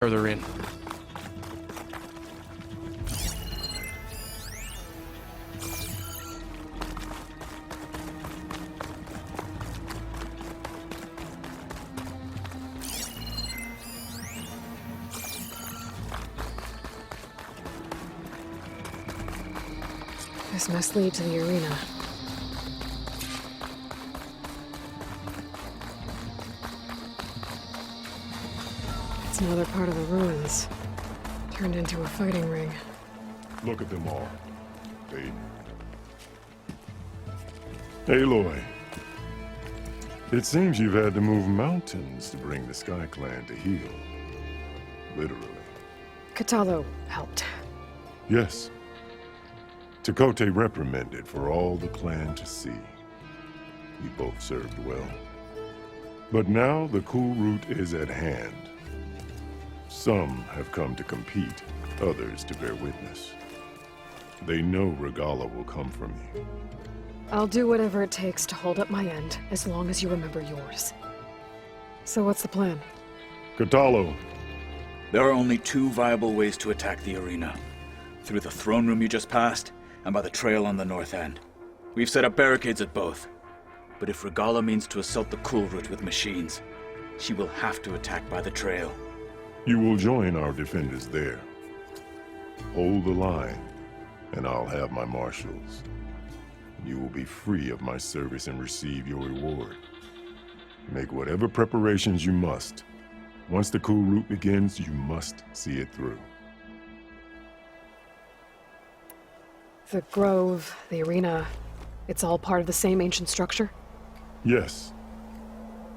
further in. This must lead to the arena. It's another part of the ruins. Turned into a fighting ring. Look at them all. Aloy. It seems you've had to move mountains to bring the Sky Clan to heel. Literally. Kotallo helped. Yes. Tekotteh reprimanded for all the clan to see. We both served well. But now the Kulrut is at hand. Some have come to compete, others to bear witness. They know Regalla will come for me. I'll do whatever it takes to hold up my end, as long as you remember yours. So what's the plan? Kotallo. There are only two viable ways to attack the arena. Through the throne room you just passed, and by the trail on the north end. We've set up barricades at both. But if Regalla means to assault the Kulrut with machines, she will have to attack by the trail. You will join our defenders there. Hold the line, and I'll have my marshals. You will be free of my service and receive your reward. Make whatever preparations you must. Once the Kulrut begins, you must see it through. The grove, the arena, it's all part of the same ancient structure? Yes.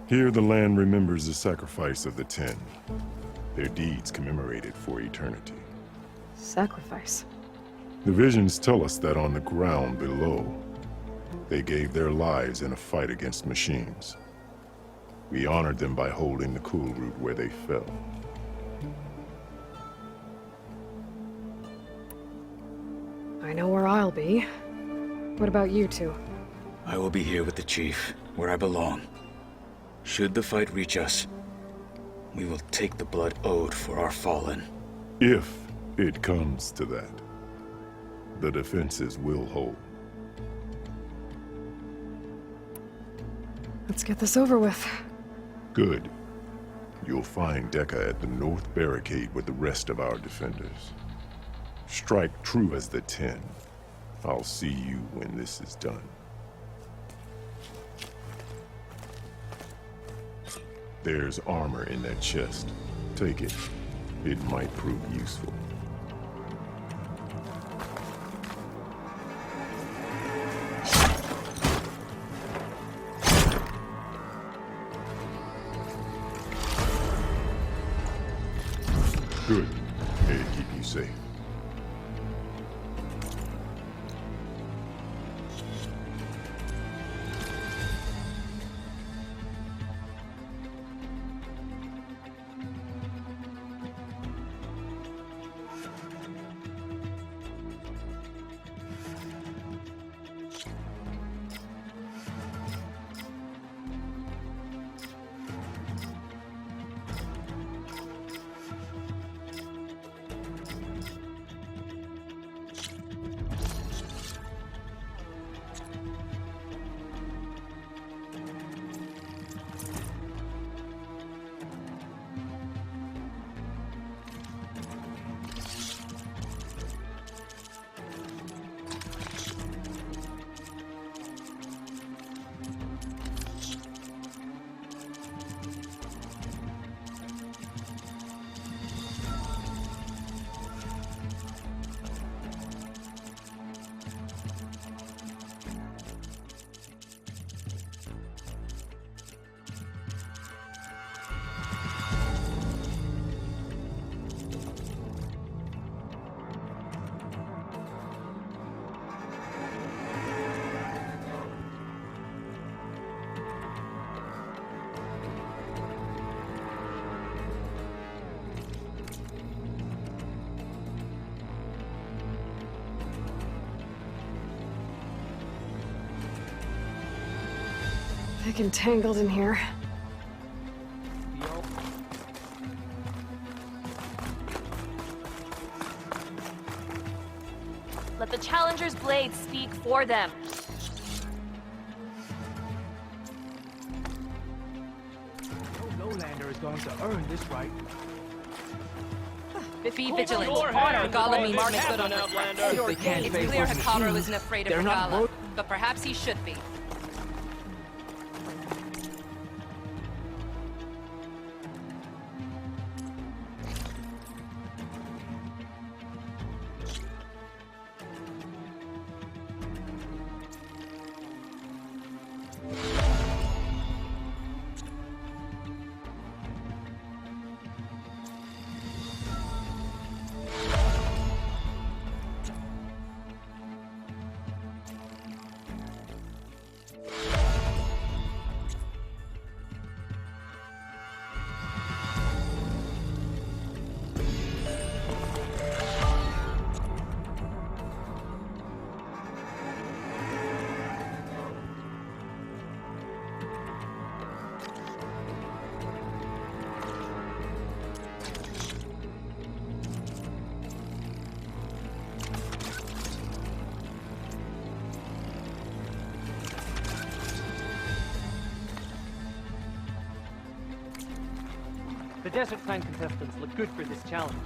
Here the land remembers the sacrifice of the Ten. Their deeds commemorated for eternity. Sacrifice? The visions tell us that on the ground below, they gave their lives in a fight against machines. We honored them by holding the Kulrut where they fell. I know where I'll be. What about you two? I will be here with the chief, where I belong. Should the fight reach us, we will take the blood owed for our fallen. If it comes to that, the defenses will hold. Let's get this over with. Good. You'll find Dekka at the north barricade with the rest of our defenders. Strike true as the Ten. I'll see you when this is done. There's armor in that chest. Take it. It might prove useful. Good. May it keep you safe. Thick and tangled in here. Let the Challenger's blade speak for them. No Lowlander is going to earn this right. Be vigilant. Your hand, Regala means Mark Smith Heaven, on Outlander. They can't It's face clear those Hikaru machines. isn't afraid of They're not Regala, both- but perhaps he should be. The Desert Clan contestants look good for this challenge.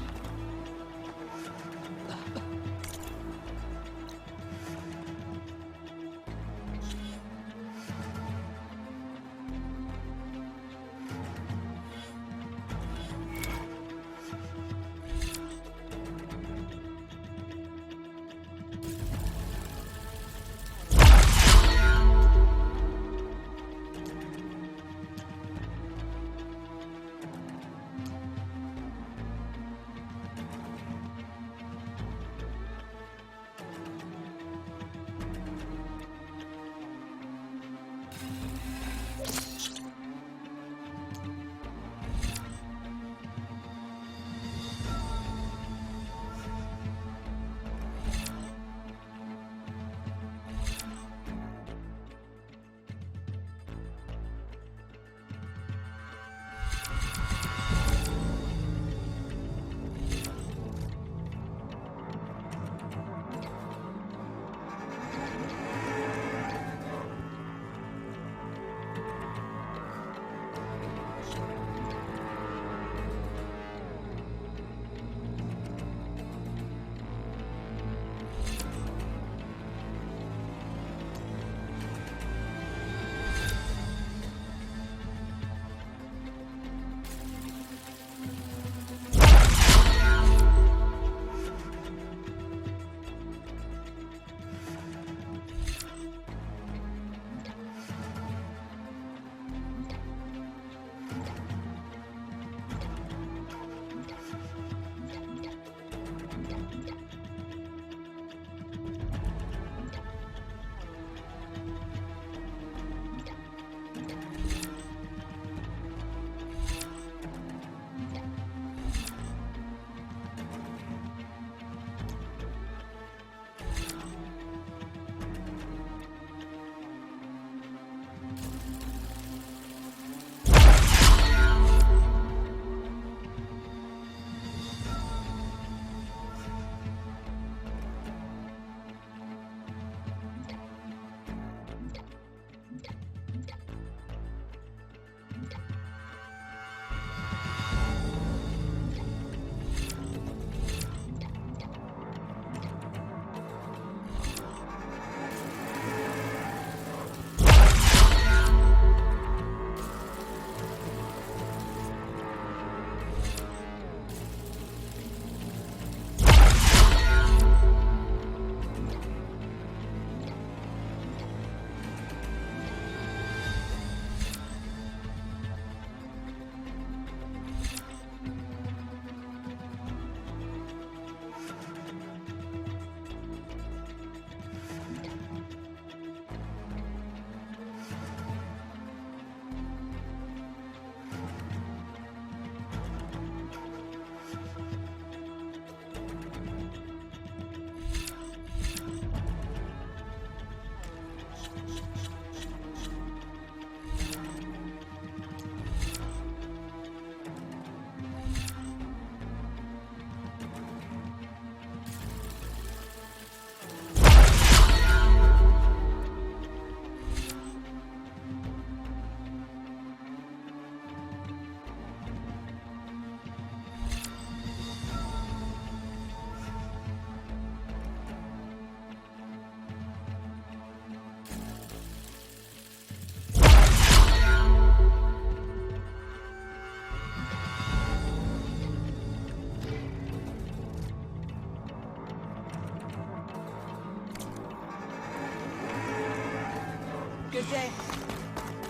Good day.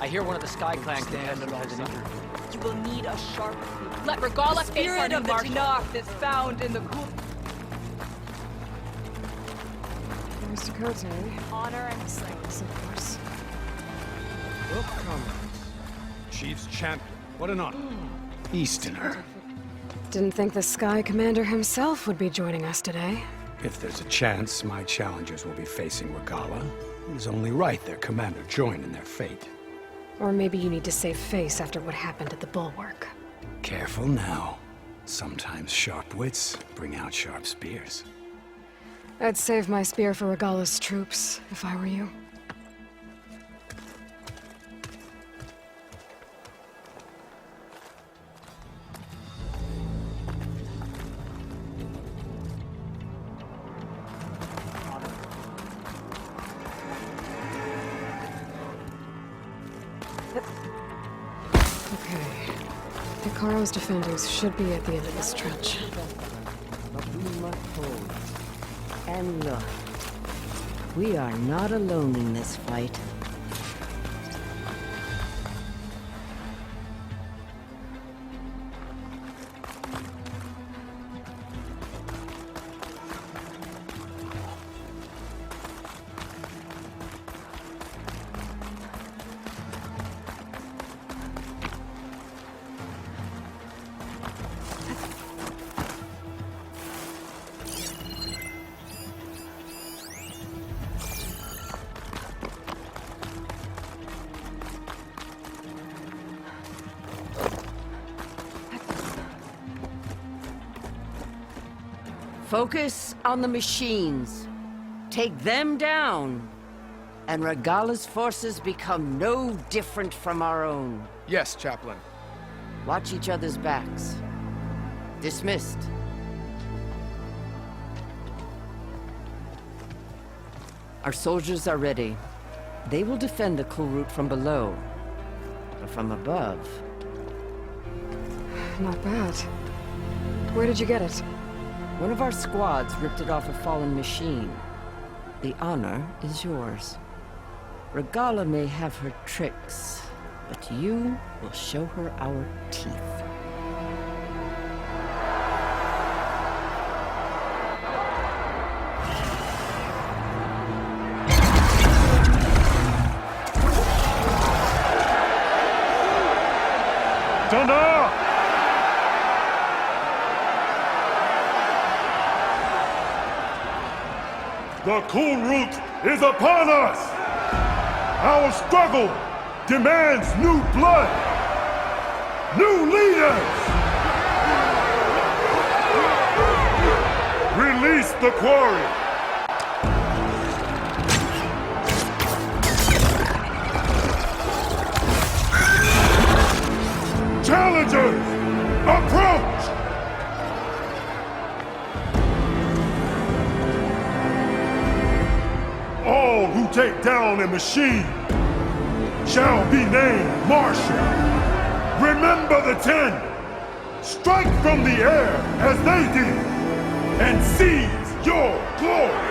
I hear one of the Sky Clan contendants has an injury. You will need a sharp Let Regala face our spirit new of the marshal. Tanakh that's found in the cool. Mr. Cote. Honor and slaves. Of course. Welcome. Chief's champion. What an honor. Easterner. Didn't think the Sky Commander himself would be joining us today. If there's a chance my challengers will be facing Regala, it is only right their commander join in their fate. Or maybe you need to save face after what happened at the Bulwark. Careful now. Sometimes sharp wits bring out sharp spears. I'd save my spear for Regala's troops, if I were you. Okay. Hikaro's defenders should be at the end of this trench. And look, we are not alone in this fight. Focus on the machines. Take them down. And Regala's forces become no different from our own. Yes, Chaplain. Watch each other's backs. Dismissed. Our soldiers are ready. They will defend the Kulrut from below. But from above... Not bad. Where did you get it? One of our squads ripped it off a fallen machine. The honor is yours. Regala may have her tricks, but you will show her our teeth. Thunder! The Kulrut is upon us! Our struggle demands new blood! New leaders! Release the quarry! Challengers, approach! All who take down a machine shall be named Marshal. Remember the 10. Strike from the air as they did, and seize your glory.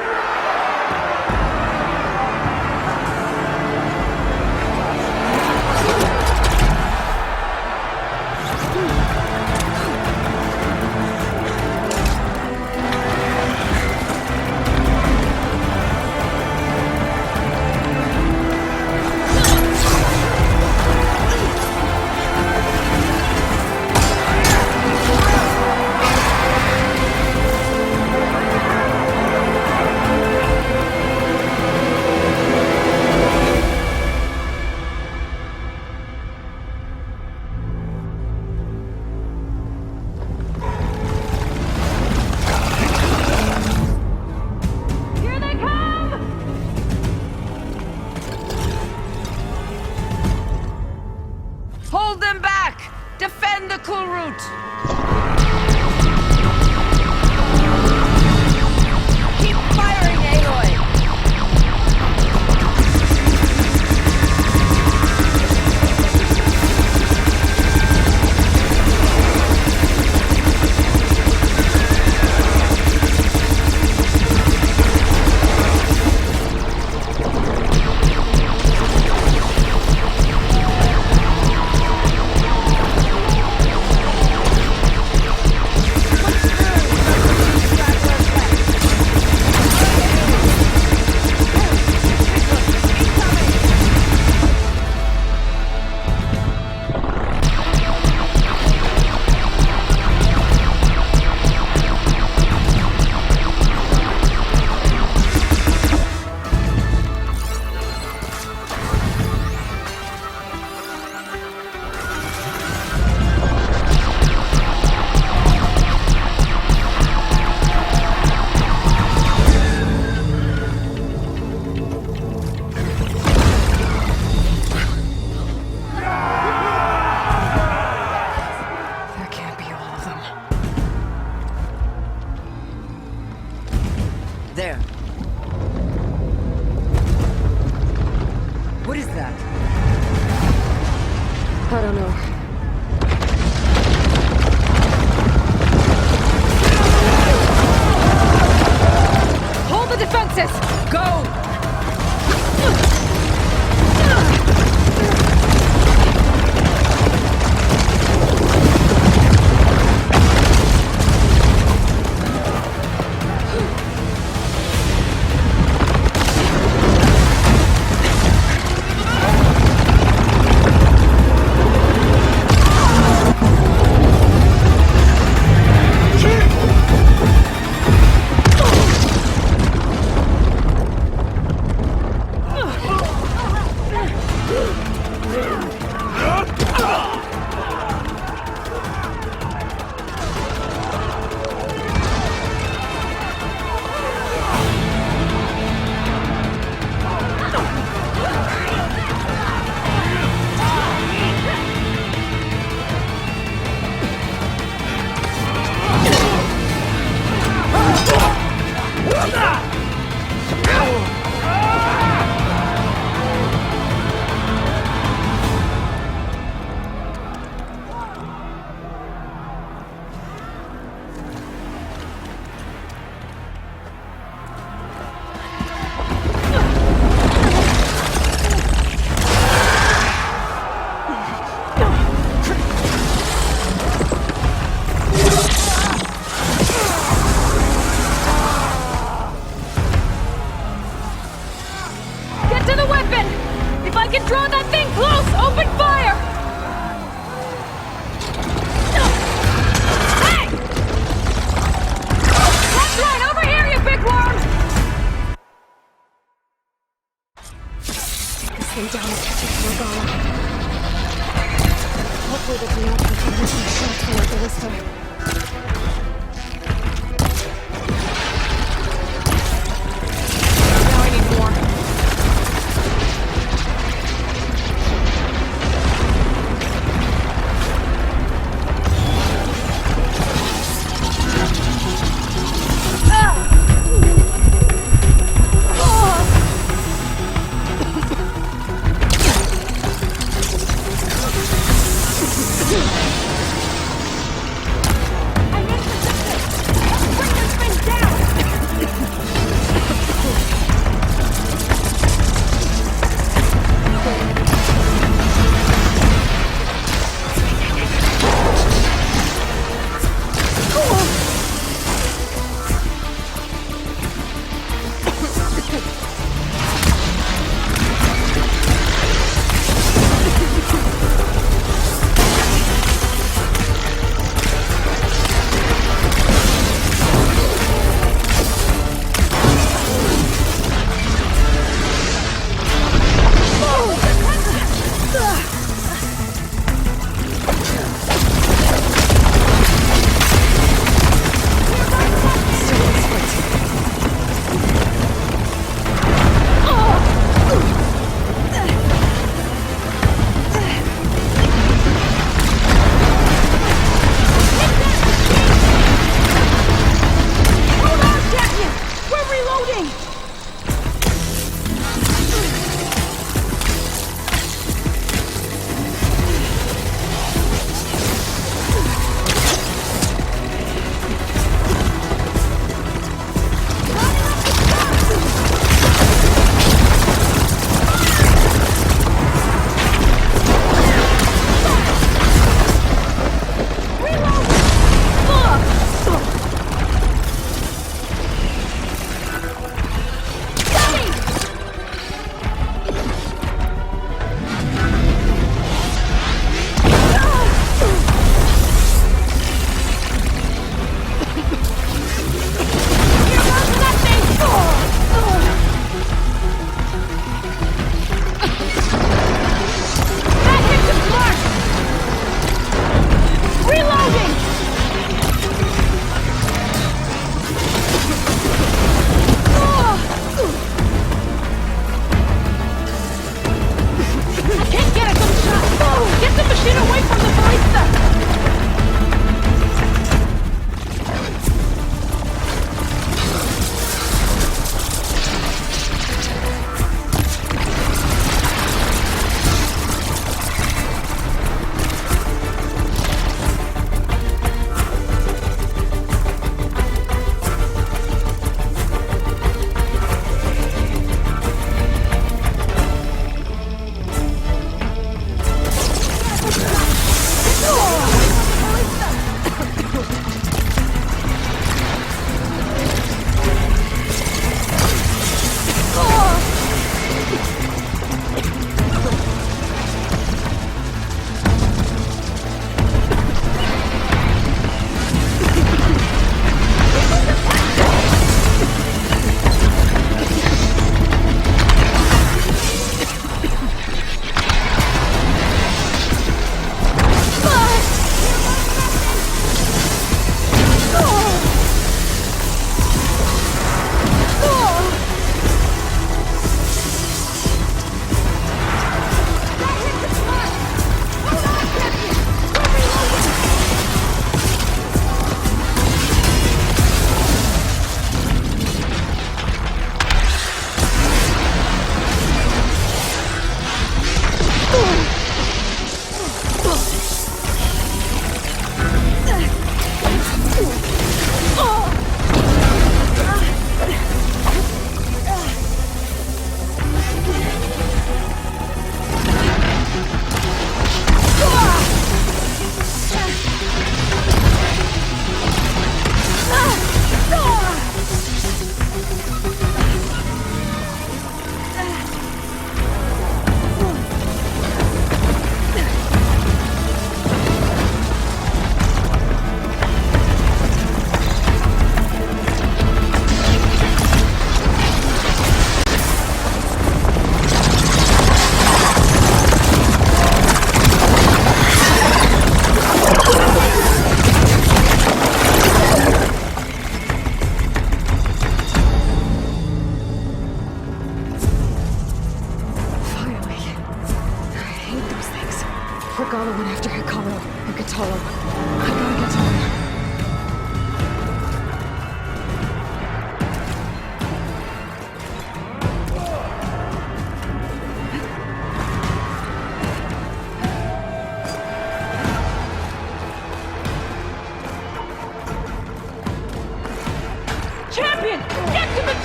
There. What is that? I don't know. Hold the defenses! Go! Get to the weapon! If I can draw that thing close, open fire! Hey! That's right, over here, you big worm! Stay down and catch it for Regala. Hopefully they can actually come with some shots for like this time. Now I need more. I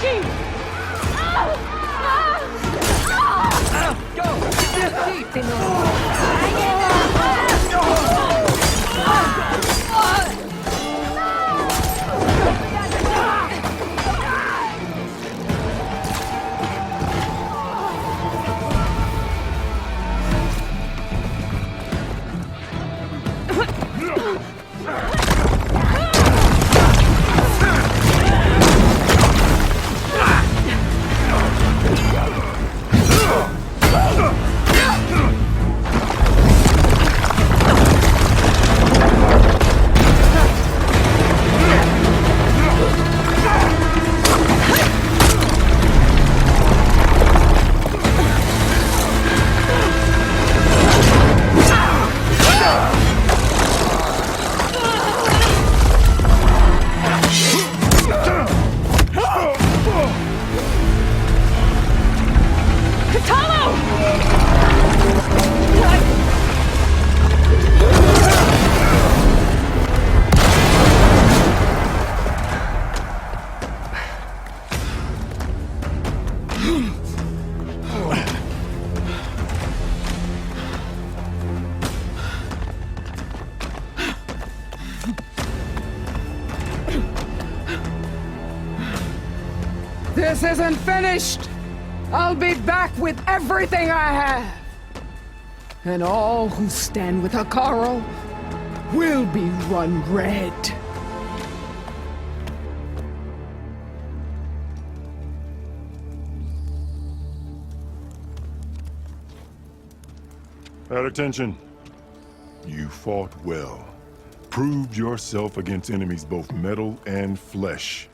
Archie! This isn't finished! I'll be back with everything I have! And all who stand with Hekarro will be run red. At attention. You fought well. Proved yourself against enemies both metal and flesh.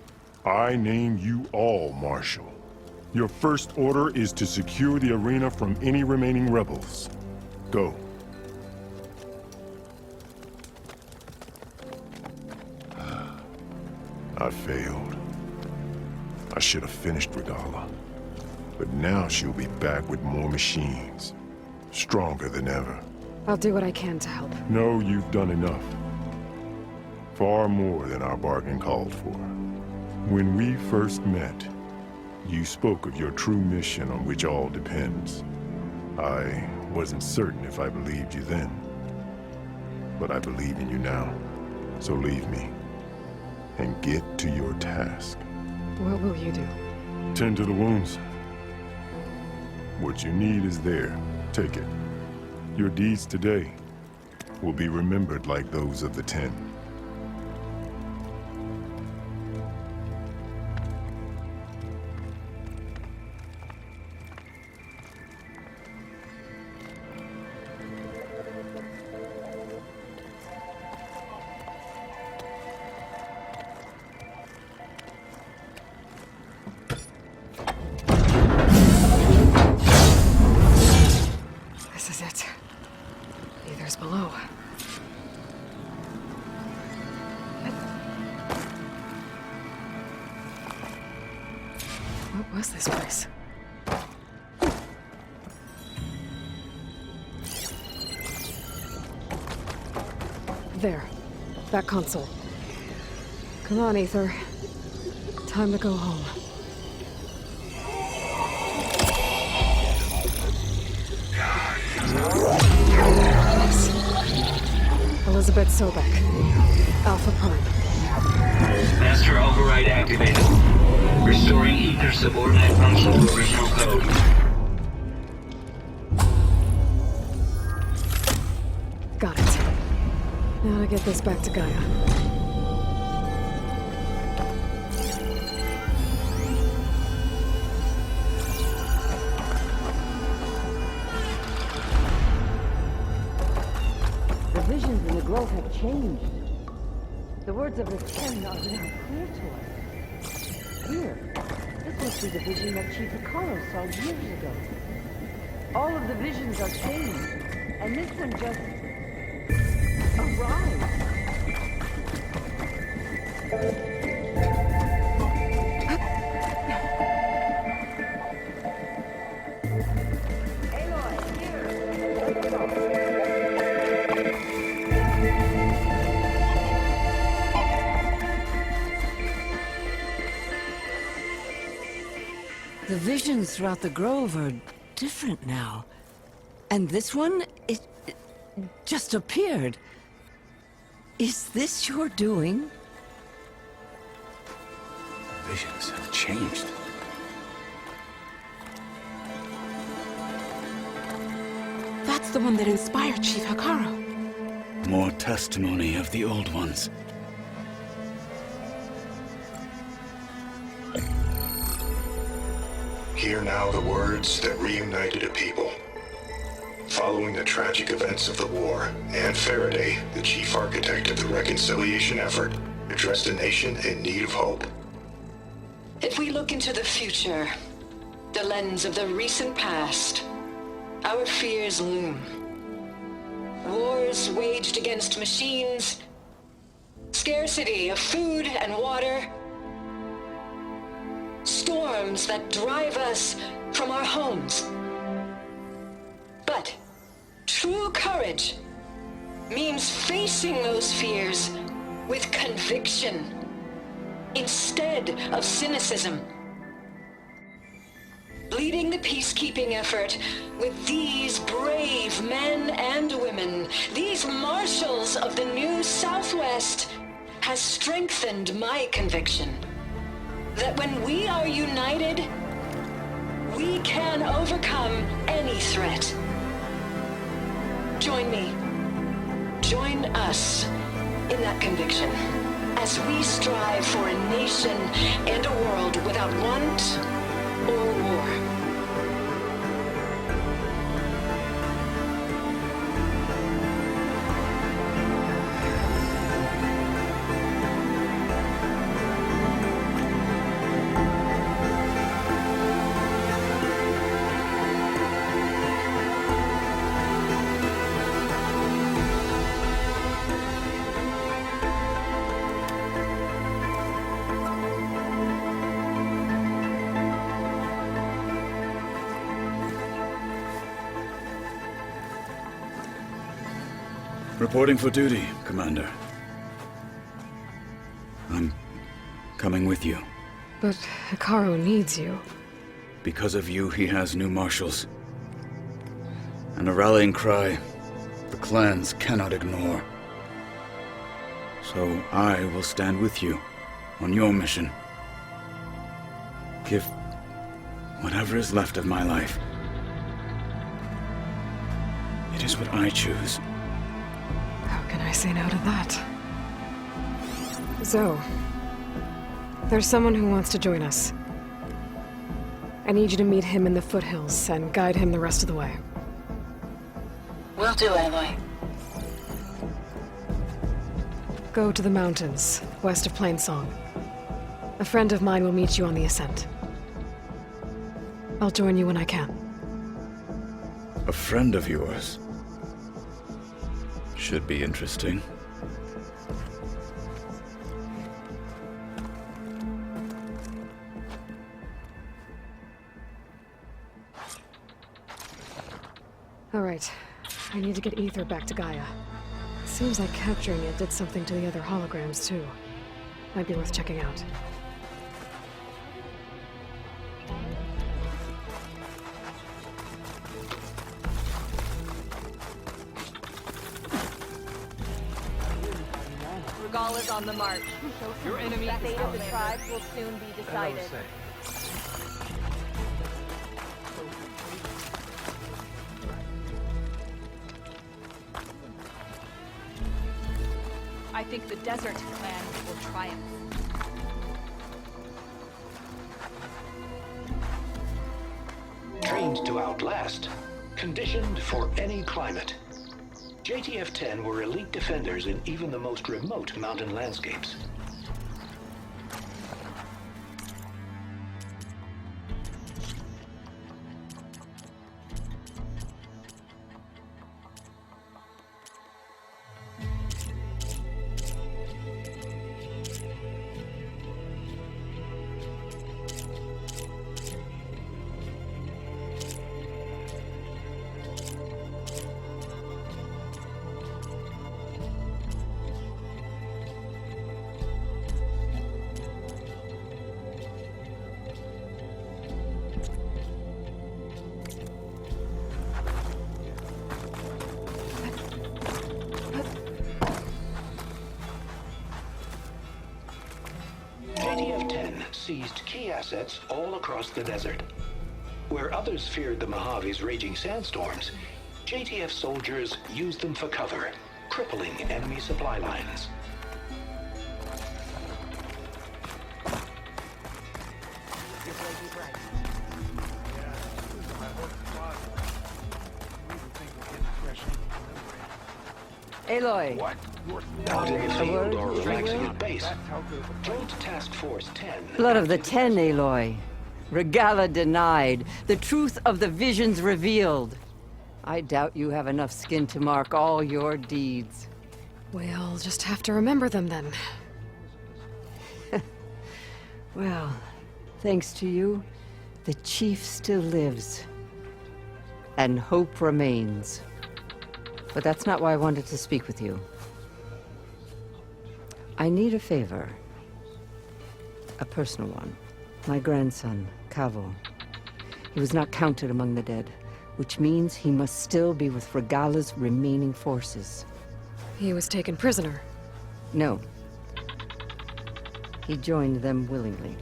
I name you all Marshal. Your first order is to secure the arena from any remaining rebels. Go. I failed. I should have finished Regalla. But now she'll be back with more machines. Stronger than ever. I'll do what I can to help. No, you've done enough. Far more than our bargain called for. When we first met, you spoke of your true mission on which all depends. I wasn't certain if I believed you then. But I believe in you now. So leave me. And get to your task. What will you do? Tend to the wounds. What you need is there. Take it. Your deeds today will be remembered like those of the 10. This is it. Aether's below. What was this place? There. That console. Come on, Aether. Time to go home. Elizabeth Sobek. Alpha Prime. Master override activated. Restoring Aether subordinate console original code. Got it. Now to get this back to Gaia. The visions in the grove have changed. The words of the 10 are now clear to us. Here, this must be the vision that Chief Hekarro saw years ago. All of the visions are changed, and this one just arrived. The visions throughout the grove are different now. And this one, it just appeared. Is this your doing? Visions have changed. That's the one that inspired Chief Hekarro. More testimony of the old ones. Hear now the words that reunited a people. Following the tragic events of the war, Anne Faraday, the chief architect of the reconciliation effort, addressed a nation in need of hope. If we look into the future, the lens of the recent past, our fears loom. Wars waged against machines, scarcity of food and water, storms that drive us from our homes. But true courage means facing those fears with conviction instead of cynicism. Leading the peacekeeping effort with these brave men and women, these marshals of the new Southwest, has strengthened my conviction that when we are united, we can overcome any threat. Join me. Join us in that conviction as we strive for a nation and a world without want or war. Reporting for duty, Commander. I'm coming with you. But Hekarro needs you. Because of you, he has new marshals. And a rallying cry the clans cannot ignore. So I will stand with you on your mission. Give whatever is left of my life. It is what I choose. How can I say no to that? Zoe, there's someone who wants to join us. I need you to meet him in the foothills and guide him the rest of the way. Will do, Aloy. Go to the mountains, west of Plainsong. A friend of mine will meet you on the ascent. I'll join you when I can. A friend of yours? Should be interesting. All right. I need to get Ether back to Gaia. Seems like capturing it did something to the other holograms, too. Might be worth checking out. Regala's on the march. Your enemy The is fate of the outnumbered. tribes will soon be decided. I think the Desert Clan will triumph. Trained to outlast, conditioned for any climate. JTF-10 were elite defenders in even the most remote mountain landscapes. seized key assets all across the desert. Where others feared the Mojave's raging sandstorms, JTF soldiers used them for cover, crippling enemy supply lines. Aloy. What? Out in the field or relaxing at base? Joint Task Force 10. Blood of the Ten, Aloy. Regalla denied. The truth of the visions revealed. I doubt you have enough skin to mark all your deeds. We'll just have to remember them then. Well, thanks to you, the Chief still lives. And hope remains. But that's not why I wanted to speak with you. I need a favor. A personal one. My grandson, Kavo. He was not counted among the dead, which means he must still be with Regalla's remaining forces. He was taken prisoner. No. He joined them willingly.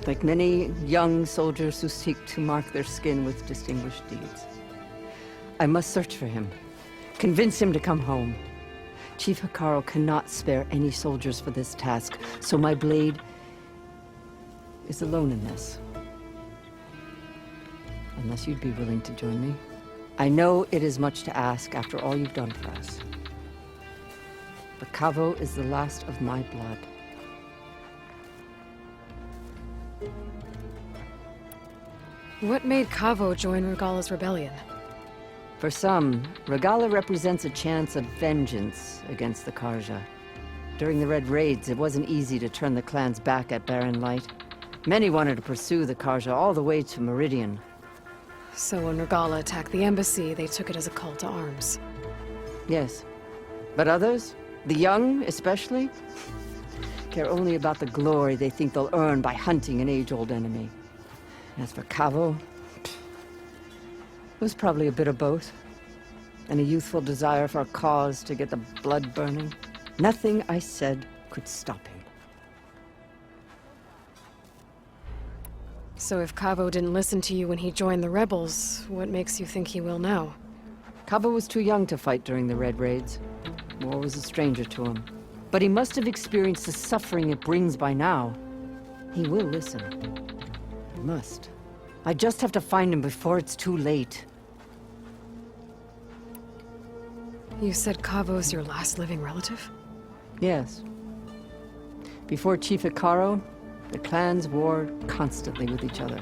Like many young soldiers who seek to mark their skin with distinguished deeds. I must search for him. Convince him to come home. Chief Hekarro cannot spare any soldiers for this task, so my blade is alone in this. Unless you'd be willing to join me. I know it is much to ask after all you've done for us. But Kavo is the last of my blood. What made Kavo join Regalla's rebellion? For some, Regalla represents a chance of vengeance against the Carja. During the Red Raids, it wasn't easy to turn the clans back at Barren Light. Many wanted to pursue the Carja all the way to Meridian. So when Regalla attacked the embassy, they took it as a call to arms. Yes. But others, the young especially, care only about the glory they think they'll earn by hunting an age-old enemy. As for Kavo, it was probably a bit of both. And a youthful desire for a cause to get the blood burning. Nothing I said could stop him. So if Kavo didn't listen to you when he joined the rebels, what makes you think he will now? Kavo was too young to fight during the Red Raids. War was a stranger to him. But he must have experienced the suffering it brings by now. He will listen. He must. I just have to find him before it's too late. You said Kavo's your last living relative? Yes. Before Chief Hekarro, the clans warred constantly with each other.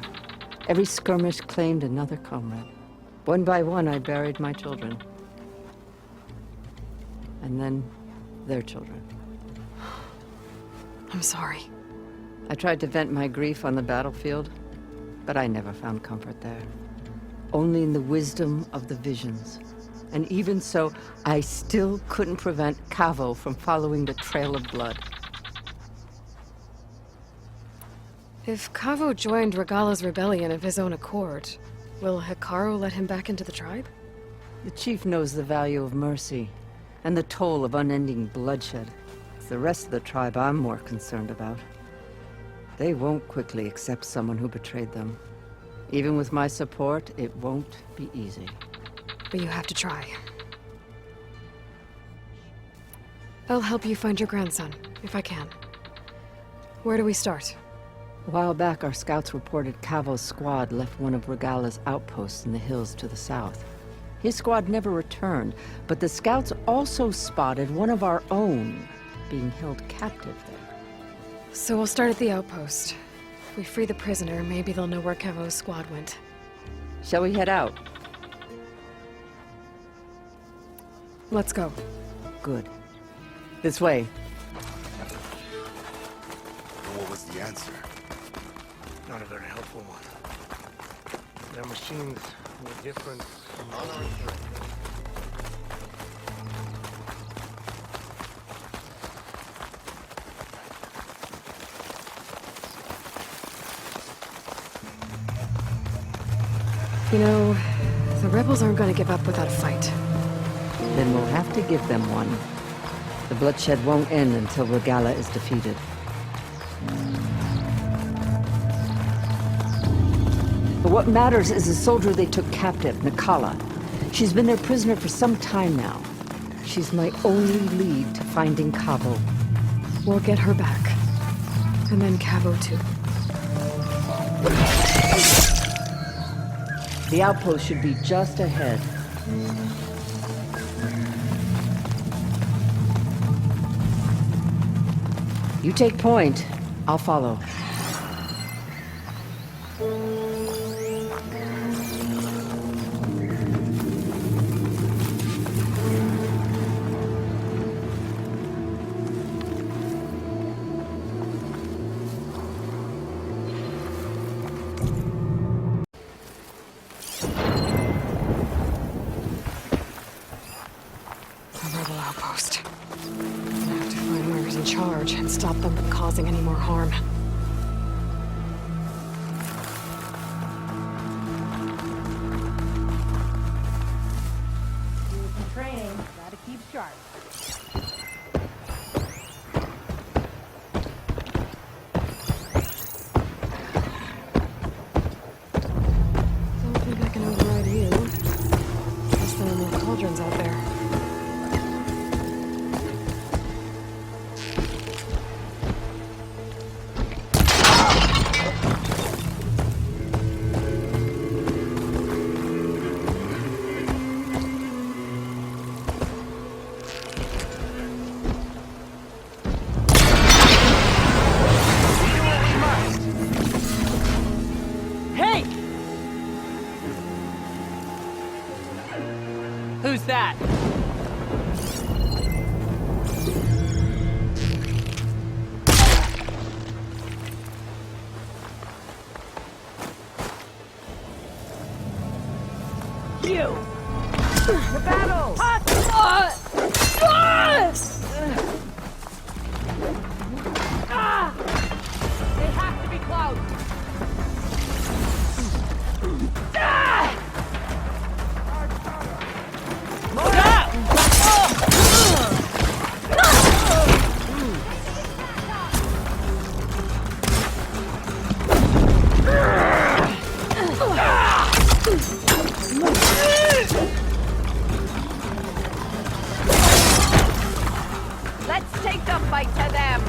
Every skirmish claimed another comrade. One by one, I buried my children. And then, their children. I'm sorry. I tried to vent my grief on the battlefield, but I never found comfort there. Only in the wisdom of the visions. And even so, I still couldn't prevent Kavo from following the trail of blood. If Kavo joined Regalla's rebellion of his own accord, will Hekarro let him back into the tribe? The chief knows the value of mercy, and the toll of unending bloodshed. It's the rest of the tribe I'm more concerned about. They won't quickly accept someone who betrayed them. Even with my support, it won't be easy. But you have to try. I'll help you find your grandson, if I can. Where do we start? A while back, our scouts reported Kavo's squad left one of Regalla's outposts in the hills to the south. His squad never returned, but the scouts also spotted one of our own being held captive there. So we'll start at the outpost. If we free the prisoner, maybe they'll know where Kavo's squad went. Shall we head out? Let's go. Good. This way. What was the answer? Not a very helpful one. Their machines were different from ours. You know, the rebels aren't going to give up without a fight. Then we'll have to give them one. The bloodshed won't end until Regalla is defeated. What matters is the soldier they took captive, Nakala. She's been their prisoner for some time now. She's my only lead to finding Cabo. We'll get her back. And then Cabo too. The outpost should be just ahead. You take point. I'll follow. Outpost. I have to find whoever's in charge and stop them from causing any more harm. Do some training. Gotta keep sharp. Don't think I can override you. Guess there are more cauldrons out there. Who's that? You! The battle! They have to be close! Let's take the fight to them!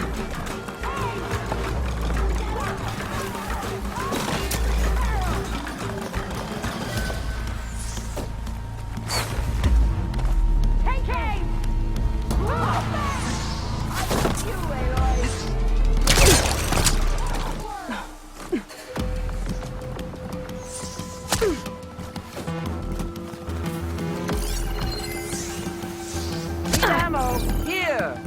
Take aim! You, Aloy! Ammo! Here!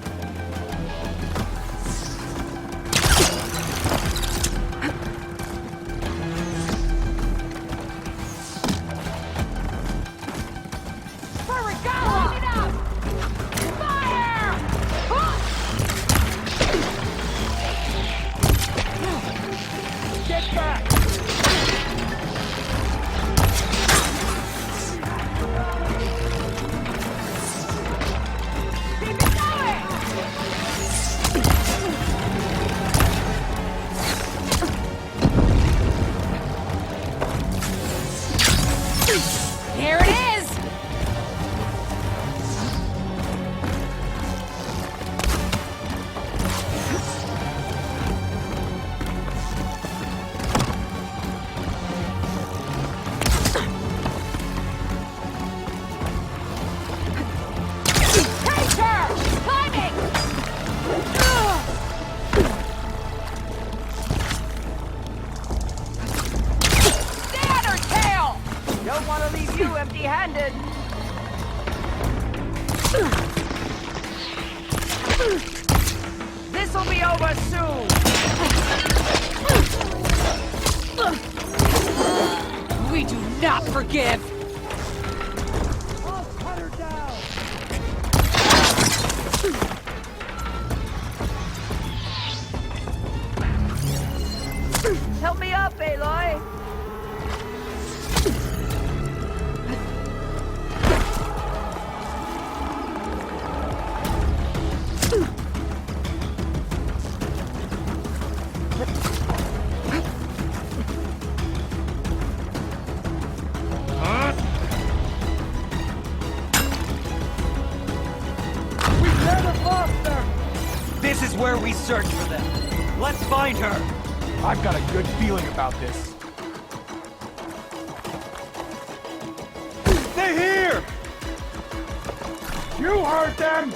Here it is! Take her! Climbing! Stay on her tail! Don't want to leave you empty-handed. This'll be over soon. We do not forgive! I'll cut her down. Help me up, Aloy. search for them. Let's find her. I've got a good feeling about this. They're here! You heard them!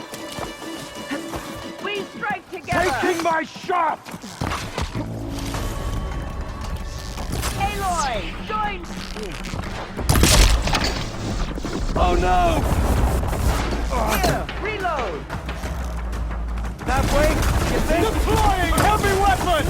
We strike together! Taking my shot! Aloy, join! Oh no! Here, reload! That way? You think? Deploying heavy weapon!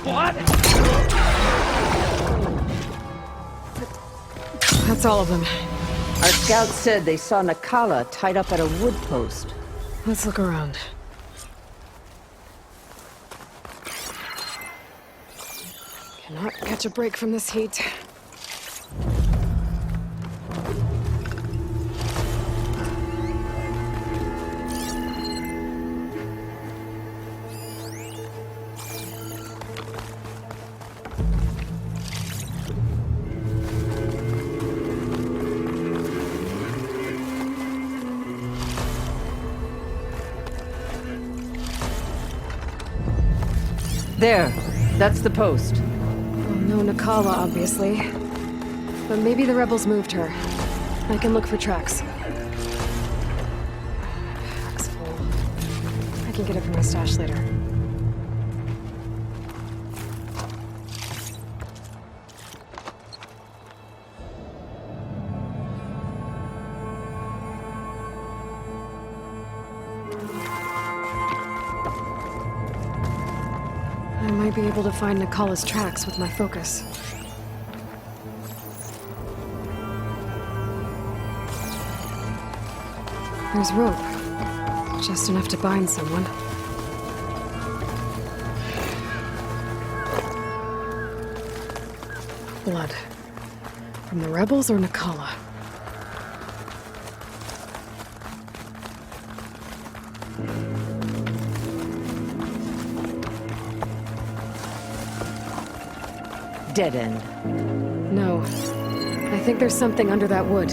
What? That's all of them. Our scouts said they saw Nakala tied up at a wood post. Let's look around. Cannot catch a break from this heat. There, that's the post. Well, no Nakala, obviously. But maybe the rebels moved her. I can look for tracks. Pack's full. I can get it from my stash later. I might be able to find Nakala's tracks with my focus. There's rope. Just enough to bind someone. Blood. From the rebels or Nakala? Dead end. No. I think there's something under that wood.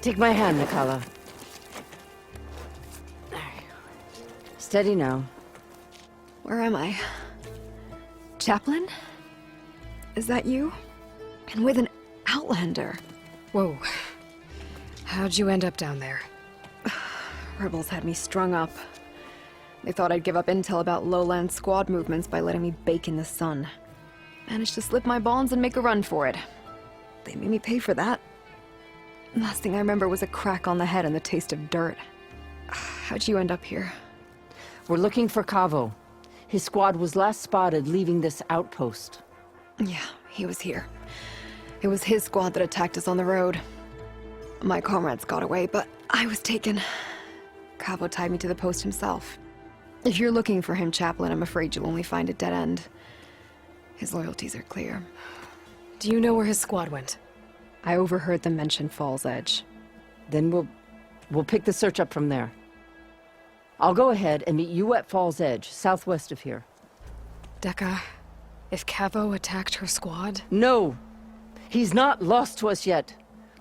Take my hand, Nakala. Steady now. Where am I? Chaplain? Is that you? And with an Outlander. Whoa. How'd you end up down there? Rebels had me strung up. They thought I'd give up intel about lowland squad movements by letting me bake in the sun. Managed to slip my bonds and make a run for it. They made me pay for that. Last thing I remember was a crack on the head and the taste of dirt. How'd you end up here? We're looking for Kavo. His squad was last spotted leaving this outpost. Yeah, he was here. It was his squad that attacked us on the road. My comrades got away, but I was taken. Kavo tied me to the post himself. If you're looking for him, Chaplain, I'm afraid you'll only find a dead end. His loyalties are clear. Do you know where his squad went? I overheard them mention Fall's Edge. Then we'll pick the search up from there. I'll go ahead and meet you at Fall's Edge, southwest of here. Dekka, if Kavo attacked her squad? No! He's not lost to us yet.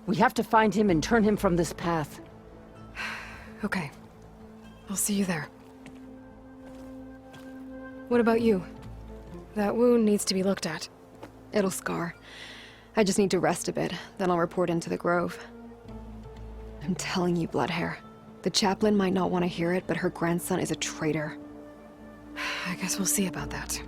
We have to find him and turn him from this path. Okay. I'll see you there. What about you? That wound needs to be looked at. It'll scar. I just need to rest a bit, then I'll report into the Grove. I'm telling you, Bloodhair, The chaplain might not want to hear it, but her grandson is a traitor. I guess we'll see about that.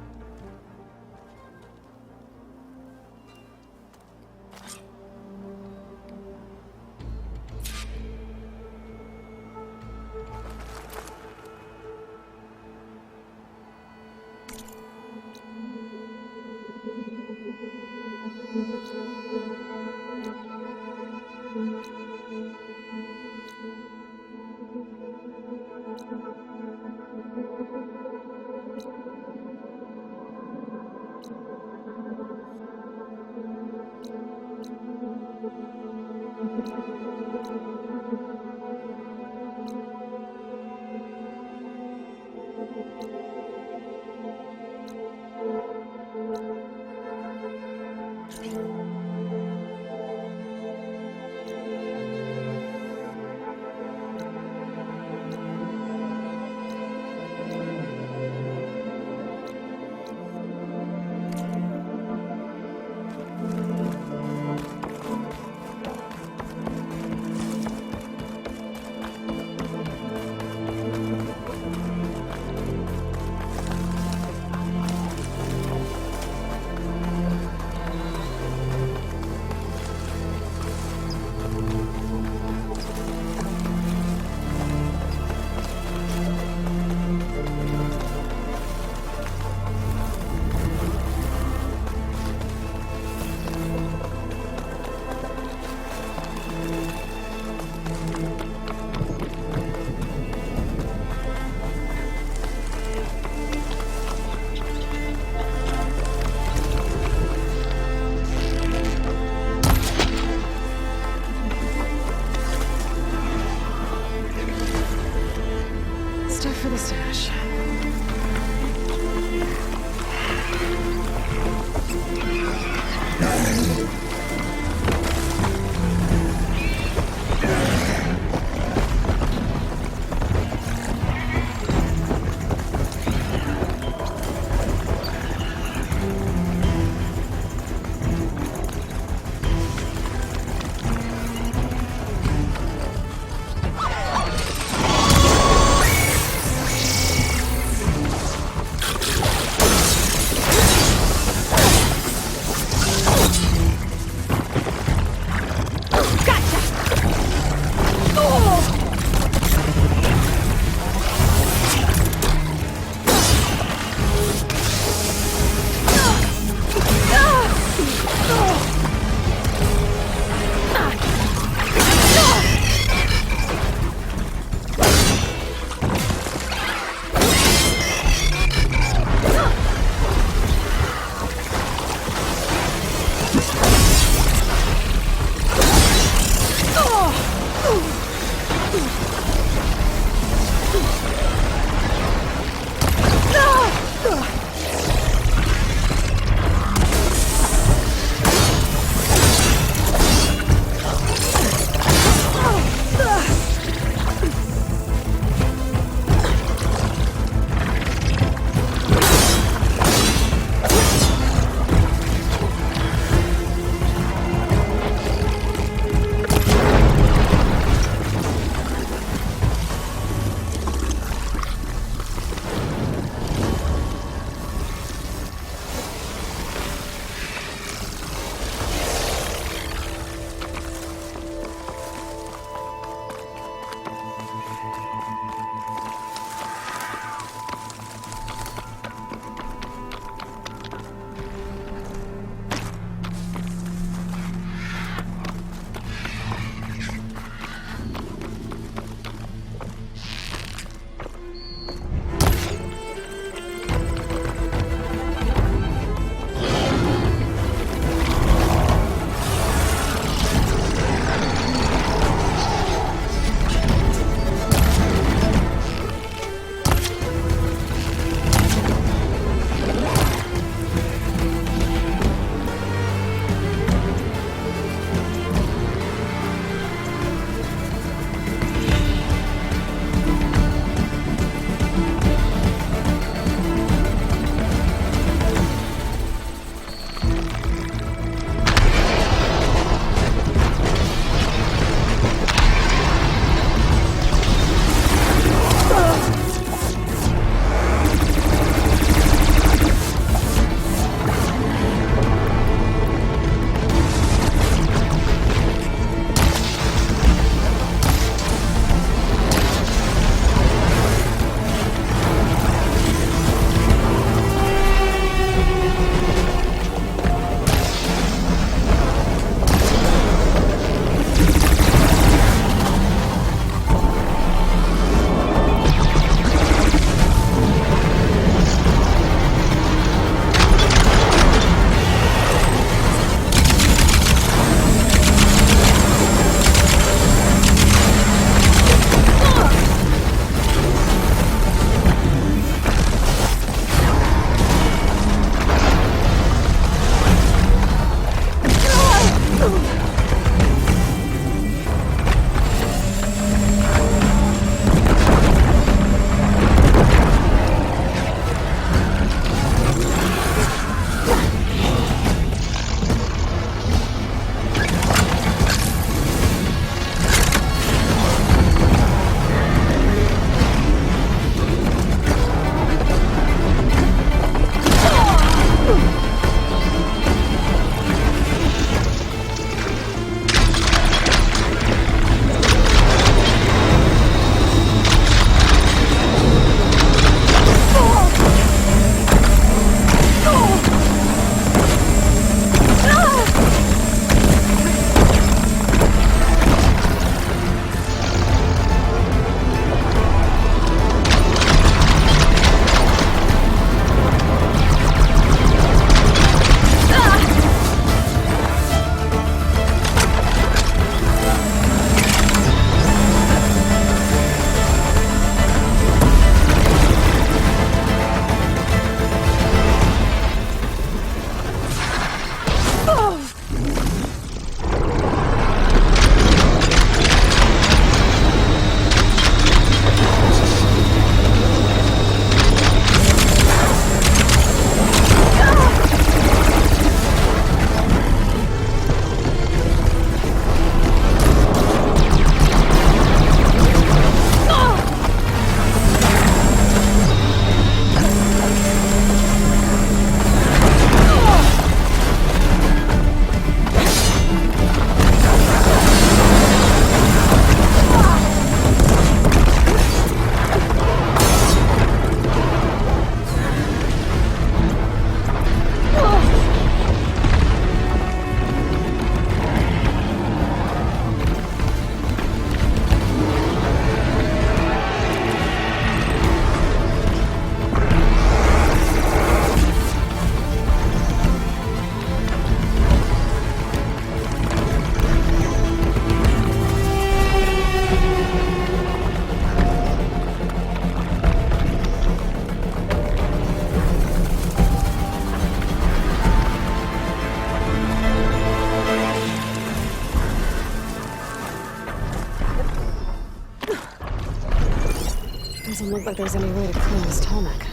like there's any way to climb this Tallneck.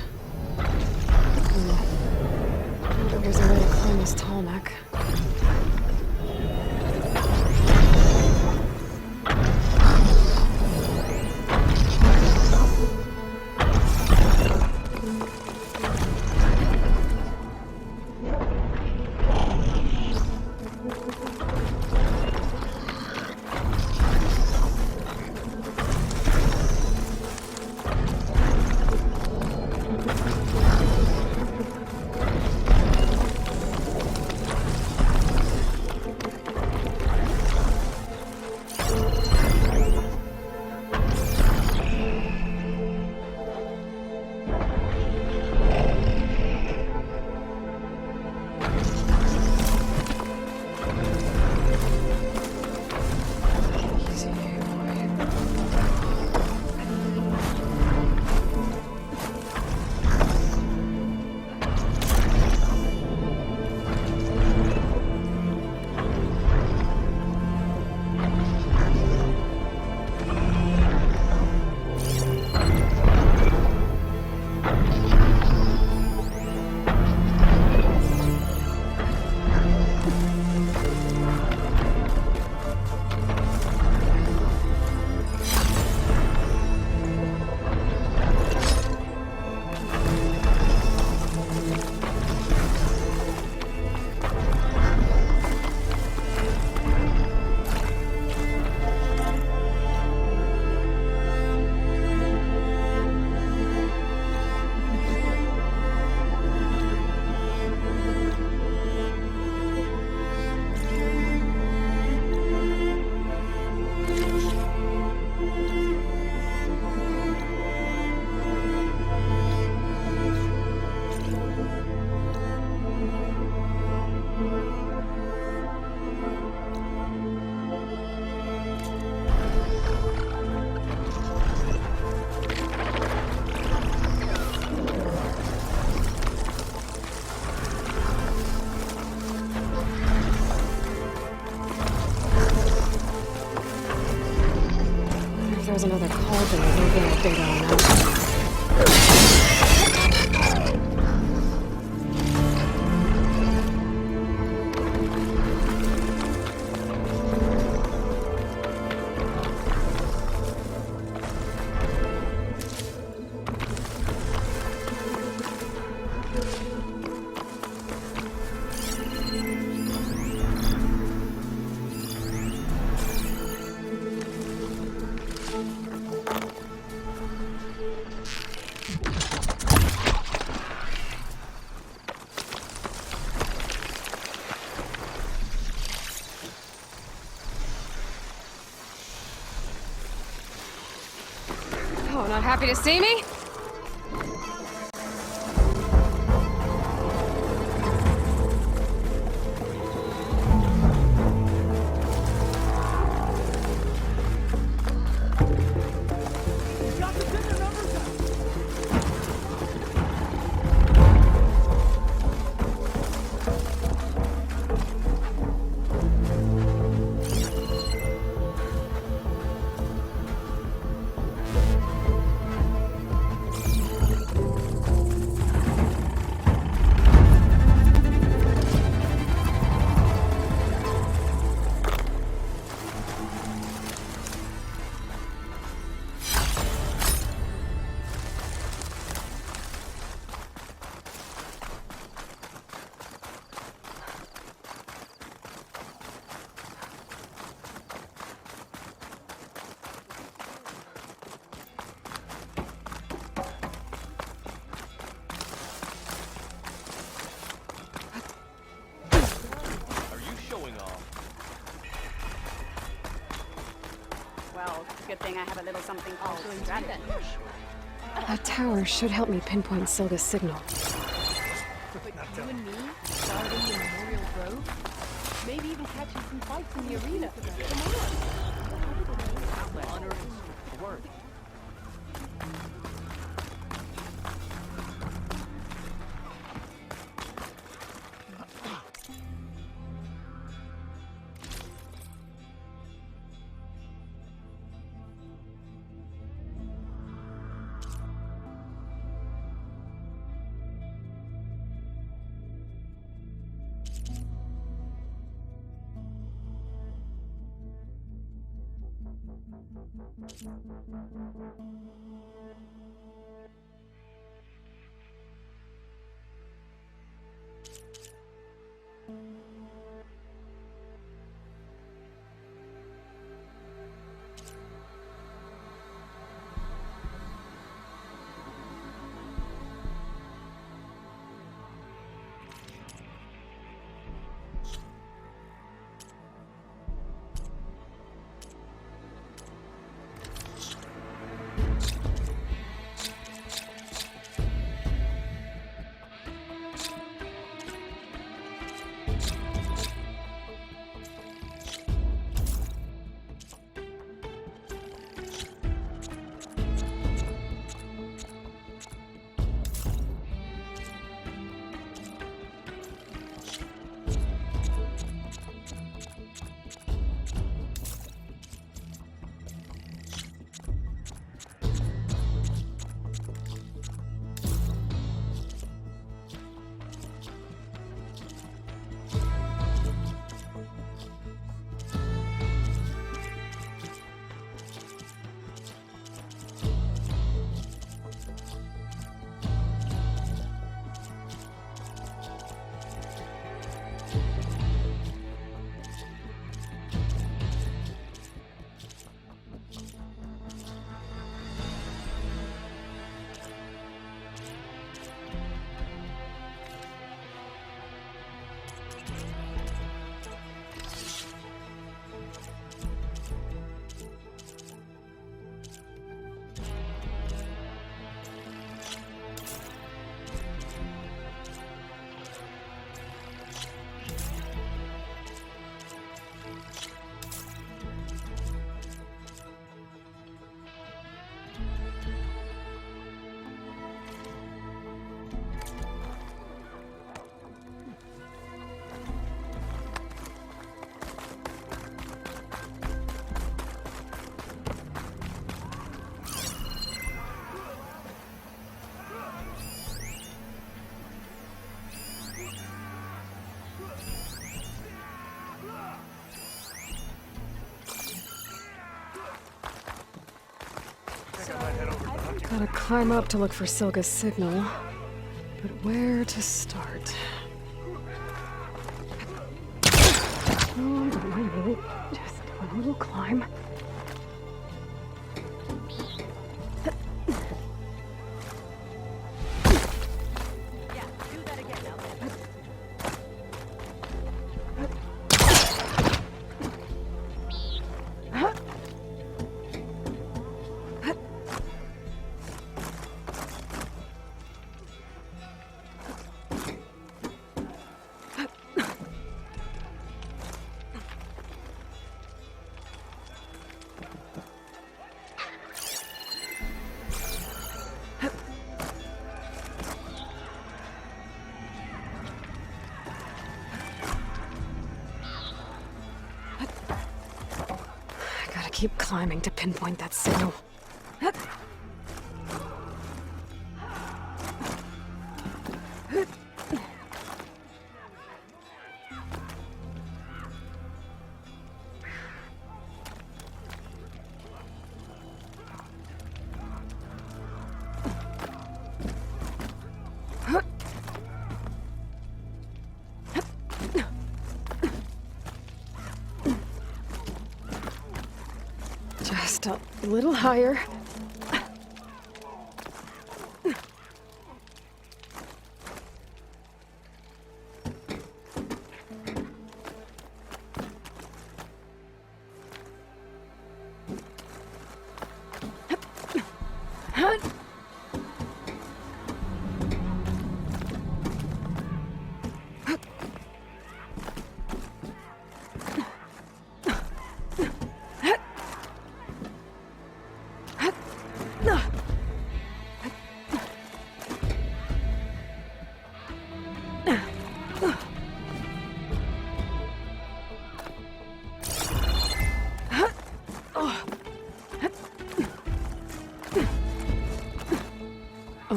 I wonder if there's a way to climb this Tallneck. There's another cauldron with organic data on that. Oh, not happy to see me? Well, good thing I have a little something called strategy. That tower should help me pinpoint Silga's signal. But you and me, starting the Memorial Grove, maybe even catching some fights in the arena. Come on. Honor is a word. Gotta climb up to look for Silga's signal. But where to start? Oh, don't wait. Just a little climb. Keep climbing to pinpoint that signal. Just a little higher.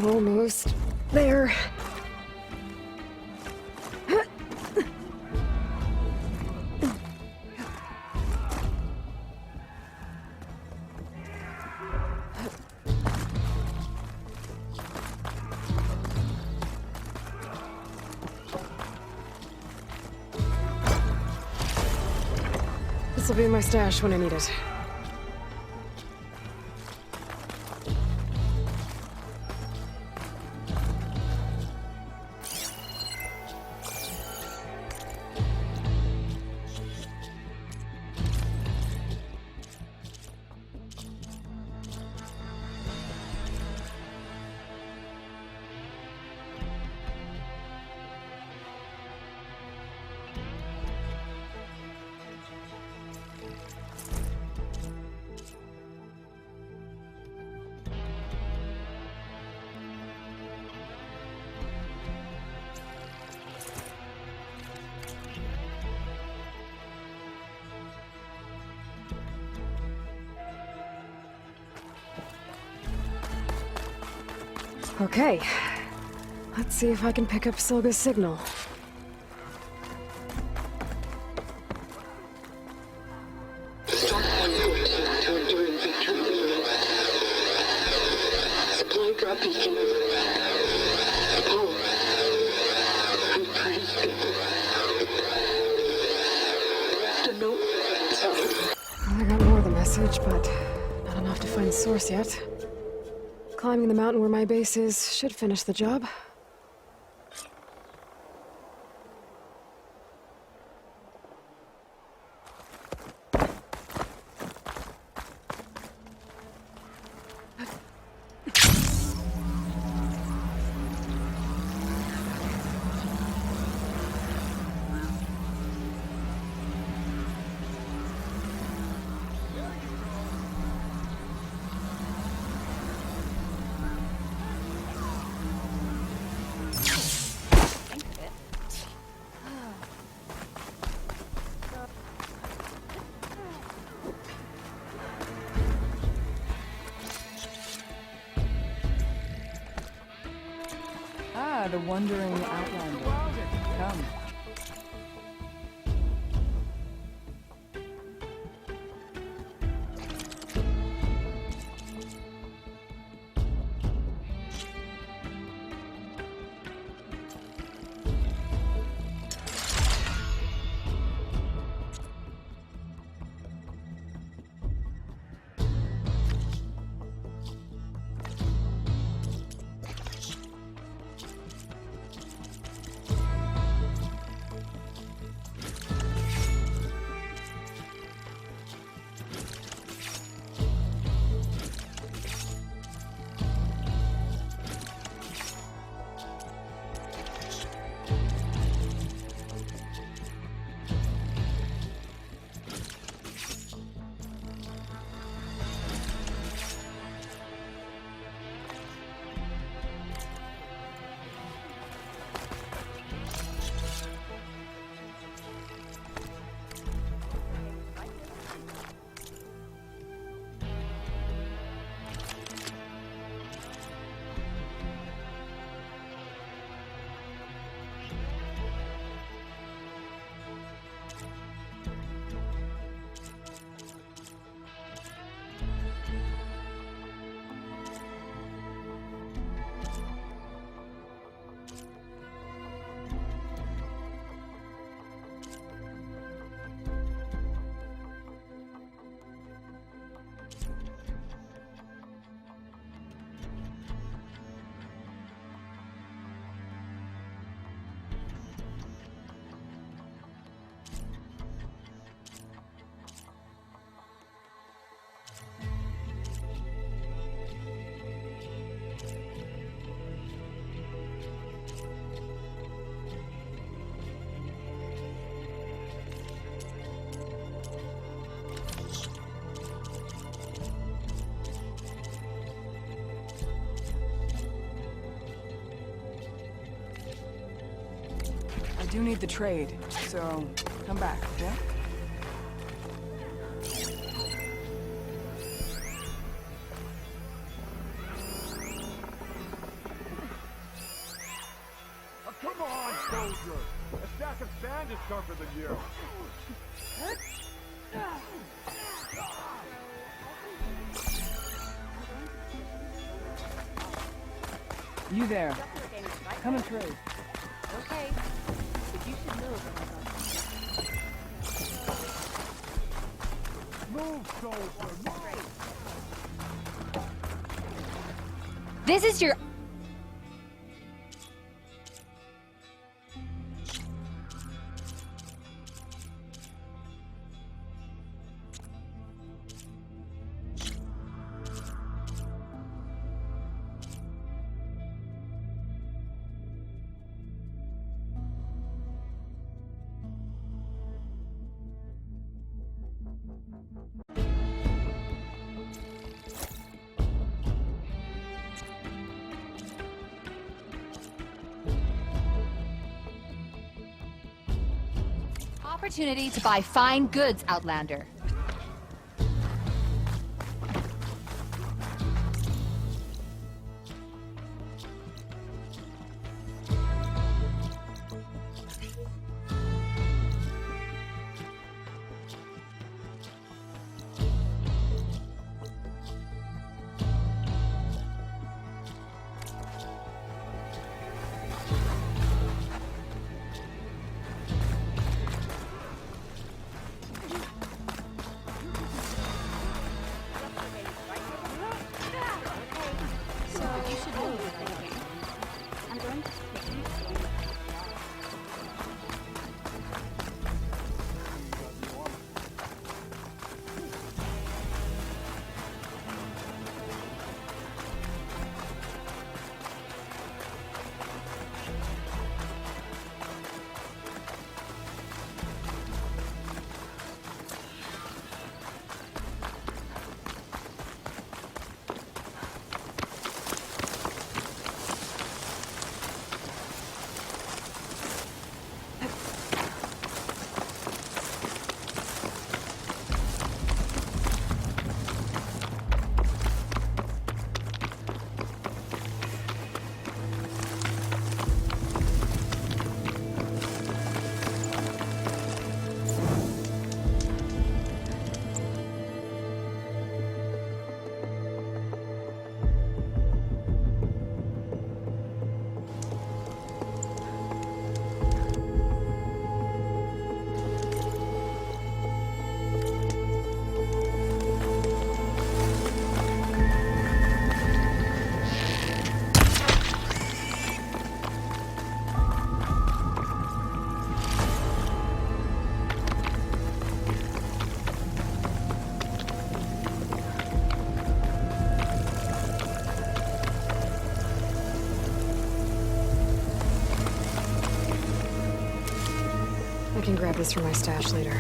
Almost there. This'll be my stash when I need it. Okay. Let's see if I can pick up Silga's signal. Supply drop beacon. Oh. I'm praised. Left a note. I got more of the message, but not enough to find the source yet. Climbing the mountain where my base is should finish the job. Ah, the wandering outlander. Come. I do need the trade, so come back, okay? Oh, come on, soldier! A stack of sand is tougher than you. You there. Come and trade. Okay. But you should know that I got Move, soldier, move! This is your... Opportunity to buy fine goods, Outlander. I can grab this from my stash later.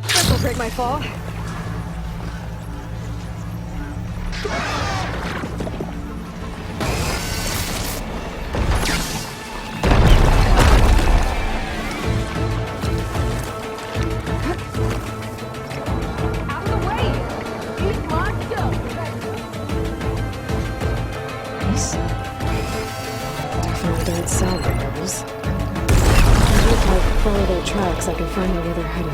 This'll break my fall. Definitely don't sound like rebels. If I follow their tracks, I can find out where they're headed.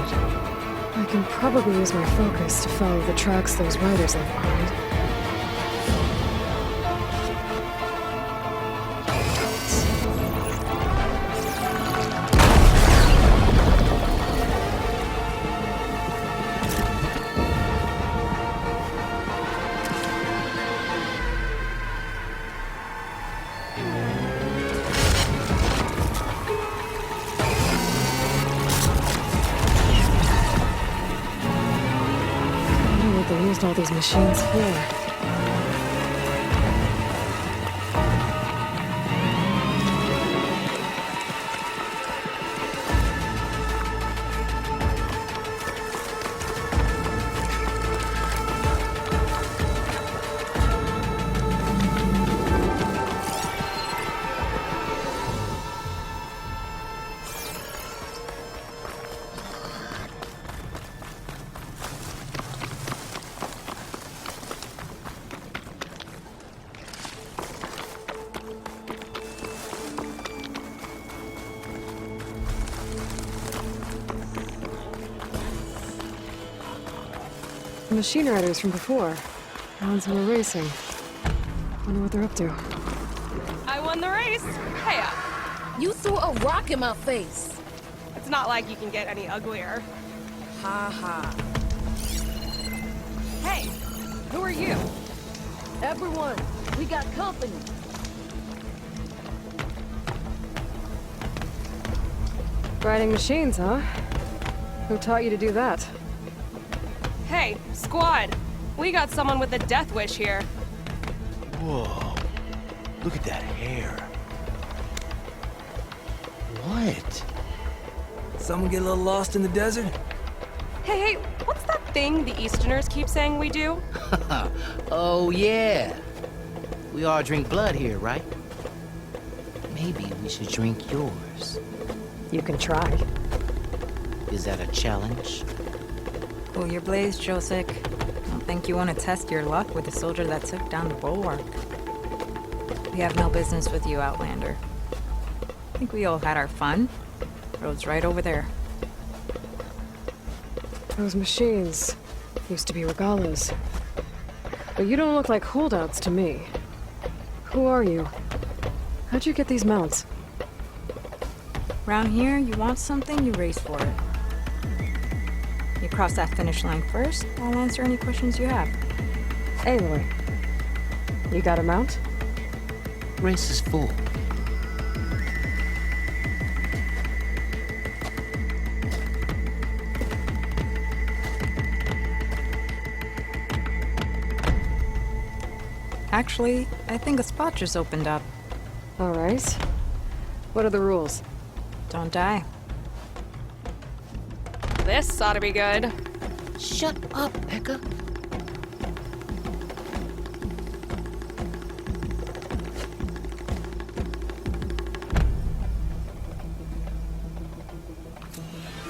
I can probably use my focus to follow the tracks those riders left behind. They used all these machines for. The machine riders from before. The ones who were racing. Wonder what they're up to. I won the race. Hey, You threw a rock in my face. it's not like you can get any uglier. Ha ha. Hey, who are you? Everyone, we got company. Riding machines, huh? Who taught you to do that? Hey, squad. We got someone with a death wish here. Whoa. Look at that hair. What? Someone get a little lost in the desert? Hey, what's that thing the Easterners keep saying we do? Oh, yeah. We all drink blood here, right? Maybe we should drink yours. You can try. Is that a challenge? Cool your blaze, Josek. Don't think you want to test your luck with the soldier that took down the bulwark. We have no business with you, Outlander. I think we all had our fun. Road's right over there. Those machines used to be Regalas. But you don't look like holdouts to me. Who are you? How'd you get these mounts? Around here, you want something, you race for it. You cross that finish line first, I'll answer any questions you have. Aloy, you got a mount? Race is full. Actually, I think a spot just opened up. All right. What are the rules? Don't die. This ought to be good. Shut up, Becca.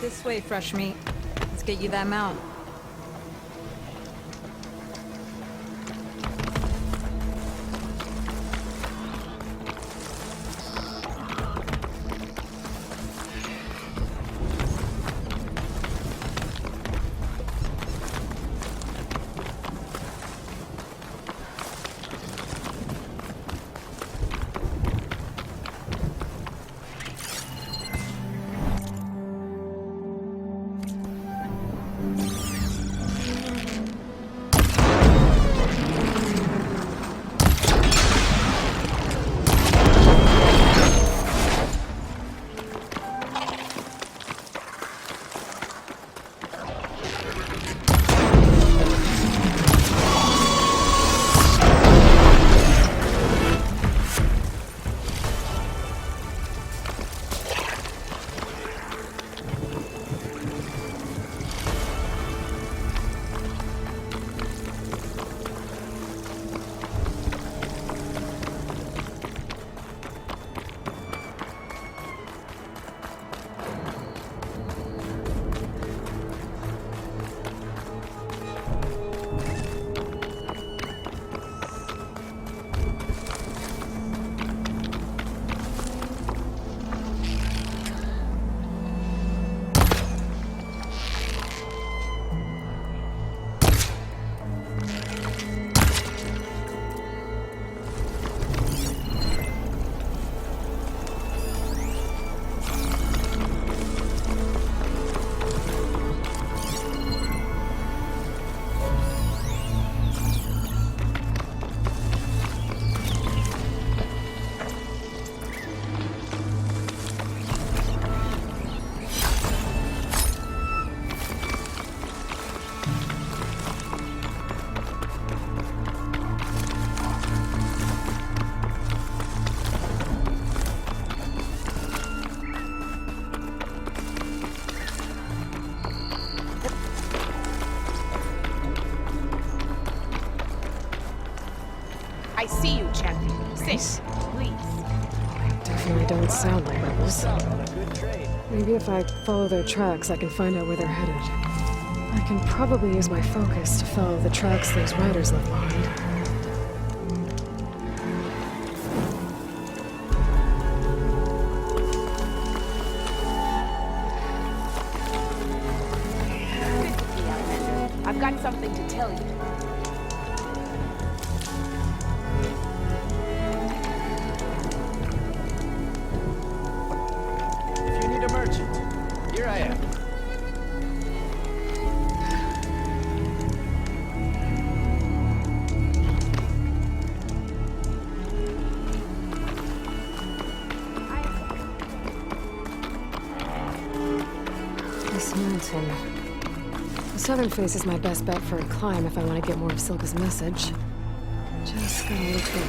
This way, fresh meat. Let's get you that mount. see you, champion. Sit, please. Definitely don't sound like rebels. Maybe if I follow their tracks, I can find out where they're headed. I can probably use my focus to follow the tracks those riders left behind. I've got something to tell you. If you need a merchant, here I am. This mountain. The southern face is my best bet for a climb if I want to get more of Silka's message. Just gotta look up.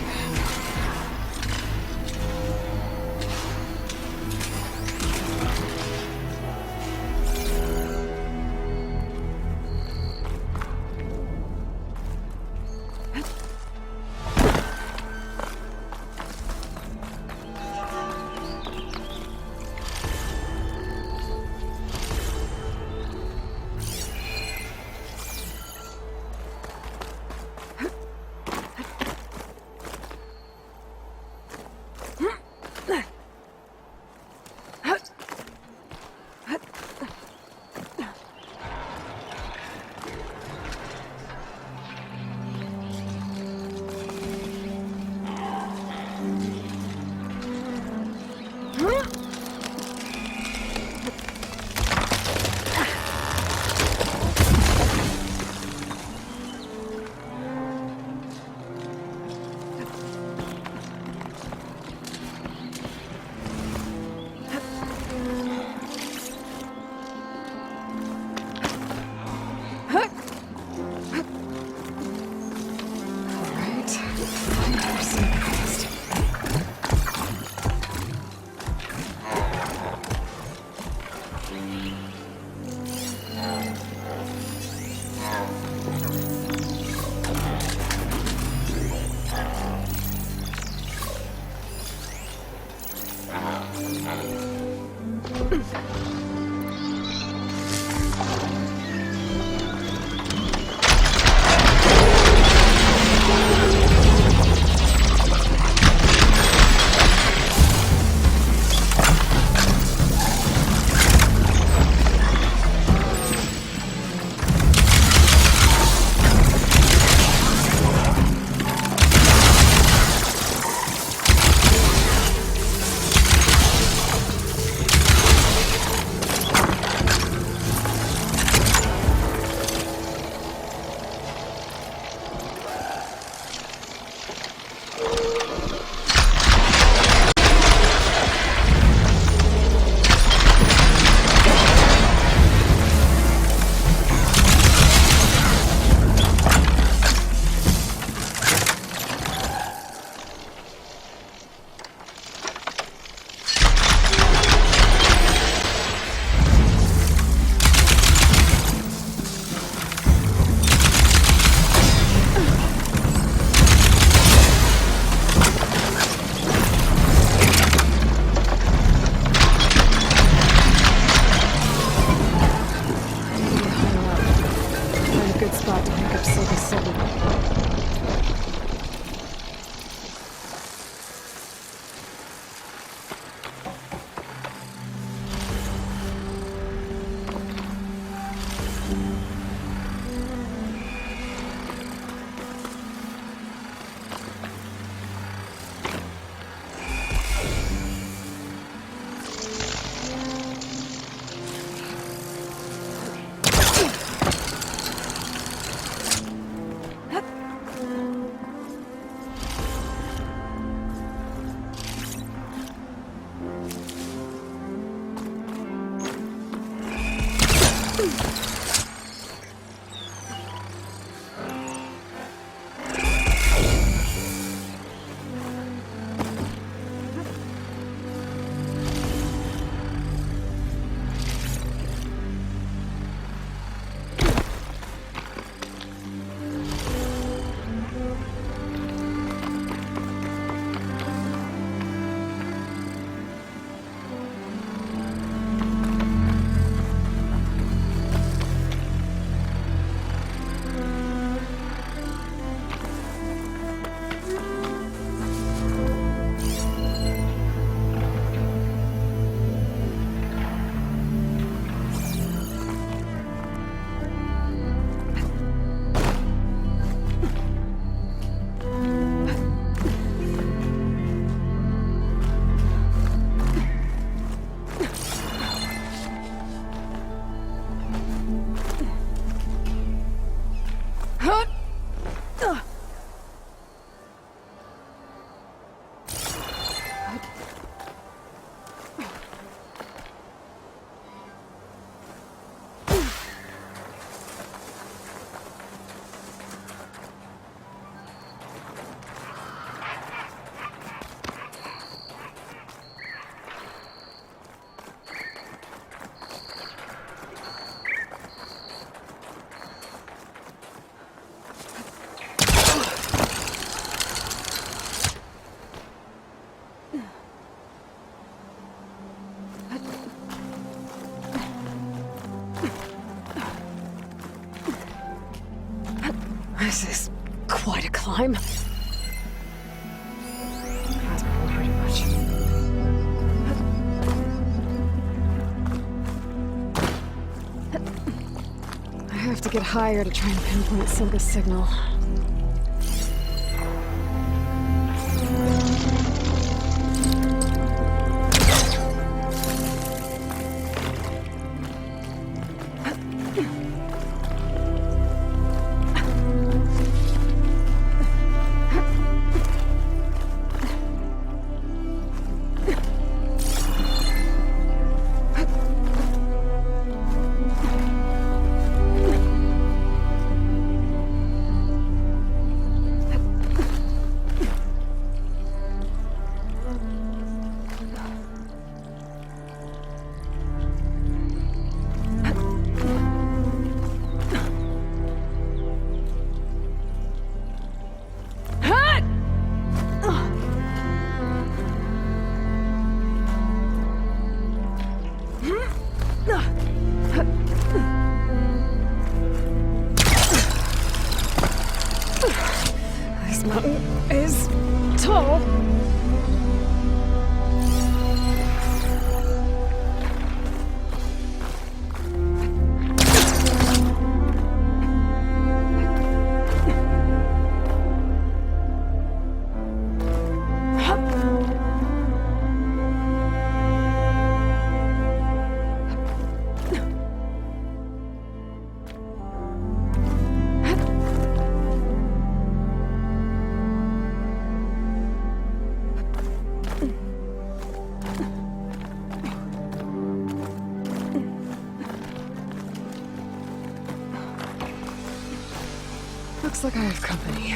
This is quite a climb. Hasn't worried much. I have to get higher to try and pinpoint Silga's signal. This mountain is tall. Looks like I have company.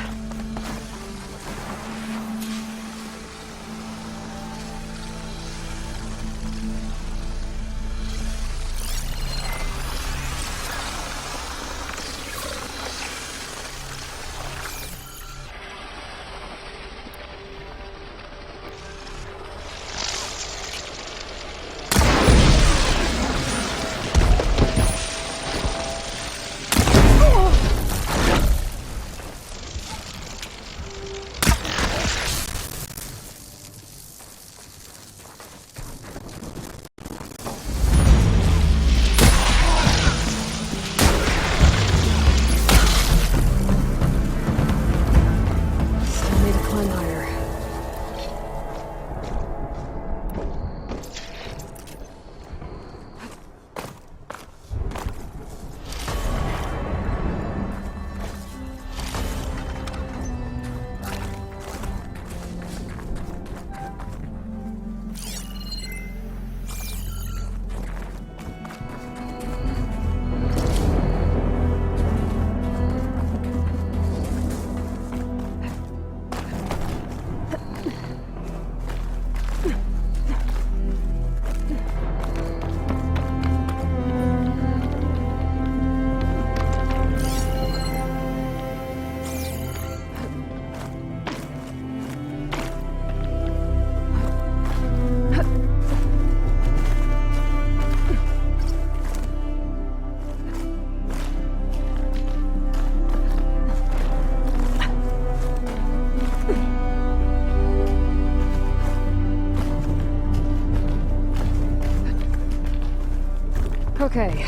Okay,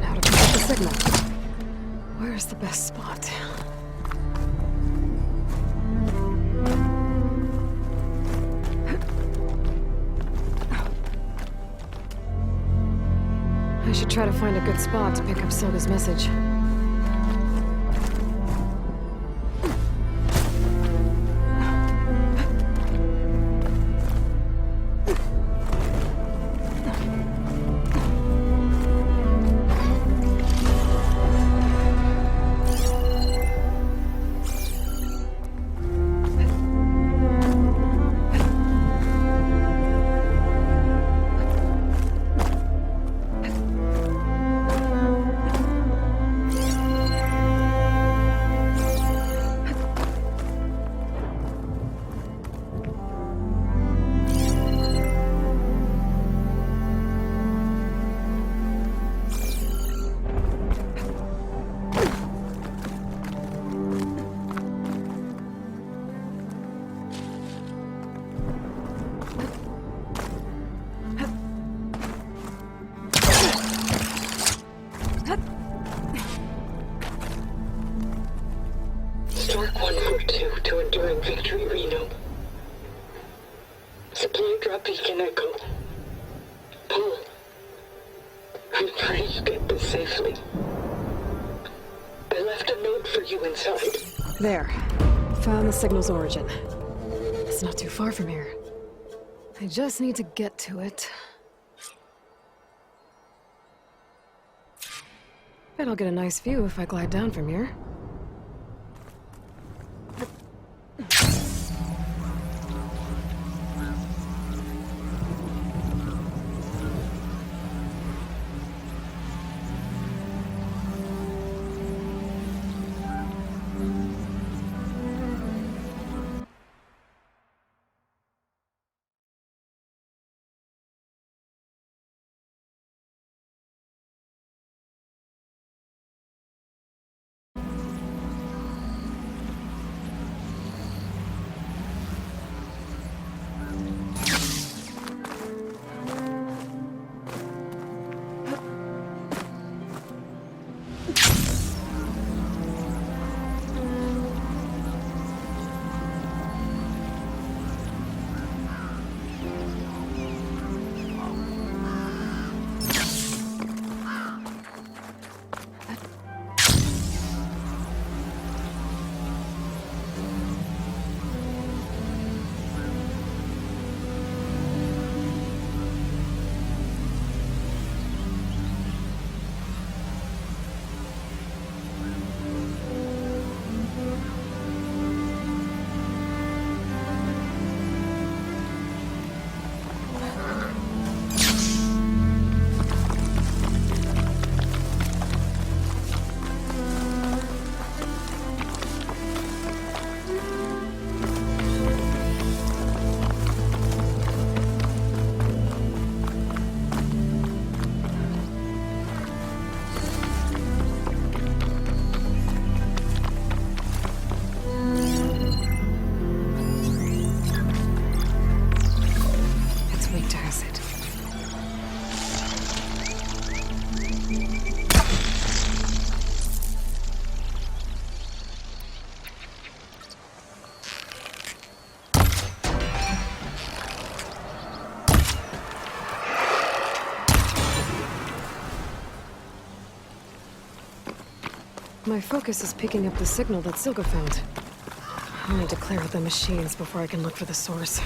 now to pick up the signal. Where's the best spot? I should try to find a good spot to pick up Silga's message. on Victory Reno. Supply drop beacon Echo. Paul, I'm trying to get this safely. I left a note for you inside. There. Found the signal's origin. It's not too far from here. I just need to get to it. Bet I'll get a nice view if I glide down from here. My focus is picking up the signal that Silga found. I need to clear out the machines before I can look for the source.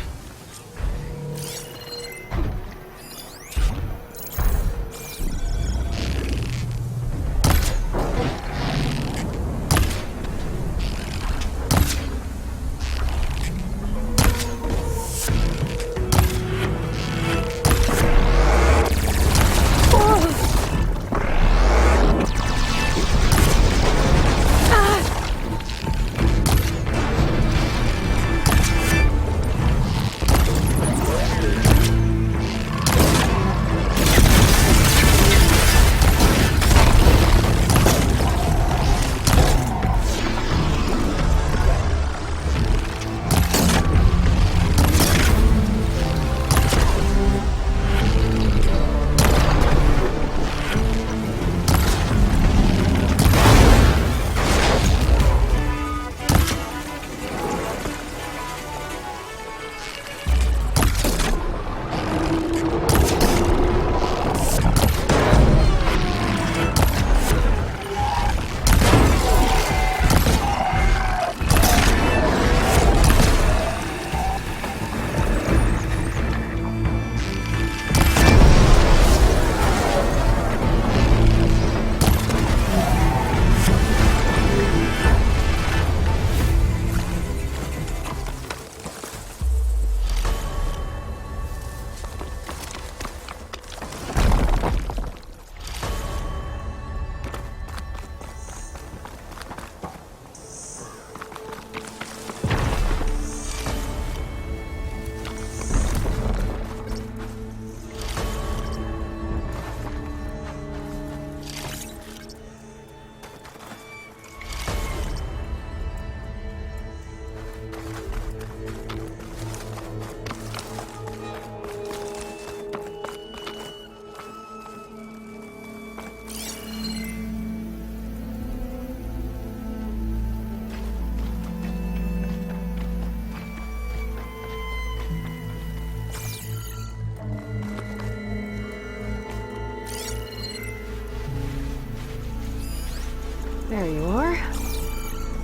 There you are.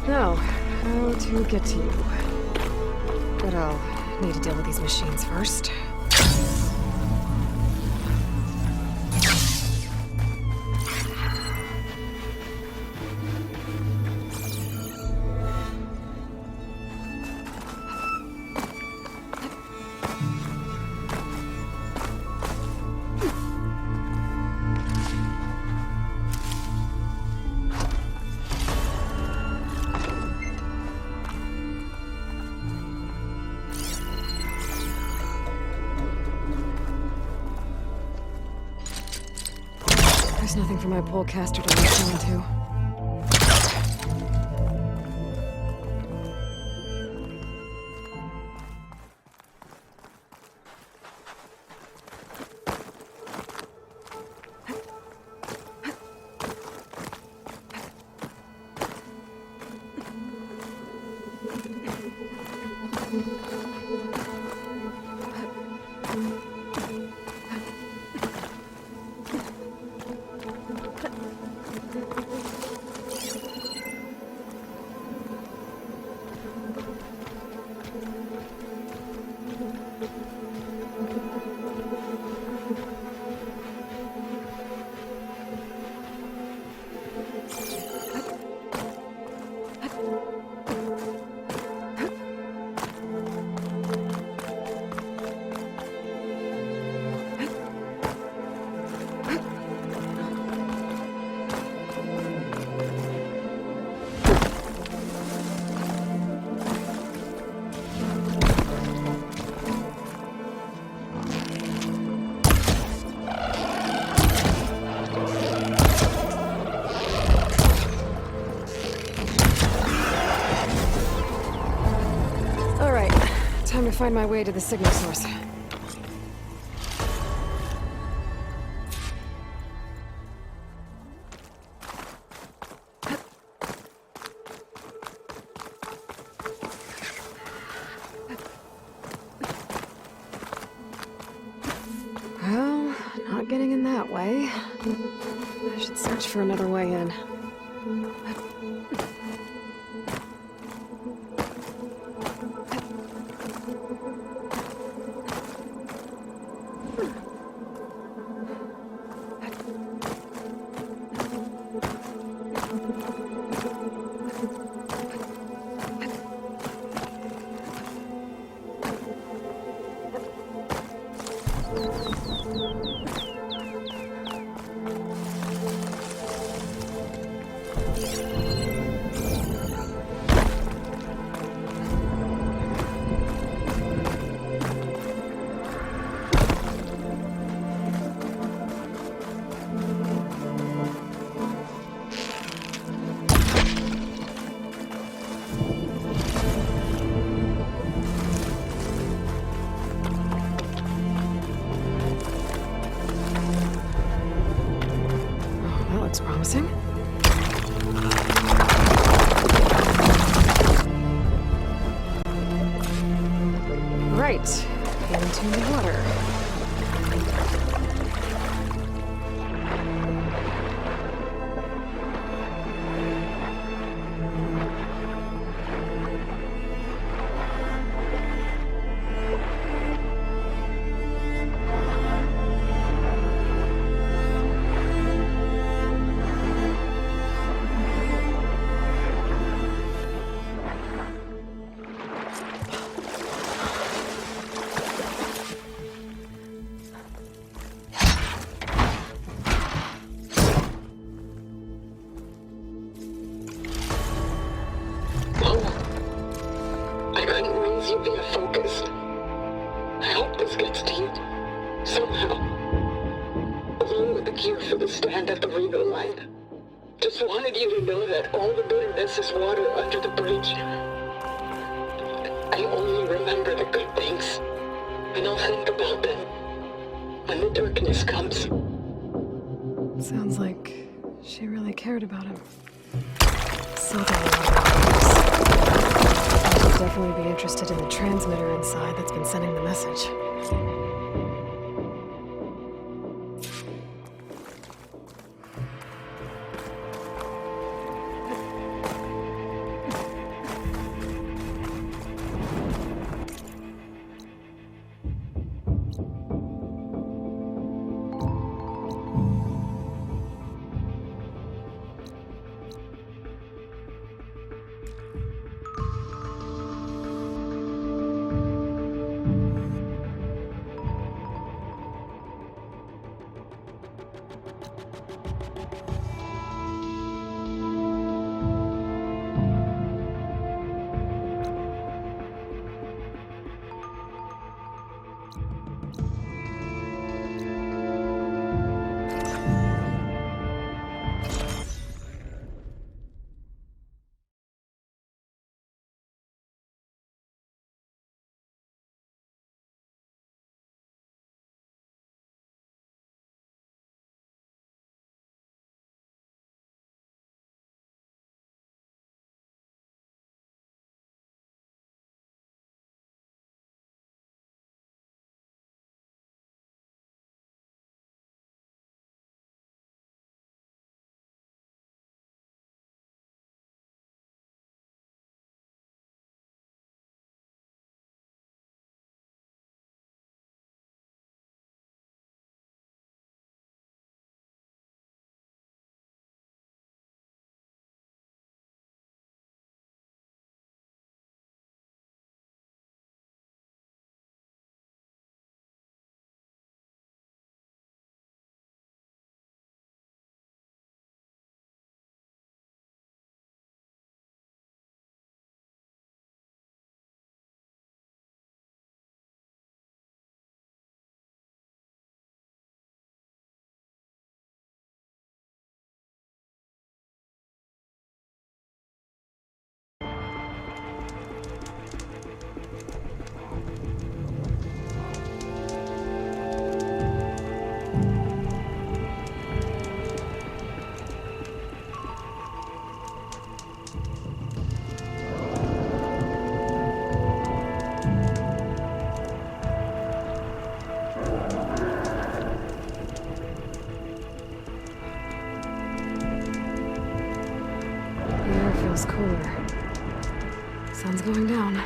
Now, how to get to you. But I'll need to deal with these machines first. There's nothing for my polecaster to latch onto. Time to find my way to the signal source. Well, not getting in that way. I should search for another way in. Promising. Right, into the water. You being focused. I hope this gets to you. Somehow. Along with the cue for the stand at the Reno line. Just wanted you to know that all the bitterness is water under the bridge. I only remember the good things. And I'll think about them when the darkness comes. Sounds like she really cared about him. I'd definitely be interested in the transmitter inside that's been sending the message. cooler. Sun's going down.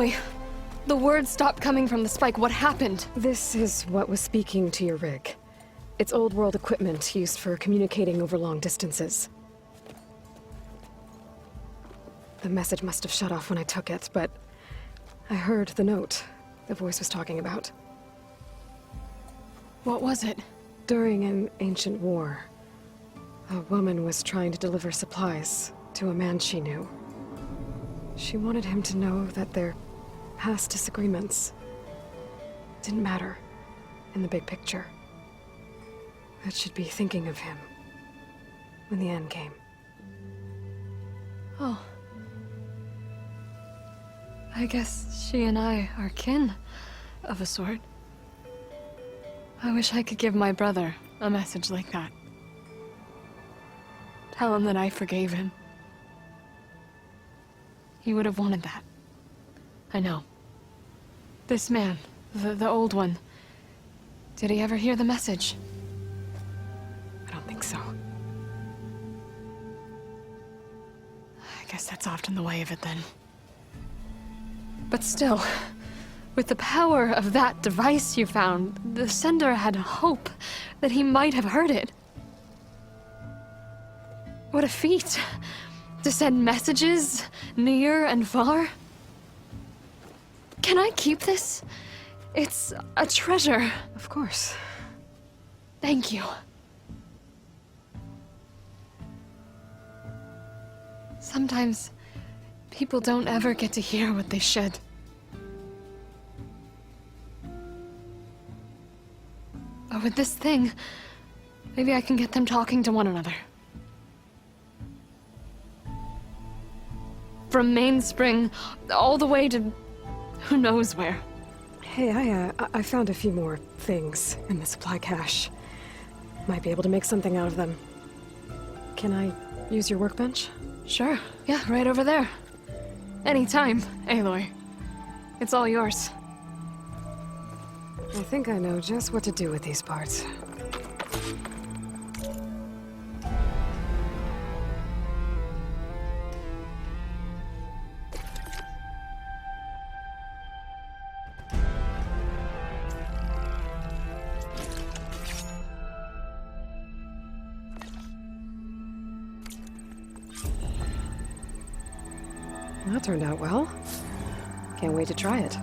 Aloy, the words stopped coming from the spike. What happened? This is what was speaking to your rig. It's old world equipment used for communicating over long distances. The message must have shut off when I took it, but I heard the note the voice was talking about. What was it? During an ancient war, a woman was trying to deliver supplies to a man she knew. She wanted him to know that their past disagreements didn't matter in the big picture. That she'd be thinking of him when the end came. Oh. I guess she and I are kin, of a sort. I wish I could give my brother a message like that. Tell him that I forgave him. He would have wanted that. I know. This man, the old one, did he ever hear the message? I don't think so. I guess that's often the way of it then. But still, with the power of that device you found, the sender had hope that he might have heard it. What a feat! To send messages near and far. Can I keep this? It's a treasure. Of course. Thank you. Sometimes people don't ever get to hear what they should. But with this thing, maybe I can get them talking to one another. From Mainspring all the way to who knows where. Hey, I found a few more things in the supply cache. Might be able to make something out of them. Can I use your workbench? Sure. Yeah, right over there. Anytime, Aloy. It's all yours. I think I know just what to do with these parts. That turned out well. Can't wait to try it.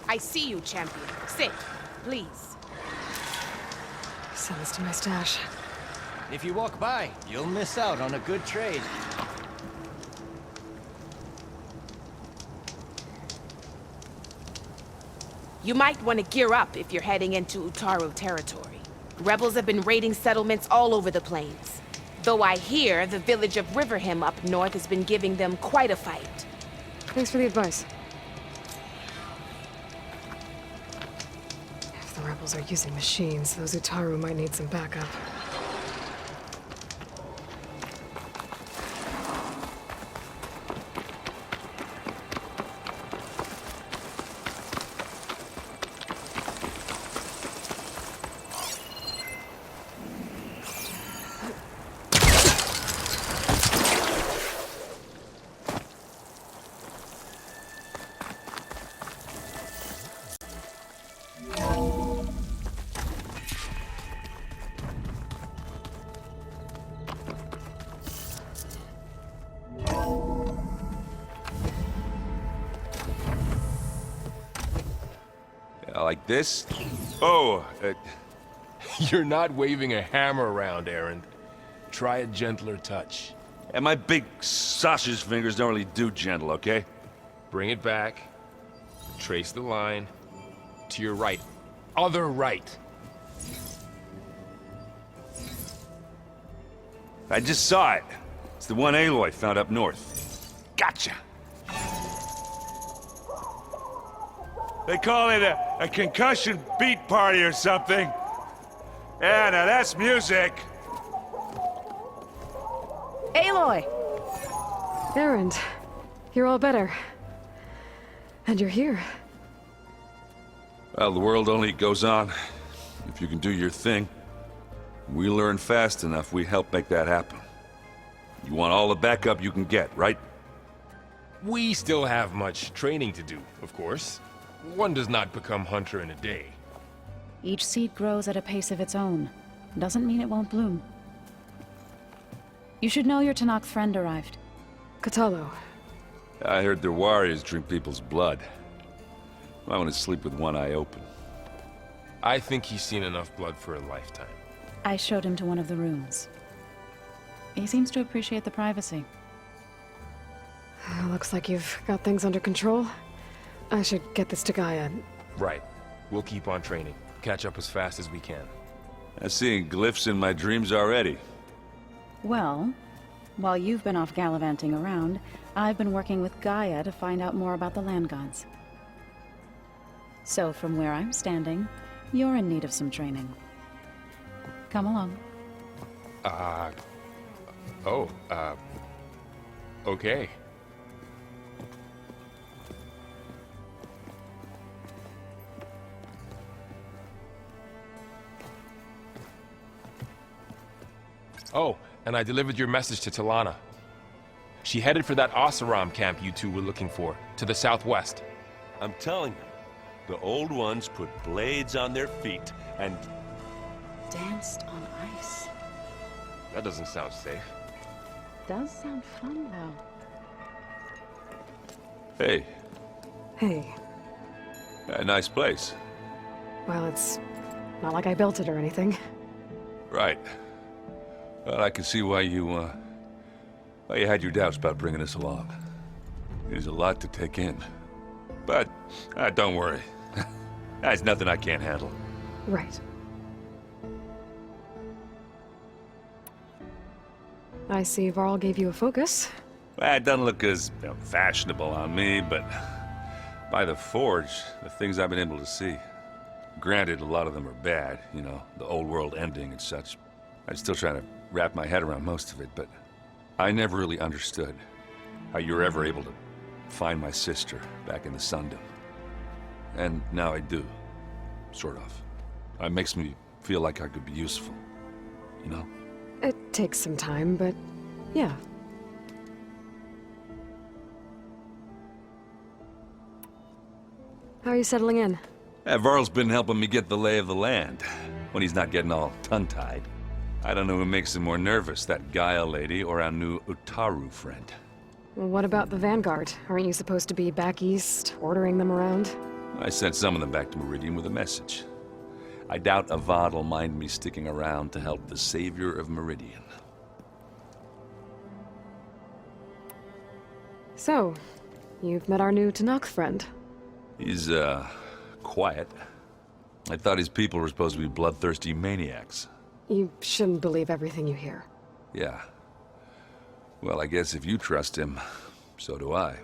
I see you, champion. Sit, please. Send this to my stash. If you walk by, you'll miss out on a good trade. You might want to gear up if you're heading into Utaru territory. Rebels have been raiding settlements all over the plains. Though I hear the village of Riverham up north has been giving them quite a fight. Thanks for the advice. If the rebels are using machines, those Utaru might need some backup. Like this? Oh, You're not waving a hammer around, Erend. Try a gentler touch. And my big sausage fingers don't really do gentle, okay? Bring it back. Trace the line. To your right. Other right. I just saw it. It's the one Aloy found up north. Gotcha! They call it a concussion beat party or something. Yeah, now that's music. Aloy! Erend, you're all better. And you're here. Well, the world only goes on if you can do your thing. We learn fast enough, we help make that happen. You want all the backup you can get, right? We still have much training to do, of course. One does not become hunter in a day. Each seed grows at a pace of its own. Doesn't mean it won't bloom. You should know your Tanakh friend arrived. Kotallo. I heard their warriors drink people's blood. I want to sleep with one eye open. I think he's seen enough blood for a lifetime. I showed him to one of the rooms. He seems to appreciate the privacy. Looks like you've got things under control. I should get this to Gaia. Right. We'll keep on training. Catch up as fast as we can. I'm seeing glyphs in my dreams already. Well, while you've been off gallivanting around, I've been working with Gaia to find out more about the land gods. So from where I'm standing, you're in need of some training. Come along. Okay. Oh, and I delivered your message to Talana. She headed for that Oseram camp you two were looking for, to the southwest. I'm telling you, the old ones put blades on their feet and... Danced on ice. That doesn't sound safe. Does sound fun, though. Hey. Hey. A nice place. Well, it's not like I built it or anything. Right. Well, I can see why you had your doubts about bringing us along. There's a lot to take in. But, don't worry. That's nothing I can't handle. Right. I see Varl gave you a focus. Well, it doesn't look as fashionable on me, but by the Forge, the things I've been able to see. Granted, a lot of them are bad, you know, the old world ending and such. I'm still trying to wrap my head around most of it, but I never really understood how you were ever able to find my sister back in the Sundom. And now I do, sort of. It makes me feel like I could be useful, you know? It takes some time, but yeah. How are you settling in? Varl's been helping me get the lay of the land, when he's not getting all tongue-tied. I don't know who makes him more nervous, that Gaia lady or our new Utaru friend. Well, what about the Vanguard? Aren't you supposed to be back east, ordering them around? I sent some of them back to Meridian with a message. I doubt Avad will mind me sticking around to help the savior of Meridian. So, you've met our new Tanakh friend. He's, quiet. I thought his people were supposed to be bloodthirsty maniacs. You shouldn't believe everything you hear. Yeah. Well, I guess if you trust him, so do I.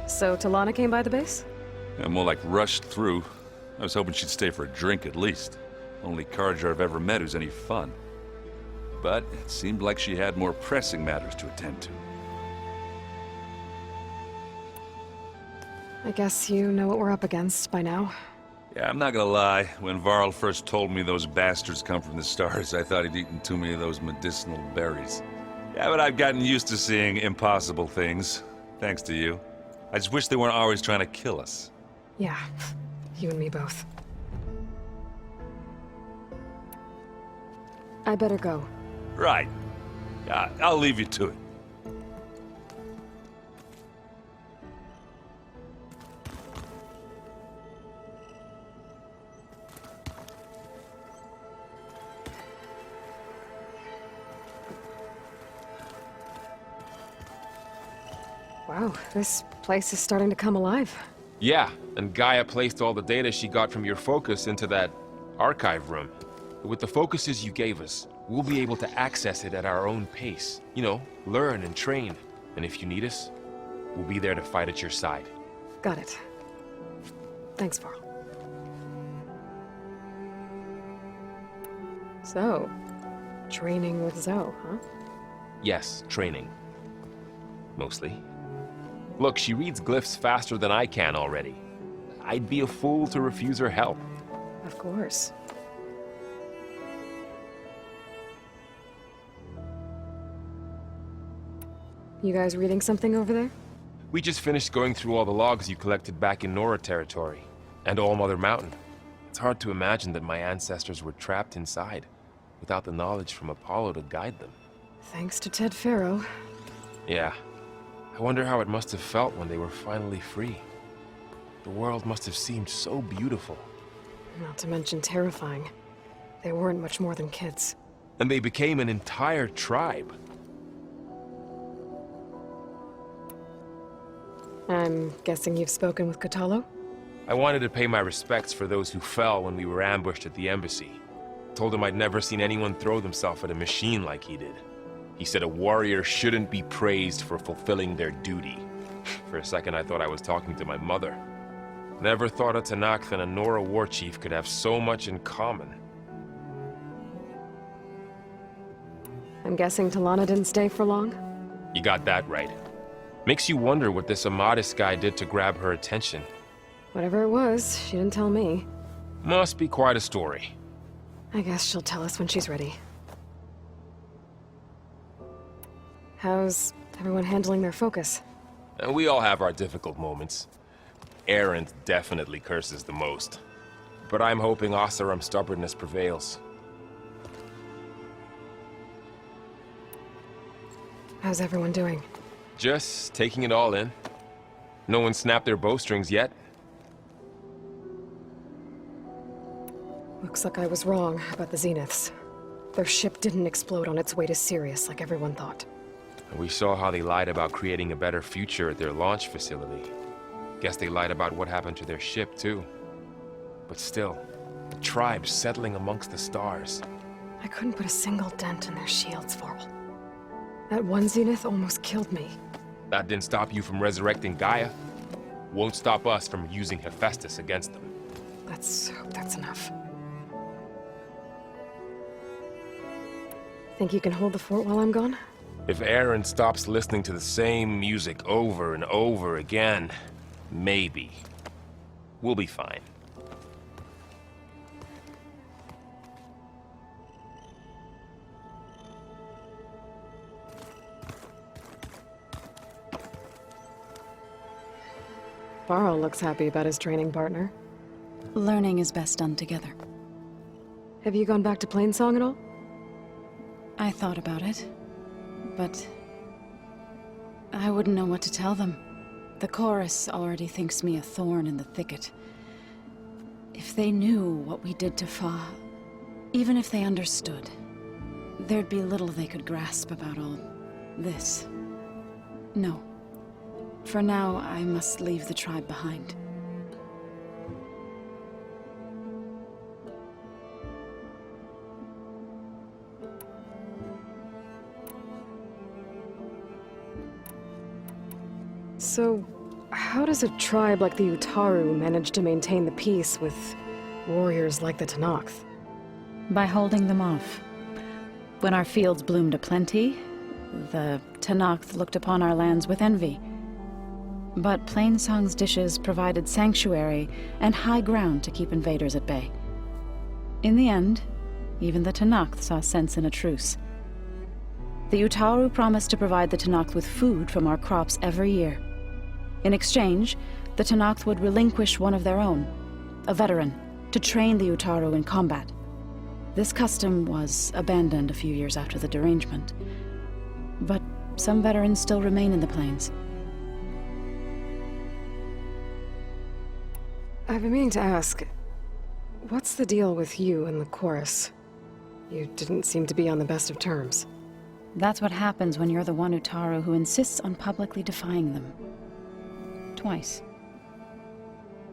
So, Talana came by the base? Yeah, more like rushed through. I was hoping she'd stay for a drink at least. Only Carja I've ever met who's any fun. But it seemed like she had more pressing matters to attend to. I guess you know what we're up against by now. Yeah, I'm not gonna lie. When Varl first told me those bastards come from the stars, I thought he'd eaten too many of those medicinal berries. Yeah, but I've gotten used to seeing impossible things, thanks to you. I just wish they weren't always trying to kill us. Yeah, you and me both. I better go. Right. I'll leave you to it. Wow, this place is starting to come alive. Yeah, and Gaia placed all the data she got from your focus into that archive room. With the focuses you gave us, we'll be able to access it at our own pace. You know, learn and train. And if you need us, we'll be there to fight at your side. Got it. Thanks, Varl. So, training with Zoe, huh? Yes, training. Mostly. Look, she reads glyphs faster than I can already. I'd be a fool to refuse her help. Of course. You guys reading something over there? We just finished going through all the logs you collected back in Nora territory, and All Mother Mountain. It's hard to imagine that my ancestors were trapped inside, without the knowledge from Apollo to guide them. Thanks to Ted Faro. Yeah. I wonder how it must have felt when they were finally free. The world must have seemed so beautiful. Not to mention terrifying. They weren't much more than kids. And they became an entire tribe. I'm guessing you've spoken with Kotallo? I wanted to pay my respects for those who fell when we were ambushed at the embassy. Told him I'd never seen anyone throw themselves at a machine like he did. He said a warrior shouldn't be praised for fulfilling their duty. For a second I thought I was talking to my mother. Never thought a Tanakh and a Nora war chief could have so much in common. I'm guessing Talana didn't stay for long? You got that right. Makes you wonder what this Amadis guy did to grab her attention. Whatever it was, she didn't tell me. Must be quite a story. I guess she'll tell us when she's ready. How's everyone handling their focus? And we all have our difficult moments. Erend definitely curses the most. But I'm hoping Oseram's stubbornness prevails. How's everyone doing? Just taking it all in. No one snapped their bowstrings yet. Looks like I was wrong about the Zeniths. Their ship didn't explode on its way to Sirius like everyone thought. We saw how they lied about creating a better future at their launch facility. Guess they lied about what happened to their ship, too. But still, the tribe settling amongst the stars. I couldn't put a single dent in their shields, Varl. That one Zenith almost killed me. That didn't stop you from resurrecting Gaia. Won't stop us from using Hephaestus against them. Let's hope that's enough. Think you can hold the fort while I'm gone? If Erend stops listening to the same music over and over again, maybe. We'll be fine. Varl looks happy about his training partner. Learning is best done together. Have you gone back to Plainsong at all? I thought about it, but I wouldn't know what to tell them. The chorus already thinks me a thorn in the thicket. If they knew what we did to Fa, even if they understood, there'd be little they could grasp about all this. No. For now, I must leave the tribe behind. So, how does a tribe like the Utaru manage to maintain the peace with warriors like the Tenakth? By holding them off. When our fields bloomed aplenty, the Tenakth looked upon our lands with envy. But Plainsong's dishes provided sanctuary and high ground to keep invaders at bay. In the end, even the Tenakth saw sense in a truce. The Utaru promised to provide the Tenakth with food from our crops every year. In exchange, the Tenakth would relinquish one of their own, a veteran, to train the Utaru in combat. This custom was abandoned a few years after the derangement, but some veterans still remain in the plains. I've been meaning to ask, what's the deal with you and the chorus? You didn't seem to be on the best of terms. That's what happens when you're the one Utaru who insists on publicly defying them. Twice.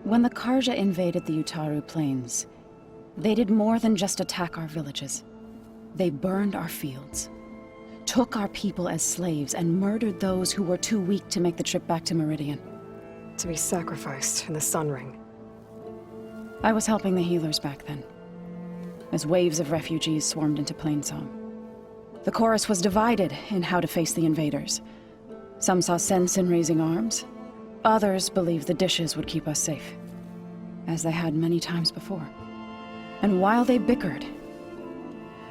When the Carja invaded the Utaru plains, they did more than just attack our villages. They burned our fields, took our people as slaves, and murdered those who were too weak to make the trip back to Meridian. To be sacrificed in the Sun Ring. I was helping the healers back then, as waves of refugees swarmed into Plainsong. The chorus was divided in how to face the invaders. Some saw sense in raising arms. Others believed the dishes would keep us safe, as they had many times before. And while they bickered,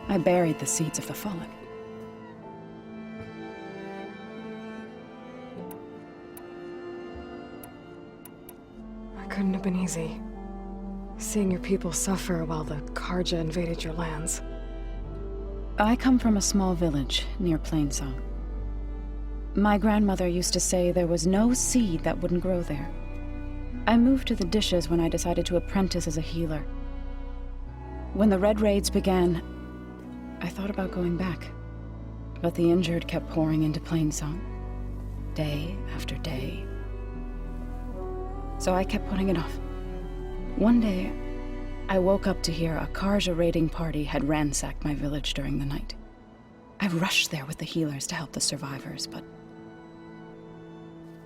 I buried the seeds of the fallen. It couldn't have been easy. Seeing your people suffer while the Carja invaded your lands. I come from a small village near Plainsong. My grandmother used to say there was no seed that wouldn't grow there. I moved to the dishes when I decided to apprentice as a healer. When the Red Raids began, I thought about going back. But the injured kept pouring into Plainsong, day after day. So I kept putting it off. One day, I woke up to hear a Carja raiding party had ransacked my village during the night. I rushed there with the healers to help the survivors, but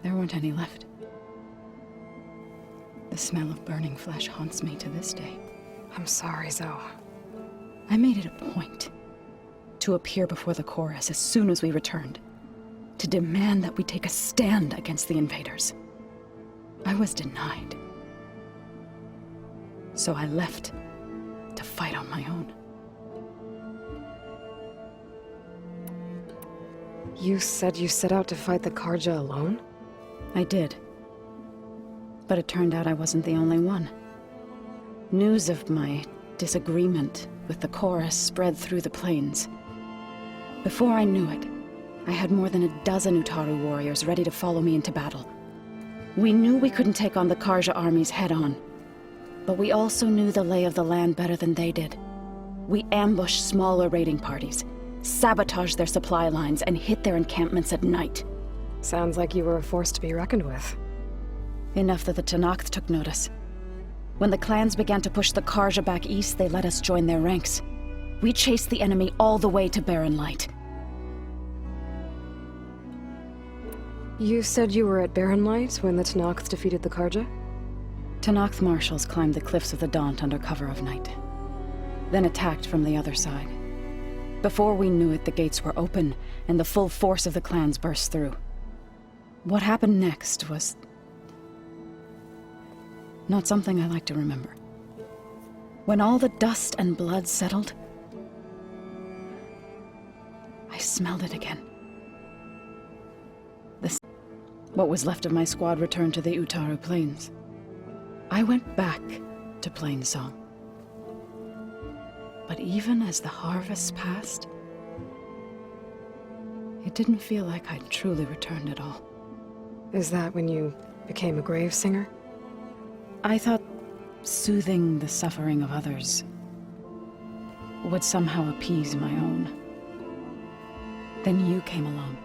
there weren't any left. The smell of burning flesh haunts me to this day. I'm sorry, Zoe. I made it a point to appear before the chorus as soon as we returned, to demand that we take a stand against the invaders. I was denied. So I left to fight on my own. You said you set out to fight the Carja alone? I did. But it turned out I wasn't the only one. News of my disagreement with the chorus spread through the plains. Before I knew it, I had more than a dozen Utaru warriors ready to follow me into battle. We knew we couldn't take on the Carja armies head-on, but we also knew the lay of the land better than they did. We ambushed smaller raiding parties, sabotaged their supply lines, and hit their encampments at night. Sounds like you were a force to be reckoned with. Enough that the Tenakth took notice. When the clans began to push the Carja back east, they let us join their ranks. We chased the enemy all the way to Barren Light. You said you were at Barren Light when the Tenakth defeated the Carja? Tenakth marshals climbed the cliffs of the Daunt under cover of night, then attacked from the other side. Before we knew it, the gates were open, and the full force of the clans burst through. What happened next was not something I like to remember. When all the dust and blood settled, I smelled it again. What was left of my squad returned to the Utaru Plains. I went back to Plainsong. But even as the harvest passed, it didn't feel like I'd truly returned at all. Is that when you became a grave singer? I thought soothing the suffering of others would somehow appease my own. Then you came along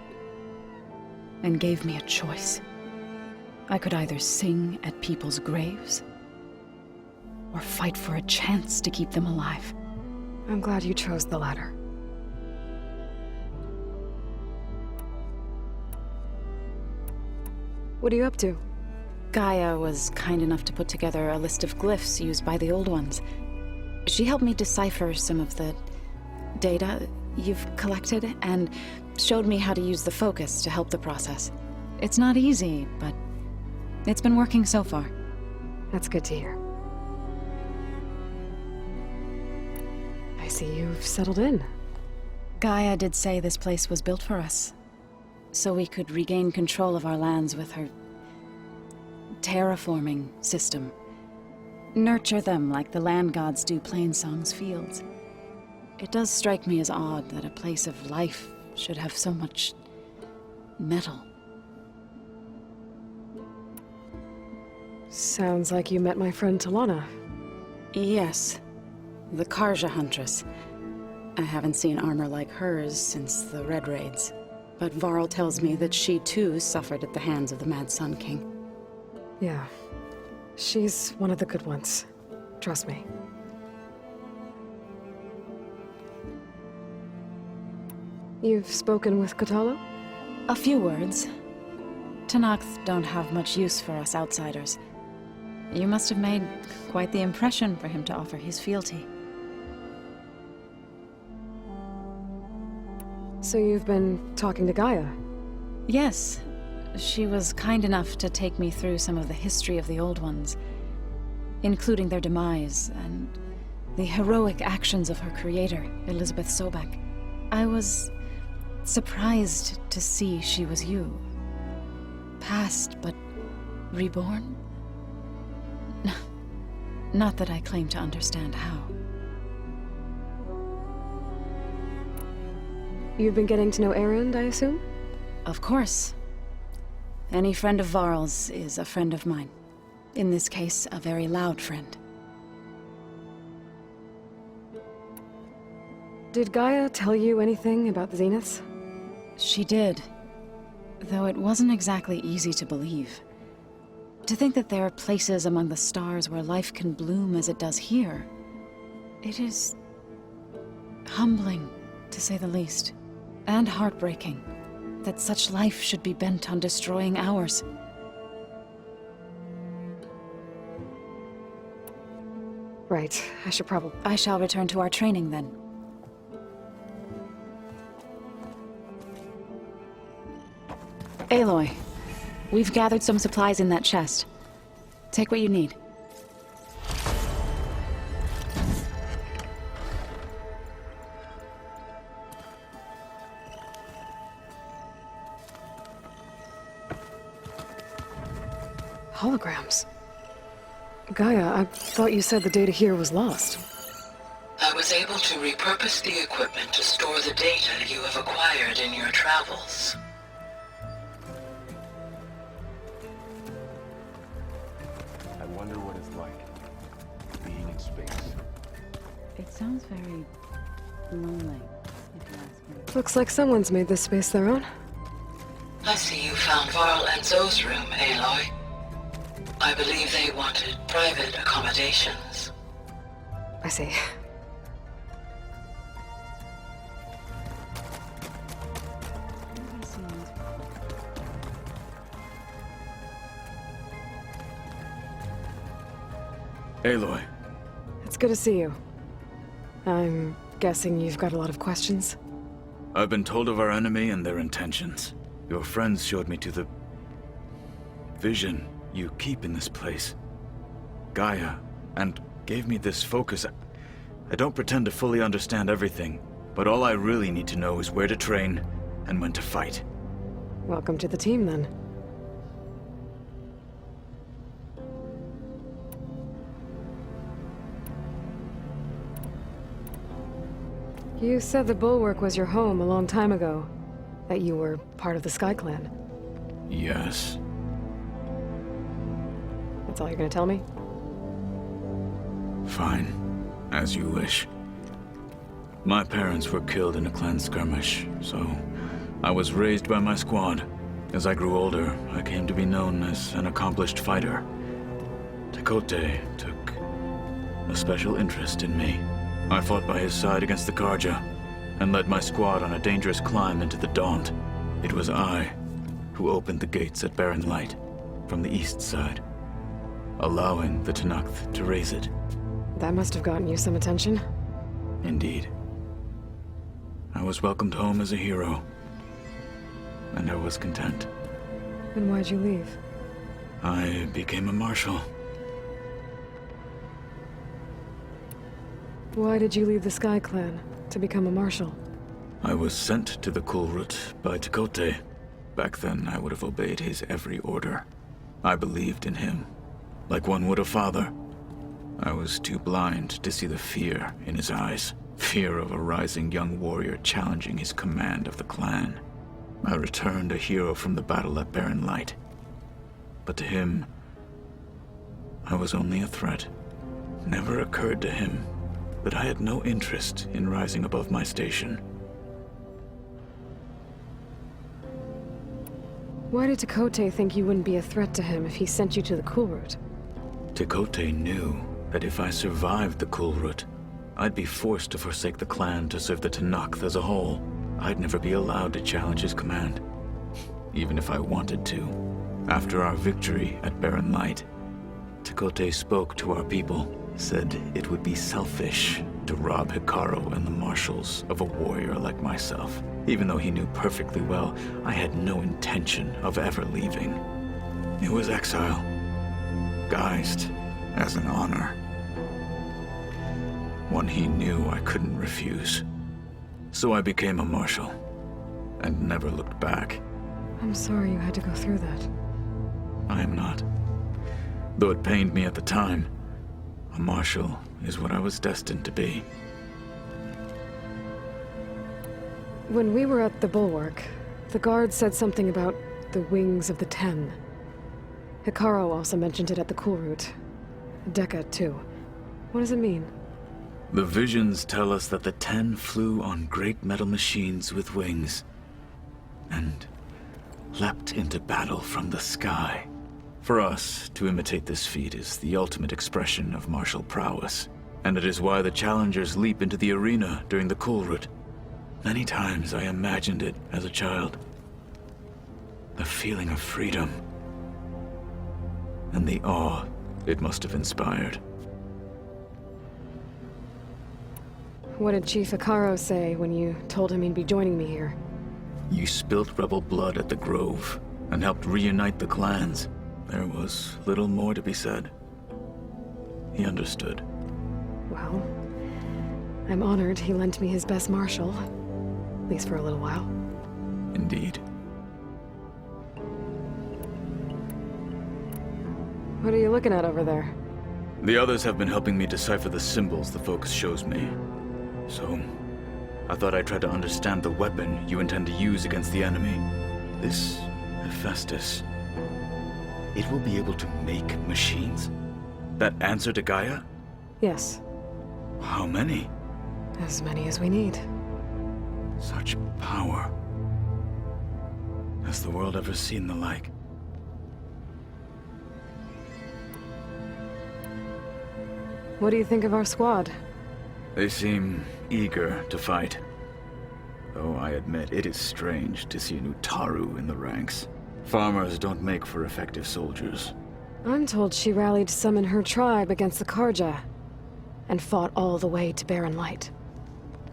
and gave me a choice. I could either sing at people's graves or fight for a chance to keep them alive. I'm glad you chose the latter. What are you up to? Gaia was kind enough to put together a list of glyphs used by the Old Ones. She helped me decipher some of the data you've collected and showed me how to use the focus to help the process. It's not easy, but it's been working so far. That's good to hear. I see you've settled in. Gaia did say this place was built for us, so we could regain control of our lands with her terraforming system. Nurture them like the land gods do Plainsong's fields. It does strike me as odd that a place of life should have so much metal. Sounds like you met my friend Talana. Yes, the Karja Huntress. I haven't seen armor like hers since the Red Raids, but Varl tells me that she too suffered at the hands of the Mad Sun King. Yeah. She's one of the good ones. Trust me. You've spoken with Kotallo? A few words. Tenakth don't have much use for us outsiders. You must have made quite the impression for him to offer his fealty. So you've been talking to Gaia? Yes. She was kind enough to take me through some of the history of the Old Ones, including their demise and the heroic actions of her creator, Elizabeth Sobek. I was surprised to see she was you. Past, but reborn? Not that I claim to understand how. You've been getting to know Erend, I assume? Of course. Any friend of Varl's is a friend of mine. In this case, a very loud friend. Did Gaia tell you anything about the Zeniths? She did. Though it wasn't exactly easy to believe. To think that there are places among the stars where life can bloom as it does here. It is humbling, to say the least. And heartbreaking that such life should be bent on destroying ours. Right. I shall return to our training then. Aloy, we've gathered some supplies in that chest. Take what you need. Holograms. Gaia, I thought you said the data here was lost. I was able to repurpose the equipment to store the data you have acquired in your travels. I wonder what it's like, being in space. It sounds very lonely, if you ask me. Looks like someone's made this space their own. I see you found Varl and Zoe's room, Aloy. I believe they wanted private accommodations. I see. Aloy. It's good to see you. I'm guessing you've got a lot of questions? I've been told of our enemy and their intentions. Your friends showed me to the vision you keep in this place, Gaia, and gave me this focus. I don't pretend to fully understand everything, but all I really need to know is where to train and when to fight. Welcome to the team, then. You said the Bulwark was your home a long time ago, that you were part of the Sky Clan. Yes. That's all you're gonna tell me? Fine. As you wish. My parents were killed in a clan skirmish, so I was raised by my squad. As I grew older, I came to be known as an accomplished fighter. Tekote took a special interest in me. I fought by his side against the Karja, and led my squad on a dangerous climb into the Daunt. It was I who opened the gates at Barren Light, from the east side, allowing the Tenakth to raise it. That must have gotten you some attention. Indeed. I was welcomed home as a hero, and I was content. Then why'd you leave? I became a marshal. Why did you leave the Sky Clan to become a marshal? I was sent to the Kulrut by Tekote. Back then, I would have obeyed his every order. I believed in him, like one would a father. I was too blind to see the fear in his eyes. Fear of a rising young warrior challenging his command of the clan. I returned a hero from the battle at Barren Light. But to him, I was only a threat. Never occurred to him that I had no interest in rising above my station. Why did Tekote think you wouldn't be a threat to him if he sent you to the Kulrut? Tekote knew that if I survived the Kulrut, I'd be forced to forsake the clan to serve the Tenakth as a whole. I'd never be allowed to challenge his command, even if I wanted to. After our victory at Barren Light, Tekote spoke to our people, said it would be selfish to rob Hikaru and the marshals of a warrior like myself, even though he knew perfectly well I had no intention of ever leaving. It was exile, guised as an honor. One he knew I couldn't refuse. So I became a marshal, and never looked back. I'm sorry you had to go through that. I am not. Though it pained me at the time, a marshal is what I was destined to be. When we were at the Bulwark, the guard said something about the Wings of the Ten. Hikaru also mentioned it at the Kulrut. Dekka, too. What does it mean? The visions tell us that the Ten flew on great metal machines with wings, and leapt into battle from the sky. For us, to imitate this feat is the ultimate expression of martial prowess, and it is why the challengers leap into the arena during the Kulrut. Many times I imagined it as a child. The feeling of freedom, and the awe it must have inspired. What did Chief Hikaru say when you told him he'd be joining me here? You spilt rebel blood at the Grove, and helped reunite the clans. There was little more to be said. He understood. Well, I'm honored he lent me his best marshal. At least for a little while. Indeed. What are you looking at over there? The others have been helping me decipher the symbols the Focus shows me. So, I thought I'd try to understand the weapon you intend to use against the enemy. This Hephaestus. It will be able to make machines? That answer to Gaia? Yes. How many? As many as we need. Such power. Has the world ever seen the like? What do you think of our squad? They seem eager to fight. Though I admit it is strange to see an Utaru in the ranks. Farmers don't make for effective soldiers. I'm told she rallied some in her tribe against the Karja, and fought all the way to Barren Light.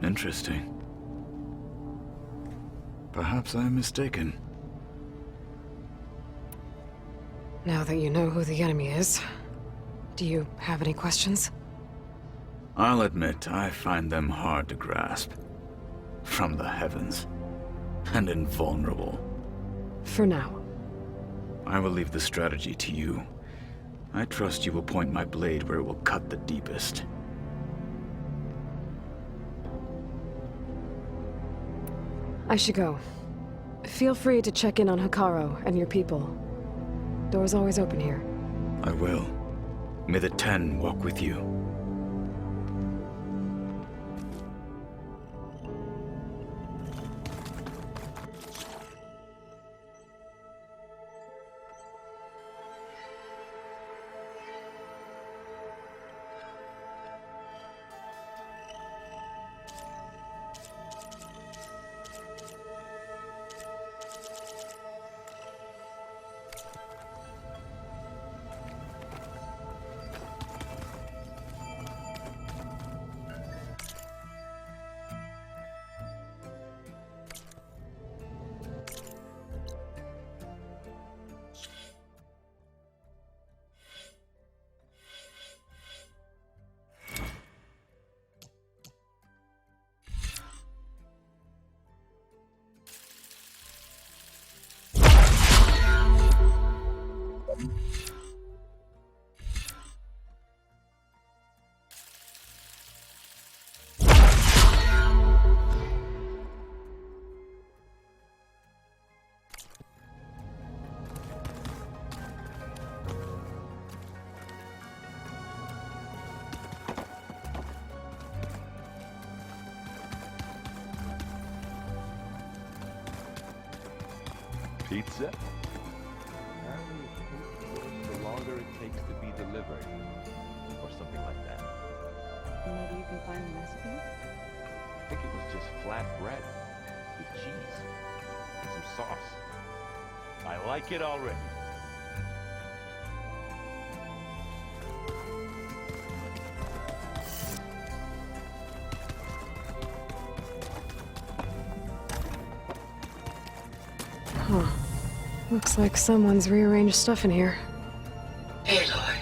Interesting. Perhaps I'm mistaken. Now that you know who the enemy is, do you have any questions? I'll admit, I find them hard to grasp. From the heavens. And invulnerable. For now. I will leave the strategy to you. I trust you will point my blade where it will cut the deepest. I should go. Feel free to check in on Hikaru and your people. Door's always open here. I will. May the Ten walk with you. Pizza? Apparently it takes worse the longer it takes to be delivered. Or something like that. Maybe you can find the recipe? I think it was just flat bread with cheese and some sauce. I like it already. Huh. Looks like someone's rearranged stuff in here. Aloy,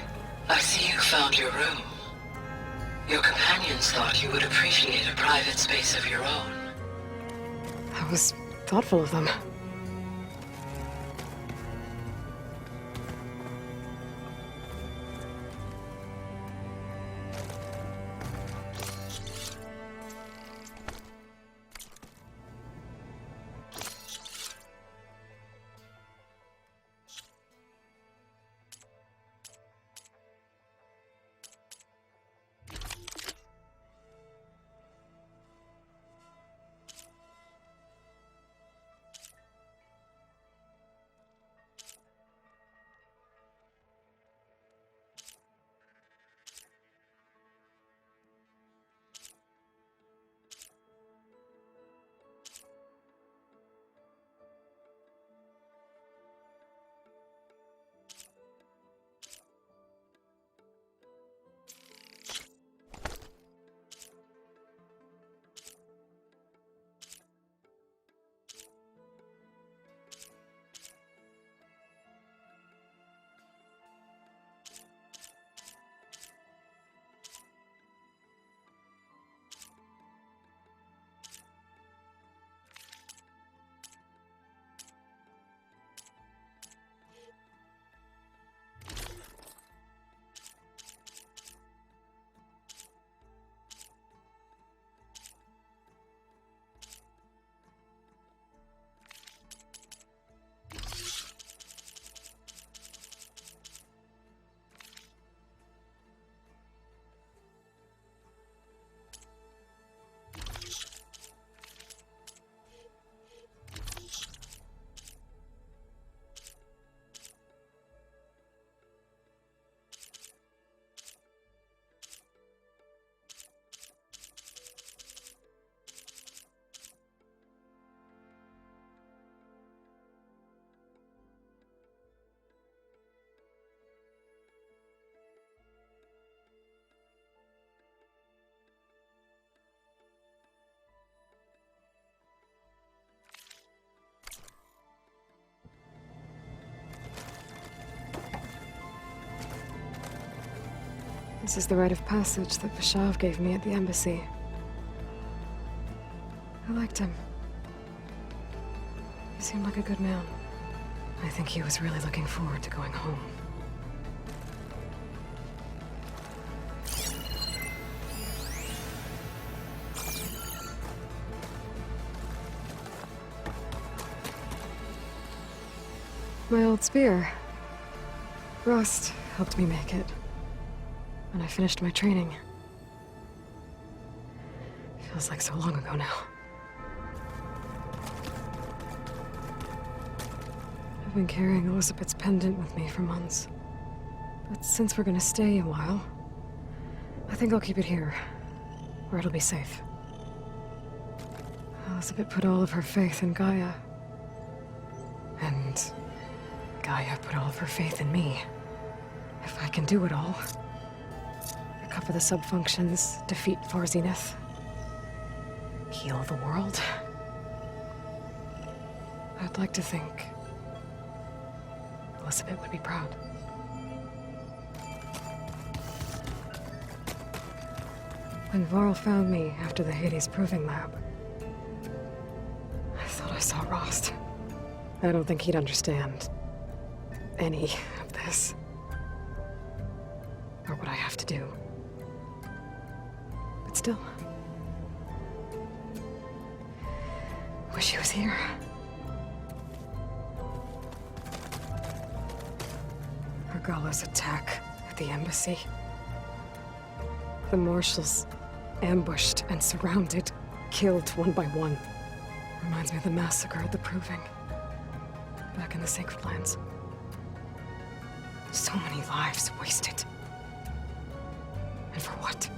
I see you found your room. Your companions thought you would appreciate a private space of your own. That was thoughtful of them. This is the rite of passage that Bashav gave me at the embassy. I liked him. He seemed like a good man. I think he was really looking forward to going home. My old spear. Rust helped me make it. And I finished my training. Feels like so long ago now. I've been carrying Elizabeth's pendant with me for months. But since we're gonna stay a while, I think I'll keep it here, where it'll be safe. Elizabeth put all of her faith in Gaia. And Gaia put all of her faith in me. If I can do it all, recover the sub-functions, defeat Far Zenith, heal the world, I'd like to think Elizabeth would be proud. When Varl found me after the Hades Proving Lab, I thought I saw Rost. I don't think he'd understand any of this. Or what I have to do. But still, wish he was here. Regalla's attack at the embassy. The marshals ambushed and surrounded, killed one by one. Reminds me of the massacre at the Proving. Back in the Sacred Lands. So many lives wasted. And for what?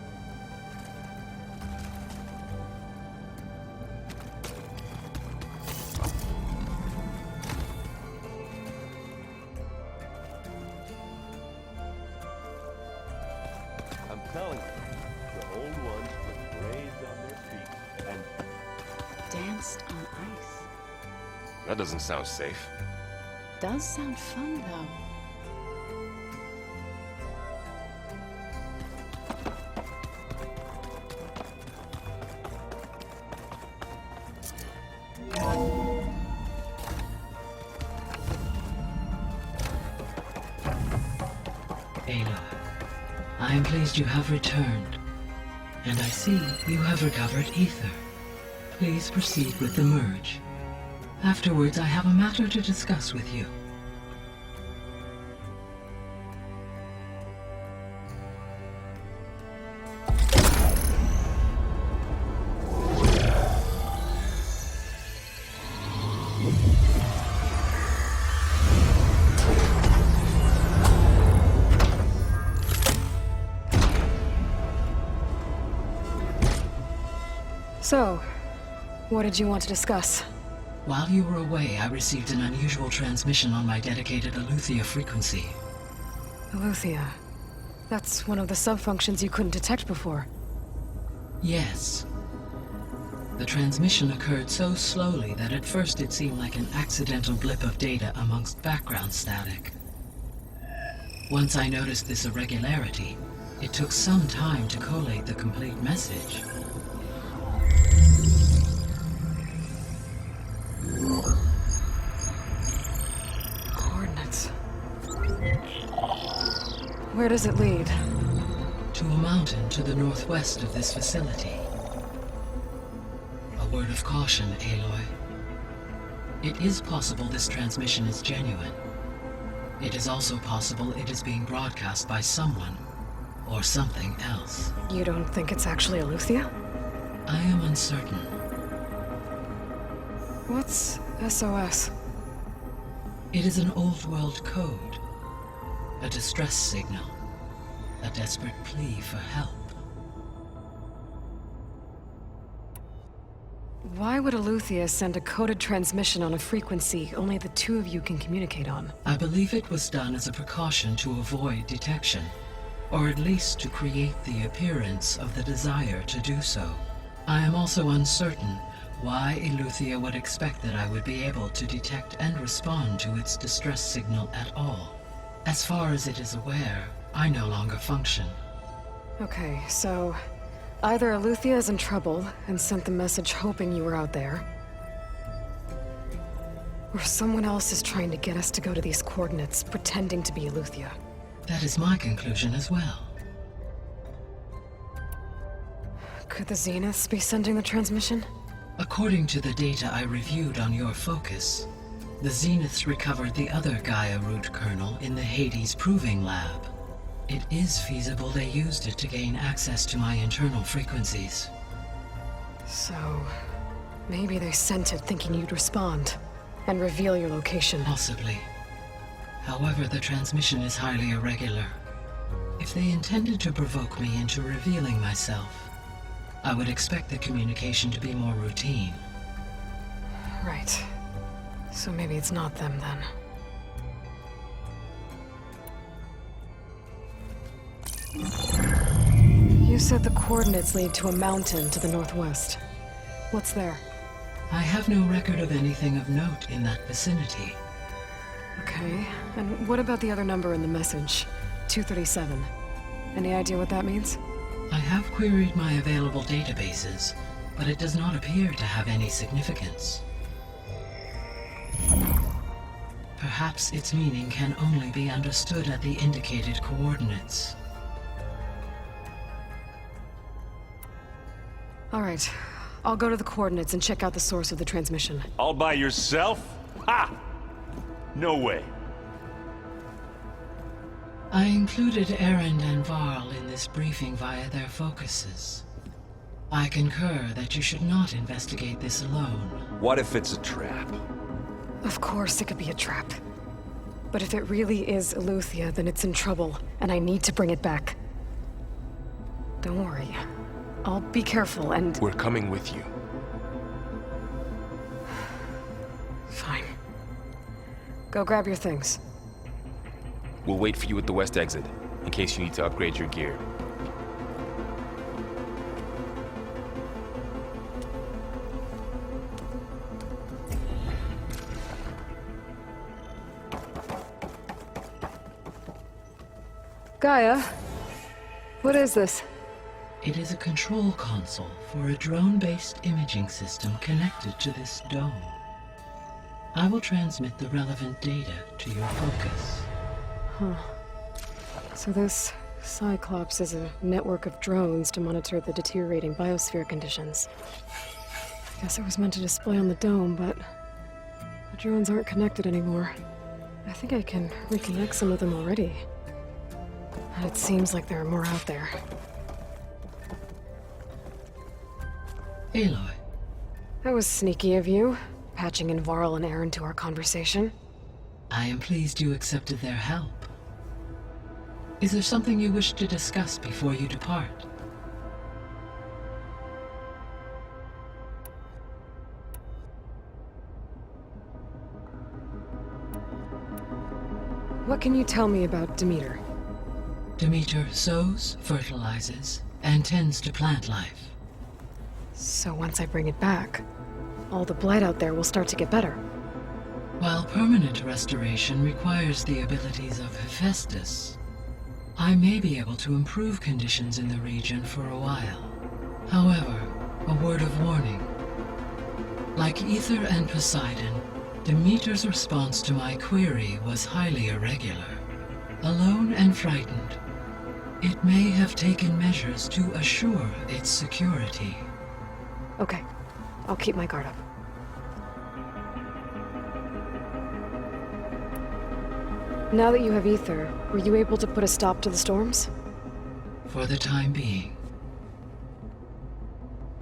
I'm telling you, the old ones put graves on their feet and Danced on ice. That doesn't sound safe. Does sound fun, though. Aloy, I am pleased you have returned. And I see you have recovered Ether. Please proceed with the merge. Afterwards, I have a matter to discuss with you. So, what did you want to discuss? While you were away, I received an unusual transmission on my dedicated Eleuthia frequency. Eleuthia. That's one of the sub-functions you couldn't detect before. Yes. The transmission occurred so slowly that at first it seemed like an accidental blip of data amongst background static. Once I noticed this irregularity, it took some time to collate the complete message. Coordinates. Where does it lead? To a mountain to the northwest of this facility. A word of caution, Aloy. It is possible this transmission is genuine. It is also possible it is being broadcast by someone or something else. You don't think it's actually Eleuthia? I am uncertain. What's SOS? It is an old world code. A distress signal. A desperate plea for help. Why would Eleuthia send a coded transmission on a frequency only the two of you can communicate on? I believe it was done as a precaution to avoid detection, or at least to create the appearance of the desire to do so. I am also uncertain why Eleuthia would expect that I would be able to detect and respond to its distress signal at all. As far as it is aware, I no longer function. Okay, so either Eleuthia is in trouble and sent the message hoping you were out there, or someone else is trying to get us to go to these coordinates, pretending to be Eleuthia. That is my conclusion as well. Could the Zeniths be sending the transmission? According to the data I reviewed on your focus, The Zeniths recovered the other Gaia root kernel in the Hades Proving Lab. It is feasible they used it to gain access to my internal frequencies. So, maybe they sent it thinking you'd respond and reveal your location. Possibly. However, the transmission is highly irregular. If they intended to provoke me into revealing myself, I would expect the communication to be more routine. Right. So maybe it's not them then. You said the coordinates lead to a mountain to the northwest. What's there? I have no record of anything of note in that vicinity. Okay, and what about the other number in the message? 237. Any idea what that means? I have queried my available databases, but it does not appear to have any significance. Perhaps its meaning can only be understood at the indicated coordinates. All right, I'll go to the coordinates and check out the source of the transmission. All by yourself? Ha! No way. I included Erend and Varl in this briefing via their focuses. I concur that you should not investigate this alone. What if it's a trap? Of course it could be a trap. But if it really is Eleuthia, then it's in trouble, and I need to bring it back. Don't worry. I'll be careful and... We're coming with you. Fine. Go grab your things. We'll wait for you at the west exit, in case you need to upgrade your gear. Gaia, what is this? It is a control console for a drone-based imaging system connected to this dome. I will transmit the relevant data to your focus. Huh. So this Cyclops is a network of drones to monitor the deteriorating biosphere conditions. I guess it was meant to display on the dome, but the drones aren't connected anymore. I think I can reconnect some of them already. And it seems like there are more out there. Aloy. That was sneaky of you, patching in Varl and Erend to our conversation. I am pleased you accepted their help. Is there something you wish to discuss before you depart? What can you tell me about Demeter? Demeter sows, fertilizes, and tends to plant life. So once I bring it back, all the blight out there will start to get better. While permanent restoration requires the abilities of Hephaestus, I may be able to improve conditions in the region for a while. However, a word of warning. Like Aether and Poseidon, Demeter's response to my query was highly irregular. Alone and frightened, it may have taken measures to assure its security. Okay, I'll keep my guard up. Now that you have Aether, were you able to put a stop to the storms? For the time being.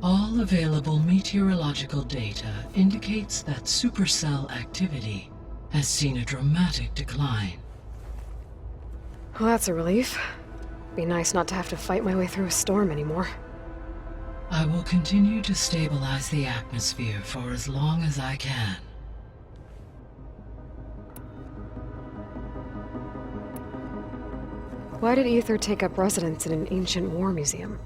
All available meteorological data indicates that supercell activity has seen a dramatic decline. Well, that's a relief. Be nice not to have to fight my way through a storm anymore. I will continue to stabilize the atmosphere for as long as I can. Why did Aether take up residence in an ancient war museum?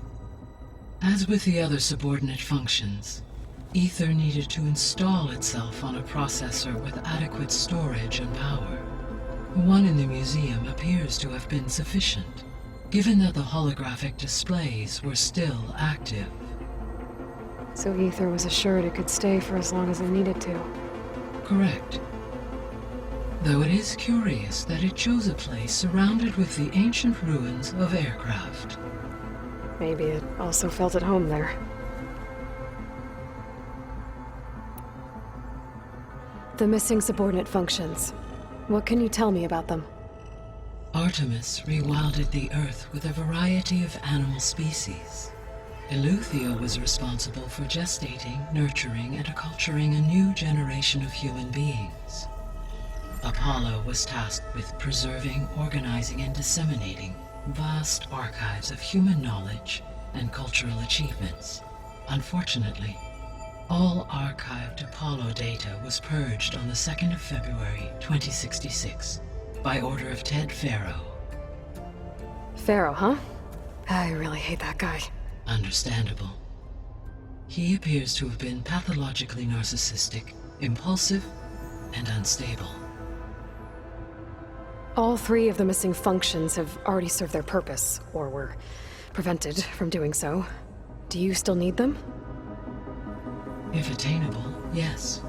As with the other subordinate functions, Aether needed to install itself on a processor with adequate storage and power. One in the museum appears to have been sufficient, given that the holographic displays were still active. So Aether was assured it could stay for as long as it needed to. Correct. Though it is curious that it chose a place surrounded with the ancient ruins of aircraft. Maybe it also felt at home there. The missing subordinate functions. What can you tell me about them? Artemis rewilded the Earth with a variety of animal species. Eleuthia was responsible for gestating, nurturing, and acculturating a new generation of human beings. Apollo was tasked with preserving, organizing, and disseminating vast archives of human knowledge and cultural achievements. Unfortunately, all archived Apollo data was purged on the 2nd of February, 2066, by order of Ted Faro. Pharaoh, huh? I really hate that guy. Understandable. He appears to have been pathologically narcissistic, impulsive, and unstable. All 3 of the missing functions have already served their purpose, or were prevented from doing so. Do you still need them? If attainable, yes.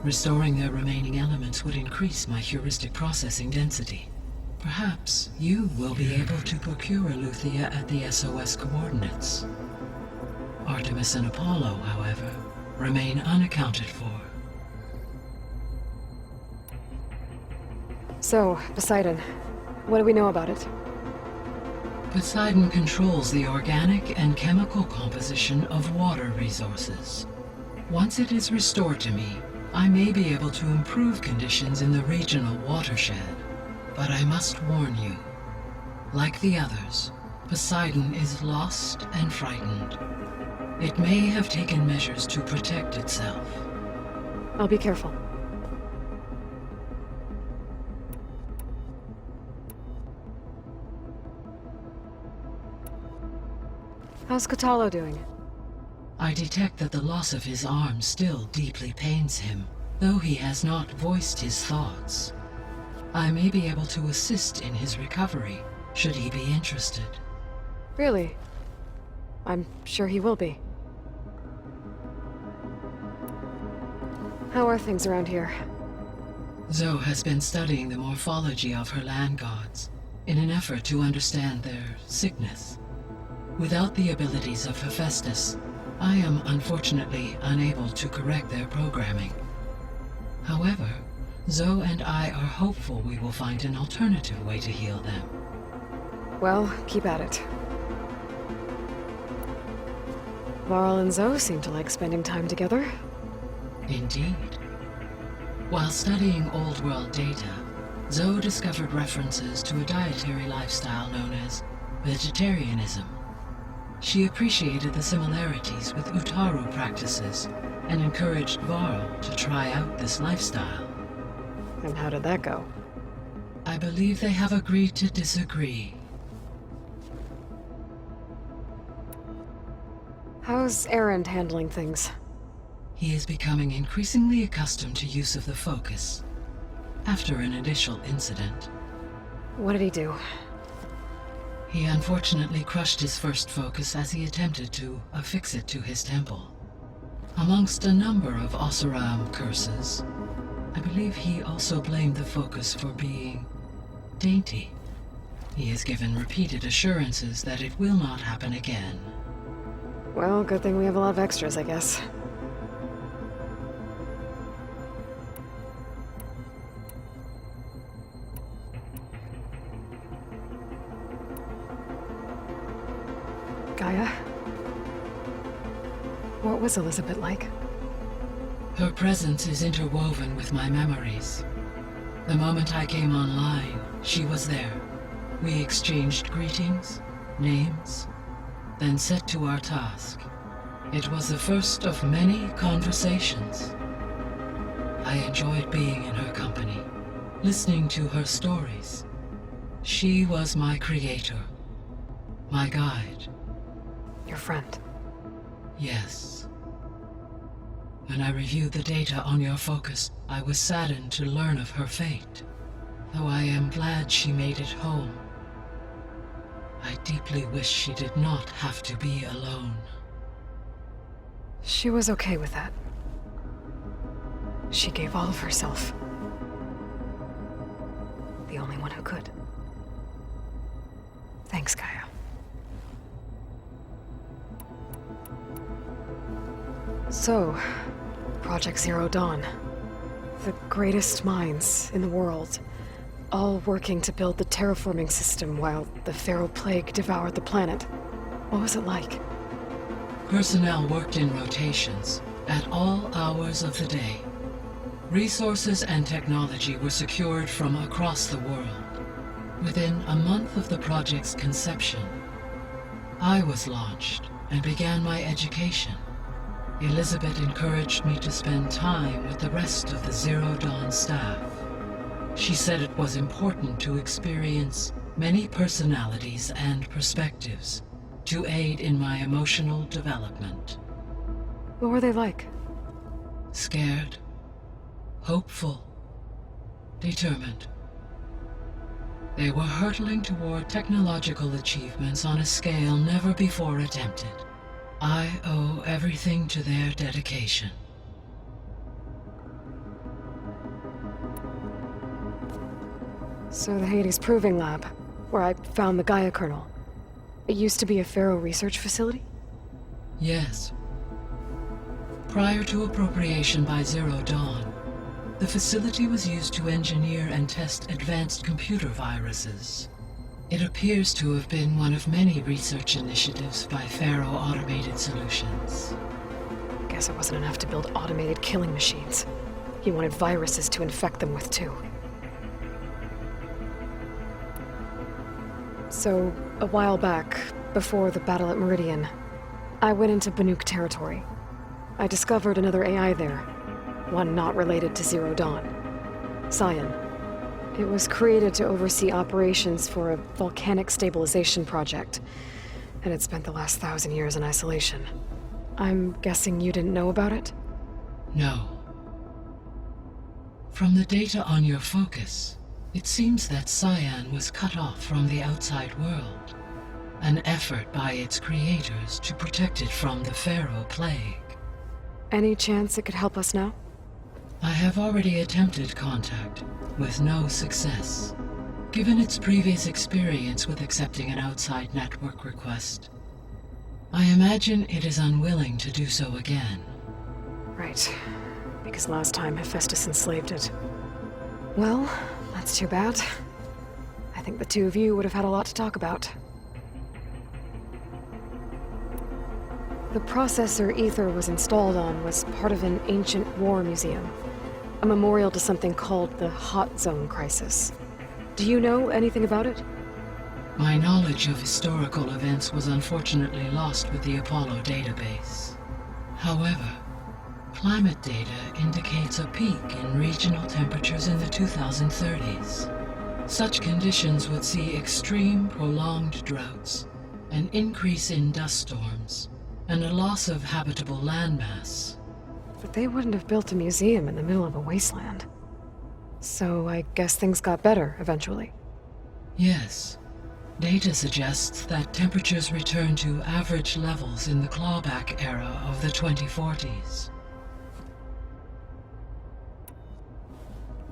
Restoring their remaining elements would increase my heuristic processing density. Perhaps you will be able to procure Eleuthia at the SOS coordinates. Artemis and Apollo, however, remain unaccounted for. So, Poseidon. What do we know about it? Poseidon controls the organic and chemical composition of water resources. Once it is restored to me, I may be able to improve conditions in the regional watershed. But I must warn you, like the others, Poseidon is lost and frightened. It may have taken measures to protect itself. I'll be careful. How's Kotallo doing? I detect that the loss of his arm still deeply pains him, though he has not voiced his thoughts. I may be able to assist in his recovery, should he be interested. Really? I'm sure he will be. How are things around here? Zoe has been studying the morphology of her land gods, in an effort to understand their sickness. Without the abilities of Hephaestus, I am unfortunately unable to correct their programming. However, Zoe and I are hopeful we will find an alternative way to heal them. Well, keep at it. Varl and Zoe seem to like spending time together. Indeed. While studying Old World data, Zoe discovered references to a dietary lifestyle known as vegetarianism. She appreciated the similarities with Utaru practices and encouraged Varl to try out this lifestyle. And how did that go? I believe they have agreed to disagree. How's Erend handling things? He is becoming increasingly accustomed to use of the focus, after an initial incident. What did he do? He unfortunately crushed his first focus as he attempted to affix it to his temple. Amongst a number of Oseram curses, I believe he also blamed the focus for being dainty. He has given repeated assurances that it will not happen again. Well, good thing we have a lot of extras, I guess. Gaia? What was Elizabeth like? Her presence is interwoven with my memories. The moment I came online, she was there. We exchanged greetings, names, then set to our task. It was the first of many conversations. I enjoyed being in her company, listening to her stories. She was my creator, my guide. Your friend? Yes. When I reviewed the data on your focus, I was saddened to learn of her fate, though I am glad she made it home. I deeply wish she did not have to be alone. She was okay with that. She gave all of herself. The only one who could. Thanks, Gaia. So, Project Zero Dawn. The greatest minds in the world, all working to build the terraforming system while the Pharaoh Plague devoured the planet. What was it like? Personnel worked in rotations at all hours of the day. Resources and technology were secured from across the world. Within a month of the project's conception, I was launched and began my education. Elizabeth encouraged me to spend time with the rest of the Zero Dawn staff. She said it was important to experience many personalities and perspectives to aid in my emotional development. What were they like? Scared, hopeful, determined. They were hurtling toward technological achievements on a scale never before attempted. I owe everything to their dedication. So the Hades Proving Lab, where I found the Gaia kernel. It used to be a Pharaoh research facility? Yes. Prior to appropriation by Zero Dawn, the facility was used to engineer and test advanced computer viruses. It appears to have been one of many research initiatives by Pharaoh Automated Solutions. Guess it wasn't enough to build automated killing machines. He wanted viruses to infect them with, too. So, a while back, before the battle at Meridian, I went into Banuk territory. I discovered another AI there, one not related to Zero Dawn. Cyan. It was created to oversee operations for a volcanic stabilization project, and it spent the last 1,000 years in isolation. I'm guessing you didn't know about it? No. From the data on your focus, it seems that Cyan was cut off from the outside world, an effort by its creators to protect it from the Pharaoh Plague. Any chance it could help us now? I have already attempted contact, with no success. Given its previous experience with accepting an outside network request, I imagine it is unwilling to do so again. Right. Because last time Hephaestus enslaved it. Well, that's too bad. I think the two of you would have had a lot to talk about. The processor Ether was installed on was part of an ancient war museum. A memorial to something called the Hot Zone Crisis. Do you know anything about it? My knowledge of historical events was unfortunately lost with the Apollo database. However, climate data indicates a peak in regional temperatures in the 2030s. Such conditions would see extreme, prolonged droughts, an increase in dust storms, and a loss of habitable landmass. But they wouldn't have built a museum in the middle of a wasteland. So I guess things got better eventually. Yes. Data suggests that temperatures returned to average levels in the clawback era of the 2040s.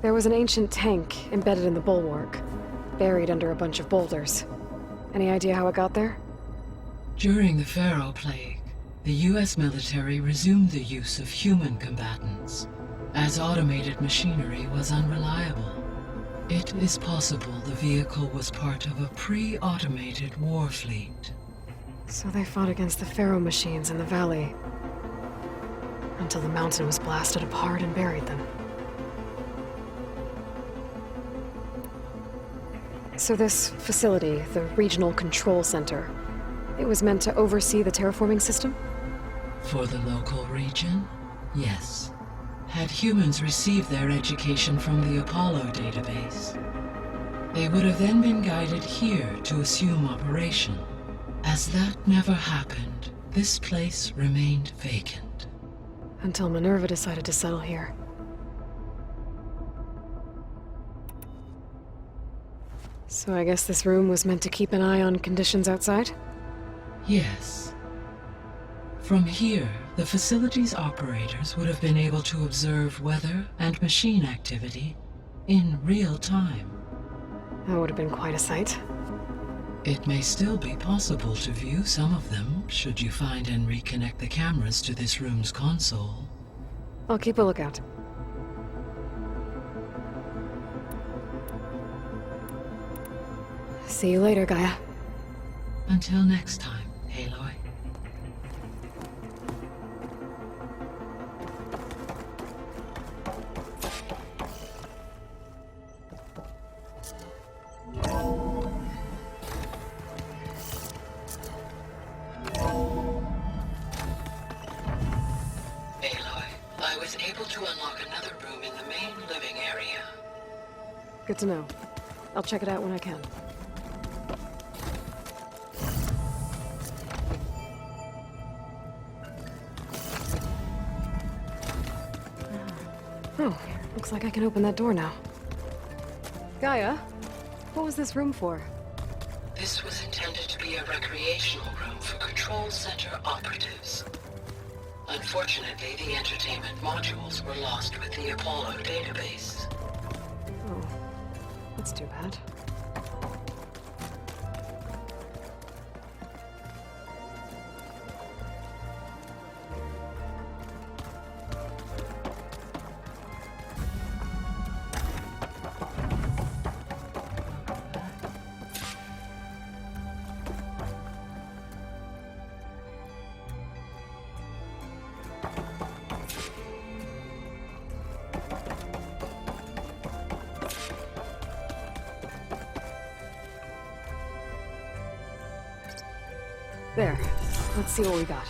There was an ancient tank embedded in the bulwark, buried under a bunch of boulders. Any idea how it got there? During the Pharaoh Plague, the U.S. military resumed the use of human combatants, as automated machinery was unreliable. It is possible the vehicle was part of a pre-automated war fleet. So they fought against the Pharaoh machines in the valley, until the mountain was blasted apart and buried them. So this facility, the Regional Control Center, it was meant to oversee the terraforming system? For the local region, yes. Had humans received their education from the Apollo database, they would have then been guided here to assume operation. As that never happened, this place remained vacant. Until Minerva decided to settle here. So I guess this room was meant to keep an eye on conditions outside? Yes. From here, the facility's operators would have been able to observe weather and machine activity in real time. That would have been quite a sight. It may still be possible to view some of them, should you find and reconnect the cameras to this room's console. I'll keep a lookout. See you later, Gaia. Until next time, Aloy. I was able to unlock another room in the main living area. Good to know. I'll check it out when I can. Oh, looks like I can open that door now. Gaia, what was this room for? This was intended to be a recreational room for Control Center operatives. Unfortunately, the entertainment modules were lost with the Apollo database. Oh, that's too bad. There. Let's see what we got.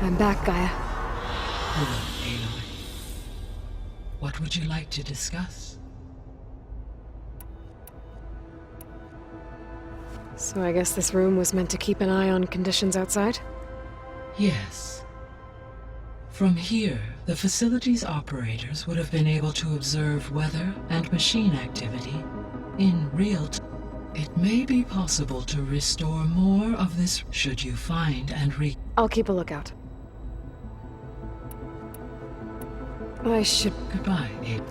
I'm back, Gaia. Hello, Aloy. What would you like to discuss? So I guess this room was meant to keep an eye on conditions outside? Yes. From here, the facility's operators would have been able to observe weather and machine activity in real time. It may be possible to restore more of this should you find and I'll keep a lookout. I should... Goodbye, Abe.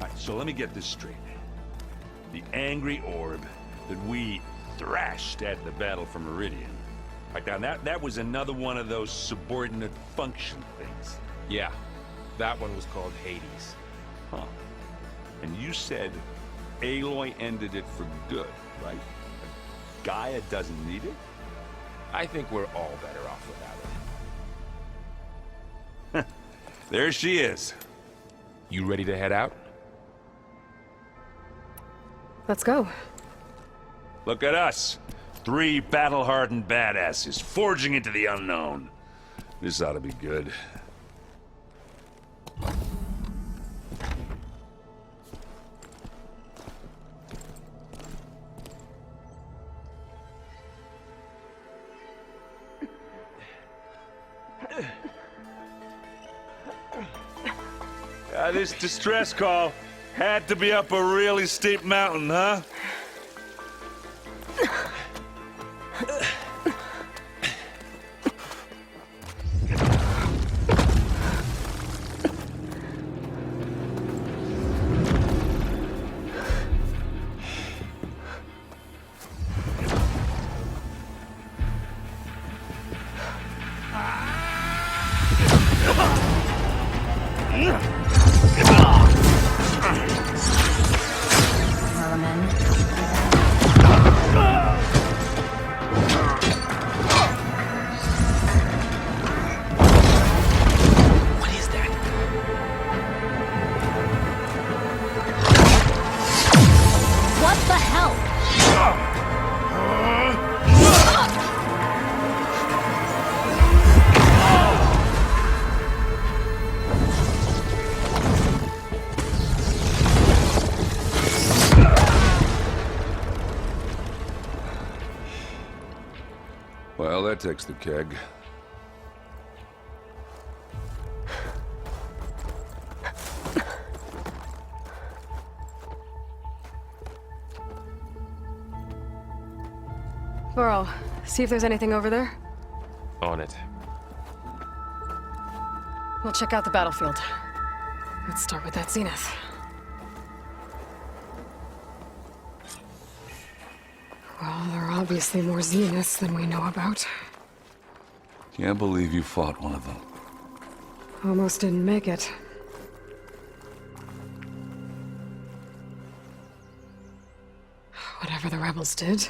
Alright, so let me get this straight. The angry orb that we thrashed at the battle for Meridian. Right now, that was another one of those subordinate function things. Yeah, that one was called Hades. Huh. And you said Aloy ended it for good, right? Gaia doesn't need it? I think we're all better off without it. There she is. You ready to head out? Let's go. Look at us. 3 battle-hardened badasses forging into the unknown. This ought to be good. This distress call had to be up a really steep mountain, huh? Merman. Well, that takes the keg. Burl, see if there's anything over there. On it. We'll check out the battlefield. Let's start with that zenith. Well, there are obviously more zeniths than we know about. Can't believe you fought one of them. Almost didn't make it. Whatever the rebels did,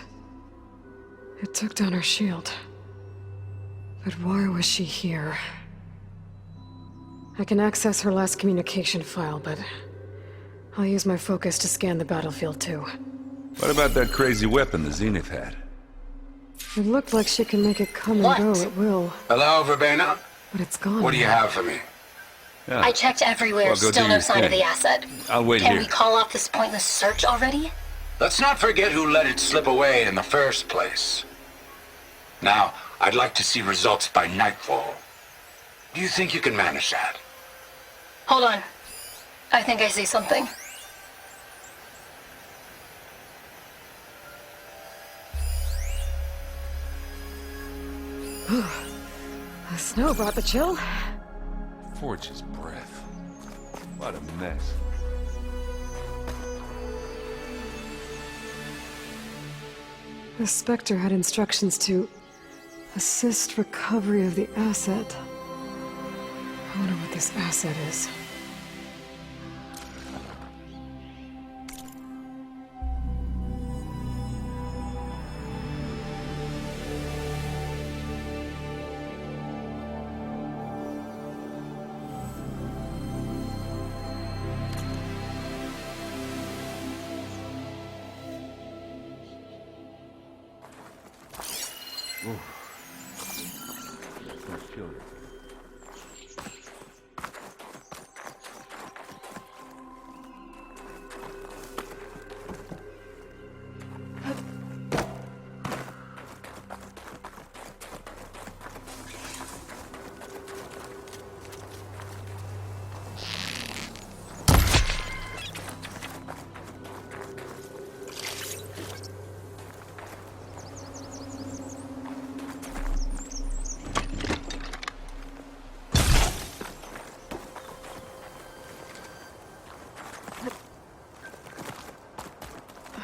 it took down her shield. But why was she here? I can access her last communication file, but I'll use my focus to scan the battlefield too. What about that crazy weapon the Zenith had? It looked like she can make it come and go at will. Hello, Verbena? But it's gone. What do you have for me? Yeah. I checked everywhere, Well, go still do no your sign of thing. the asset. I'll wait Can here. we call off this pointless search already? Let's not forget who let it slip away in the first place. Now, I'd like to see results by nightfall. Do you think you can manage that? Hold on. I think I see something. The snow brought the chill. Forge's breath. What a mess. The Spectre had instructions to assist recovery of the asset. I wonder what this asset is.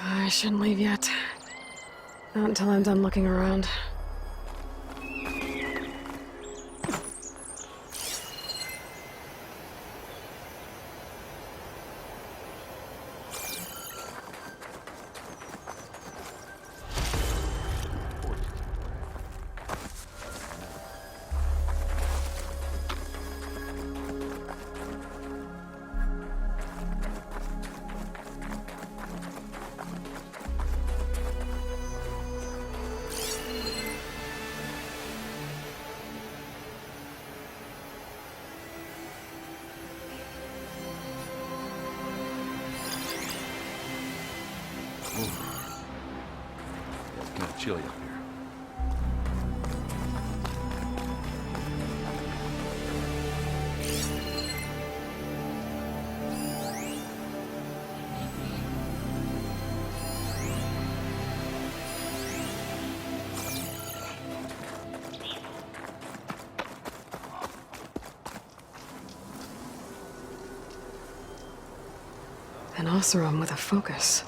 I shouldn't leave yet. Not until I'm done looking around. It's kind of chilly up here. An Oseram with a focus.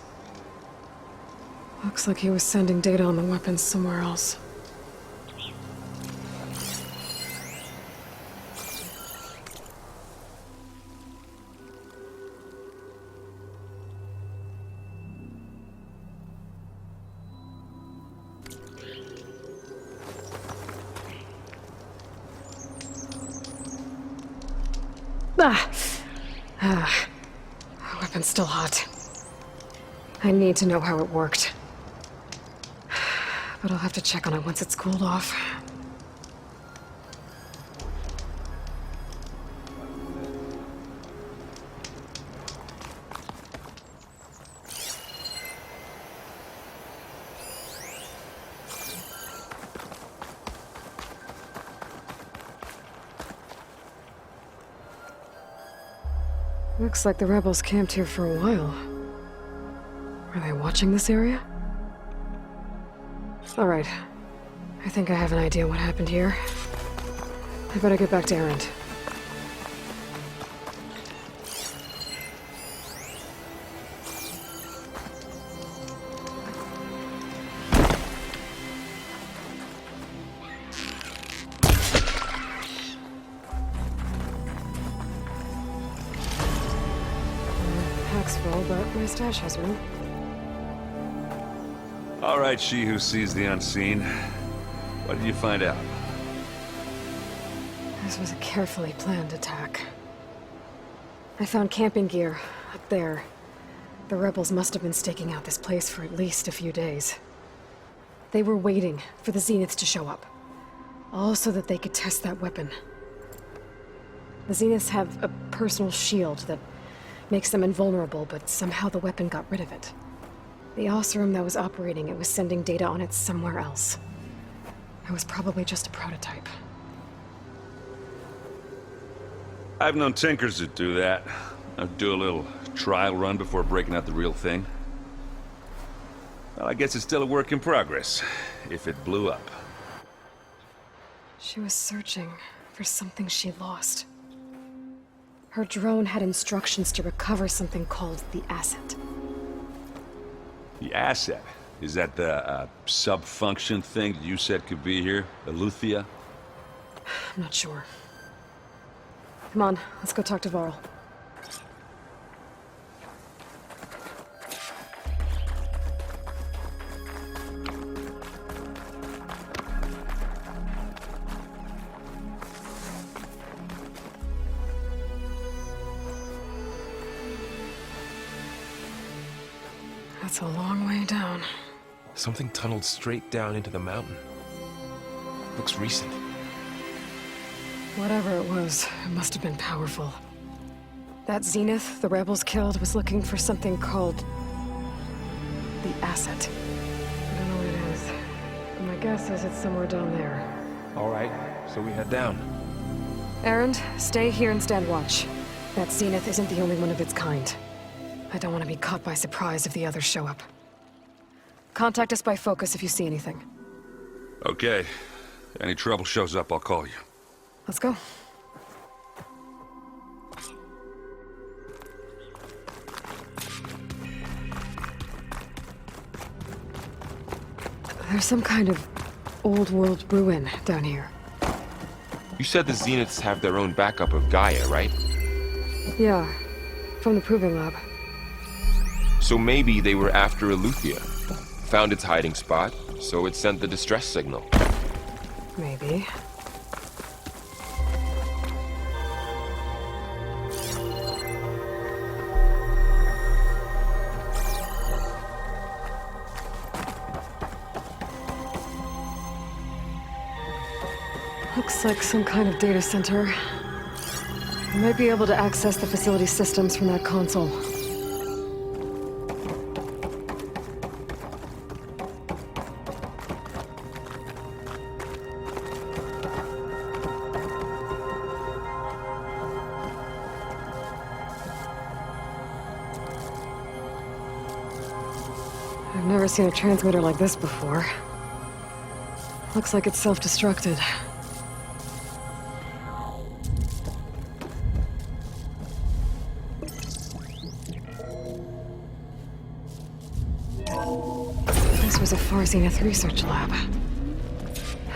Looks like he was sending data on the weapons somewhere else. Weapon's still hot. I need to know how it worked. But I'll have to check on it once it's cooled off. Looks like the rebels camped here for a while. Are they watching this area? Alright. I think I have an idea what happened here. I better get back to Erend. Pack's full, but my stash has room. All right, she who sees the unseen. What did you find out? This was a carefully planned attack. I found camping gear up there. The rebels must have been staking out this place for at least a few days. They were waiting for the Zeniths to show up. All so that they could test that weapon. The Zeniths have a personal shield that makes them invulnerable, but somehow the weapon got rid of it. The Oseram that was operating it was sending data on it somewhere else. It was probably just a prototype. I've known tinkers that do that. I'd do a little trial run before breaking out the real thing. Well, I guess it's still a work in progress, if it blew up. She was searching for something she lost. Her drone had instructions to recover something called the Asset. The Asset? Is that the sub-function thing that you said could be here? Eleuthia? I'm not sure. Come on, let's go talk to Varl. That's a long way down. Something tunneled straight down into the mountain. Looks recent. Whatever it was, it must have been powerful. That Zenith the rebels killed was looking for something called the Asset. I don't know what it is, but my guess is it's somewhere down there. All right, so we head down. Erend, stay here and stand watch. That Zenith isn't the only one of its kind. I don't want to be caught by surprise if the others show up. Contact us by focus if you see anything. Okay. Any trouble shows up, I'll call you. Let's go. There's some kind of old-world ruin down here. You said the Zeniths have their own backup of Gaia, right? Yeah, from the Proving Lab. So maybe they were after Eleuthia. Found its hiding spot, so it sent the distress signal. Maybe. Looks like some kind of data center. We might be able to access the facility systems from that console. I've never seen a transmitter like this before. Looks like it's self-destructed. This was a Far Zenith research lab.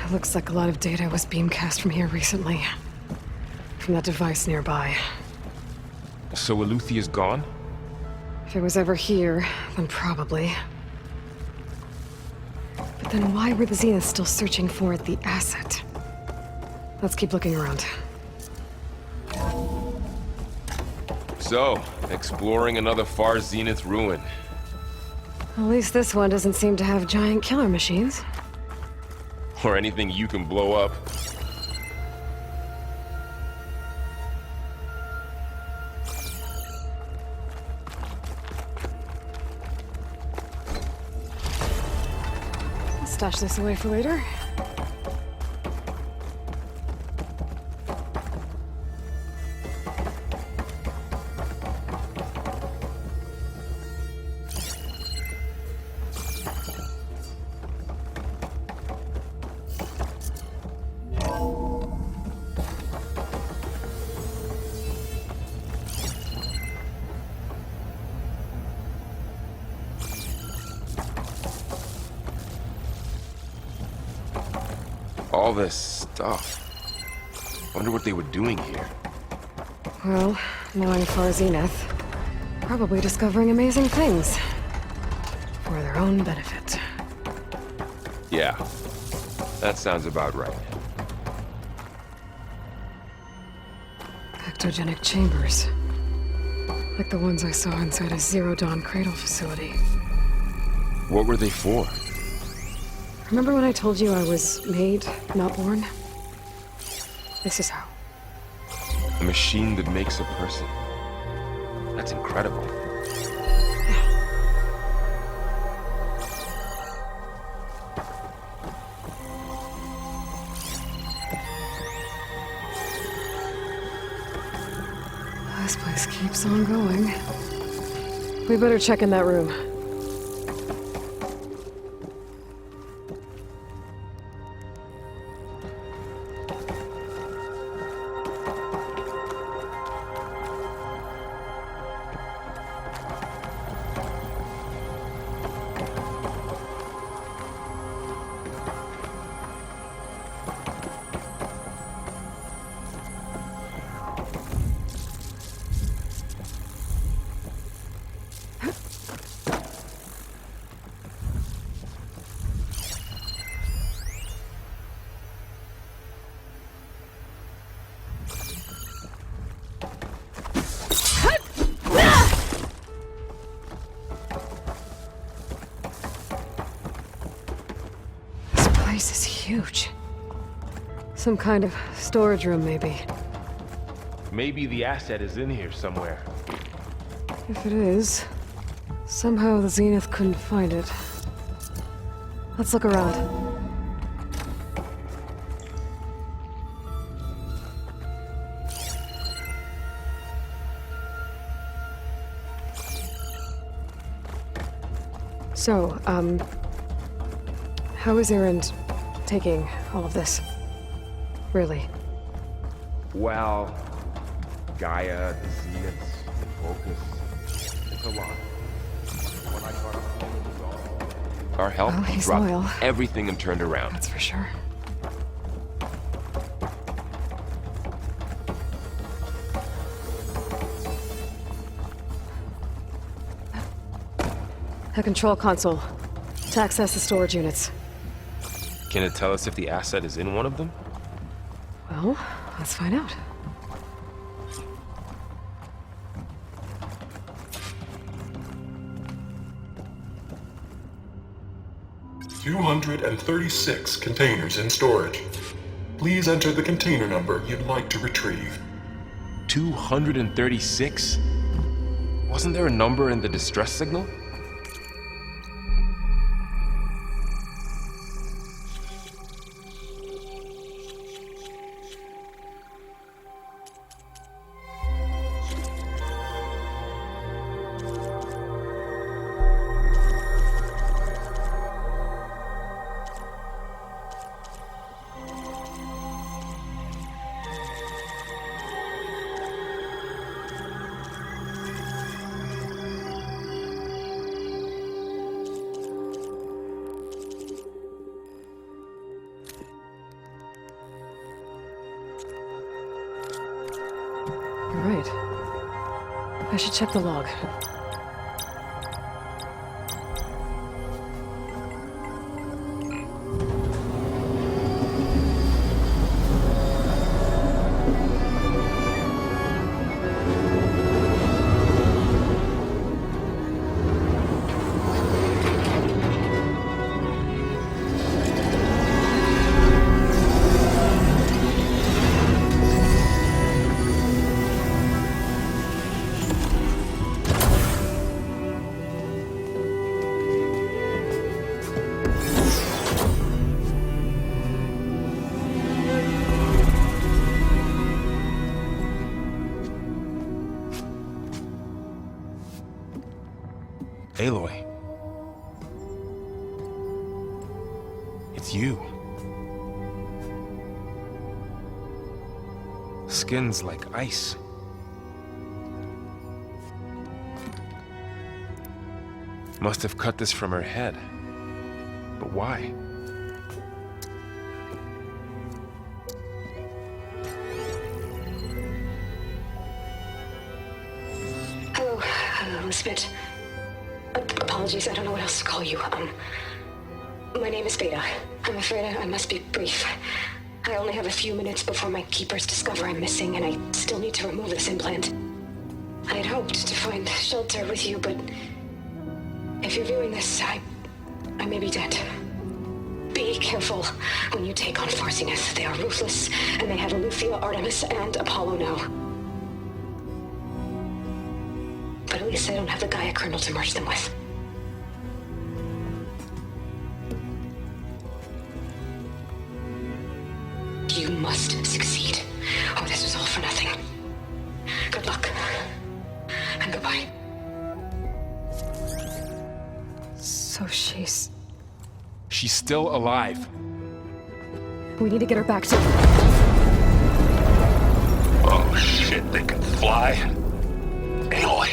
It looks like a lot of data was beamcast from here recently. From that device nearby. So Eleuthia's gone? If it was ever here, then probably. But then why were the Zeniths still searching for the Asset? Let's keep looking around. So, exploring another Far Zenith ruin. At least this one doesn't seem to have giant killer machines. Or anything you can blow up. I'll stash this away for later. All this stuff. Wonder what they were doing here. Well, knowing Far Zenith, probably discovering amazing things. For their own benefit. Yeah, that sounds about right. Ectogenic chambers. Like the ones I saw inside a Zero Dawn cradle facility. What were they for? Remember when I told you I was made, not born? This is how. A machine that makes a person. That's incredible. This place keeps on going. We better check in that room. This is huge. Some kind of storage room, maybe. Maybe the asset is in here somewhere. If it is, somehow the Zenith couldn't find it. Let's look around. So, how is Erend taking all of this? Really? Well, Gaia, the Zeniths, the Focus. It's a lot. When I caught up to it was all... Our help Well, he's dropped loyal. everything and turned around. That's for sure. A control console to access the storage units. Can it tell us if the asset is in one of them? Well, let's find out. $236 containers in storage. Please enter the container number you'd like to retrieve. 236? Wasn't there a number in the distress signal? You're right. I should check the log. Aloy. It's you. Skin's like ice. Must have cut this from her head. But why? respite. Apologies, I don't know what else to call you. My name is Beta. I'm afraid I must be brief. I only have a few minutes before my keepers discover I'm missing, and I still need to remove this implant. I had hoped to find shelter with you, but if you're viewing this, I may be dead. Be careful when you take on Farsiness. They are ruthless, and they have Eleuthia, Artemis, and Apollo now. But at least I don't have the Gaia kernel to merge them with. You must succeed, or this was all for nothing. Good luck, and goodbye. So she's... She's still alive. We need to get her back to... Oh shit, they can fly? Aloy!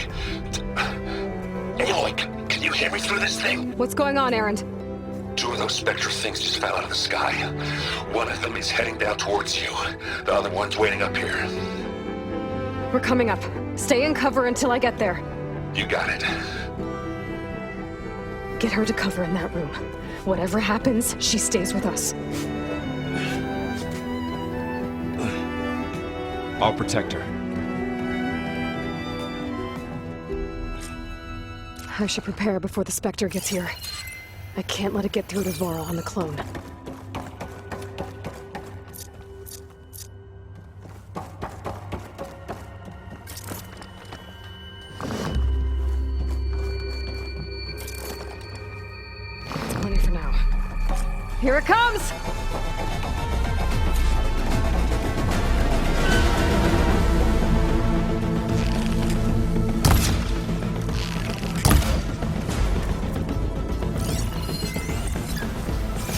Aloy, can you hear me through this thing? What's going on, Erend? 2 of those spectral things just fell out of the sky. One of them is heading down towards you. The other one's waiting up here. We're coming up. Stay in cover until I get there. You got it. Get her to cover in that room. Whatever happens, she stays with us. I'll protect her. I should prepare before the Spectre gets here. I can't let it get through to Vorl on the clone. That's plenty for now. Here it comes!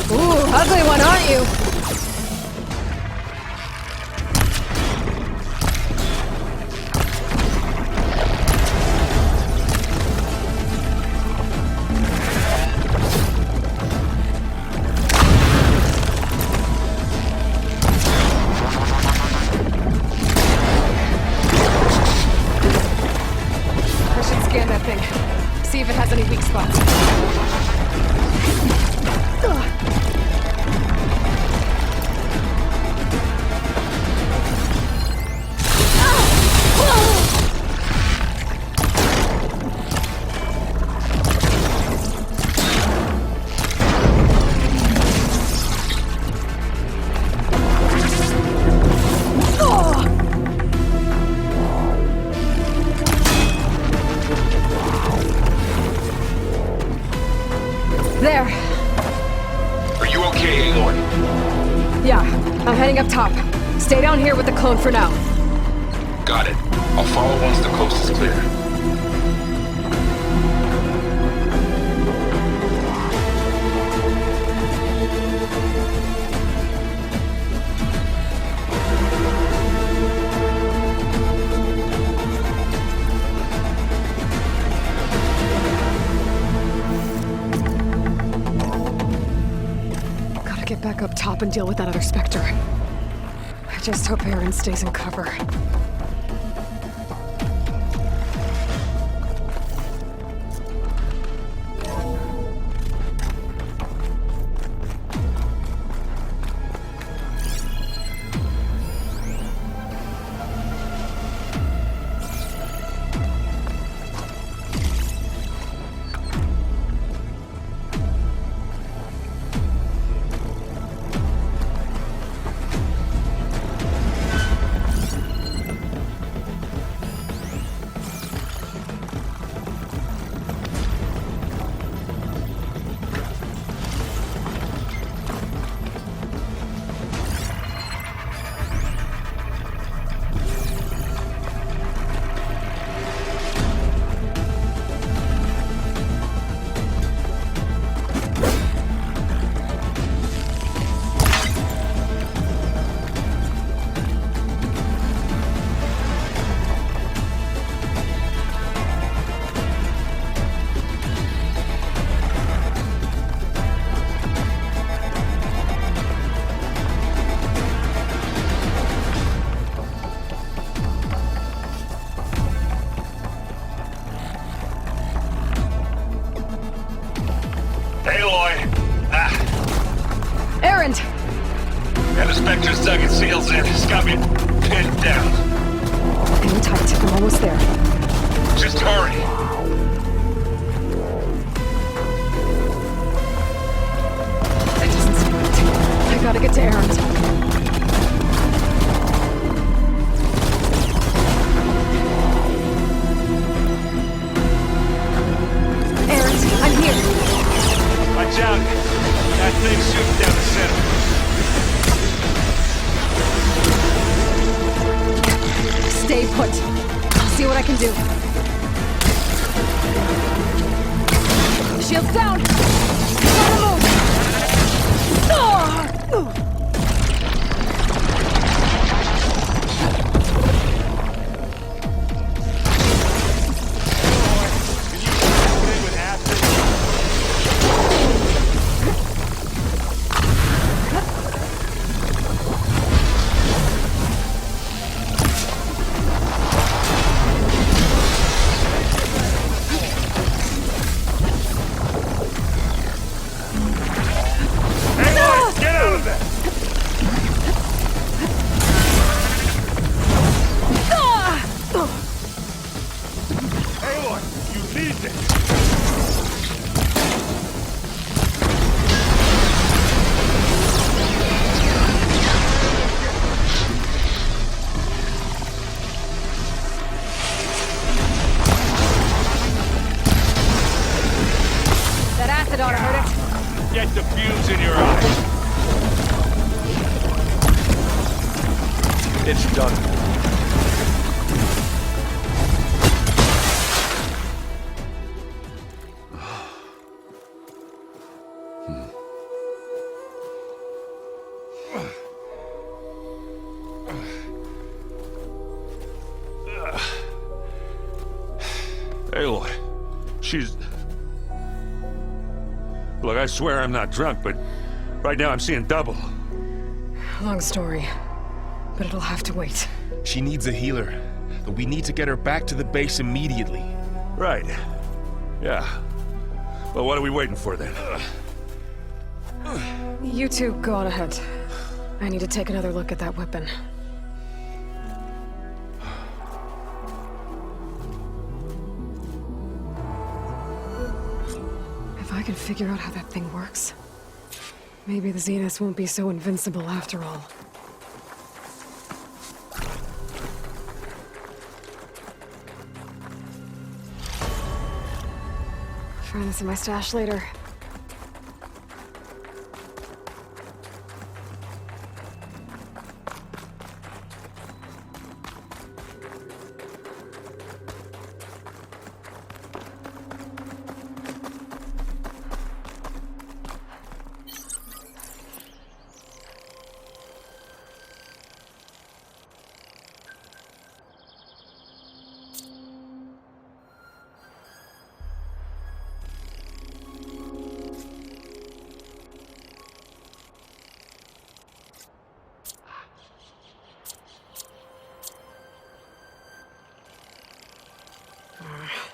Ooh, ugly one, aren't you? I should scan that thing. See if it has any weak spots. Ugh. There. Are you okay, Aloy? Yeah, I'm heading up top. Stay down here with the clone for now. Got it. I'll follow once the coast is clear. Get back up top and deal with that other Spectre. I just hope Erend stays in cover. Erend! And the Spectre's dug its heels in. It's got me pinned down. Hang tight, I'm almost there. Just hurry. It doesn't seem right. I gotta get to Erend. I'm here. Watch out. That thing's shooting down the center. Stay put. I'll see what I can do. Shields down! On the move! Ah! Get the fuse in your eye. It's done. Aloy, she's... Look, I swear I'm not drunk, but right now I'm seeing double. Long story, but it'll have to wait. She needs a healer, but we need to get her back to the base immediately. Right. Yeah. Well, what are we waiting for then? You two go on ahead. I need to take another look at that weapon. If I can figure out how that thing works, maybe the Zeniths won't be so invincible after all. Find this in my stash later.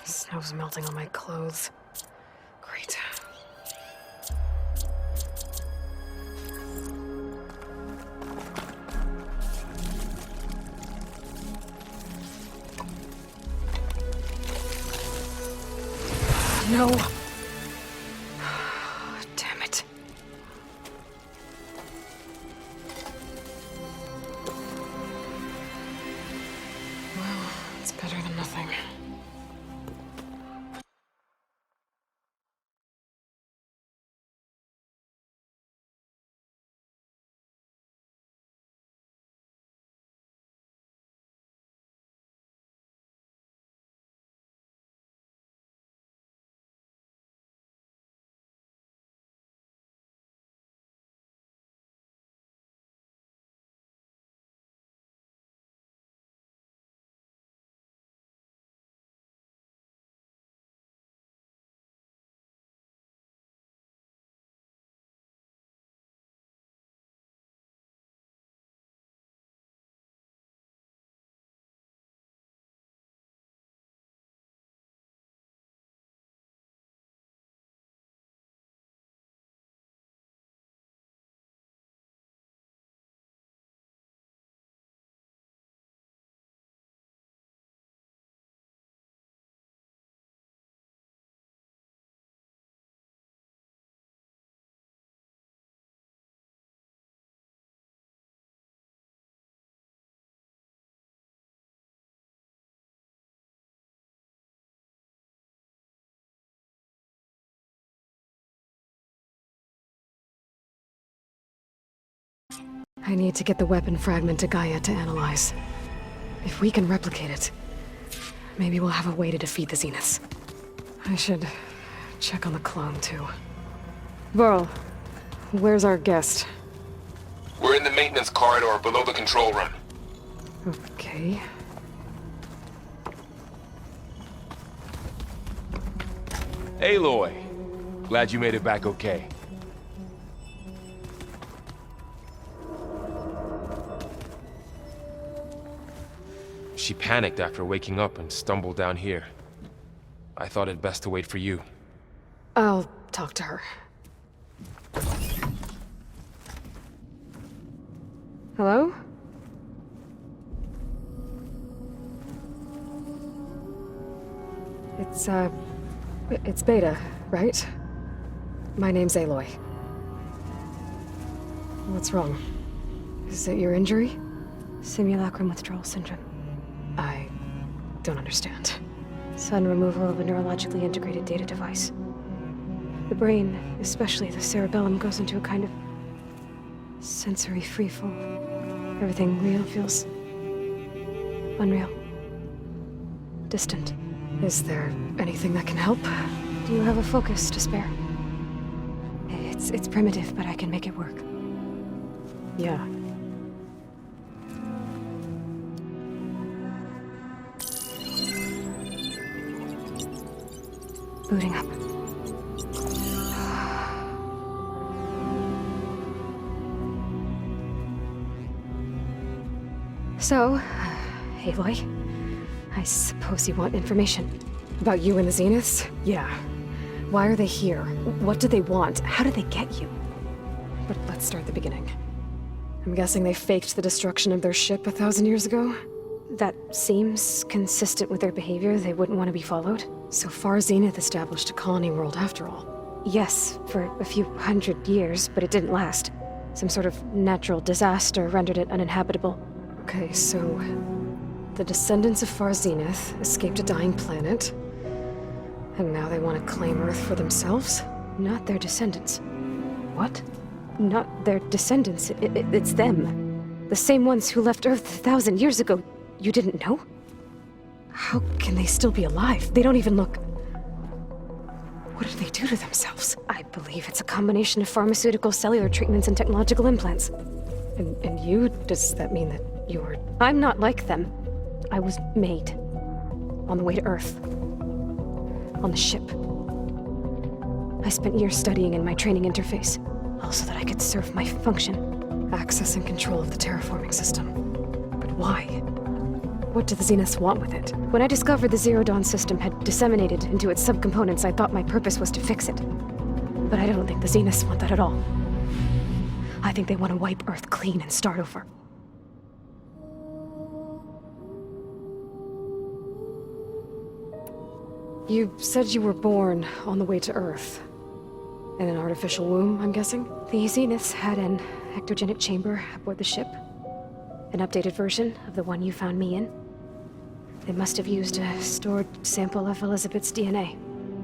Snow's melting on my clothes. Great. No! I need to get the weapon fragment to Gaia to analyze. If we can replicate it, maybe we'll have a way to defeat the Zeniths. I should check on the clone, too. Varl, where's our guest? We're in the maintenance corridor below the control room. Okay. Aloy! Glad you made it back okay. She panicked after waking up and stumbled down here. I thought it best to wait for you. I'll talk to her. Hello? It's Beta, right? My name's Aloy. What's wrong? Is it your injury? Simulacrum withdrawal syndrome. I don't understand. Sudden removal of a neurologically integrated data device. The brain, especially the cerebellum, goes into a kind of sensory freefall. Everything real feels unreal. Distant. Is there anything that can help? Do you have a focus to spare? It's primitive, but I can make it work. Yeah. Booting up. So, Aloy, I suppose you want information. About you and the Zeniths? Yeah. Why are they here? What do they want? How did they get you? But let's start at the beginning. I'm guessing they faked the destruction of their ship 1,000 years ago? That seems consistent with their behavior. They wouldn't want to be followed. So far, Zenith established a colony world after all. Yes, for a few hundred years, but it didn't last. Some sort of natural disaster rendered it uninhabitable. Okay, so the descendants of Far Zenith escaped a dying planet, and now they want to claim Earth for themselves? Not their descendants. What? Not their descendants. It's them. The same ones who left Earth 1,000 years ago. You didn't know? How can they still be alive? They don't even look... What did they do to themselves? I believe it's a combination of pharmaceutical, cellular treatments, and technological implants. And you? Does that mean that you're... I'm not like them. I was made. On the way to Earth. On the ship. I spent years studying in my training interface, all so that I could serve my function. Access and control of the terraforming system. But why? What do the Zeniths want with it? When I discovered the Zero Dawn system had disseminated into its subcomponents, I thought my purpose was to fix it. But I don't think the Zeniths want that at all. I think they want to wipe Earth clean and start over. You said you were born on the way to Earth. In an artificial womb, I'm guessing? The Zeniths had an ectogenic chamber aboard the ship. An updated version of the one you found me in. They must have used a stored sample of Elizabeth's DNA.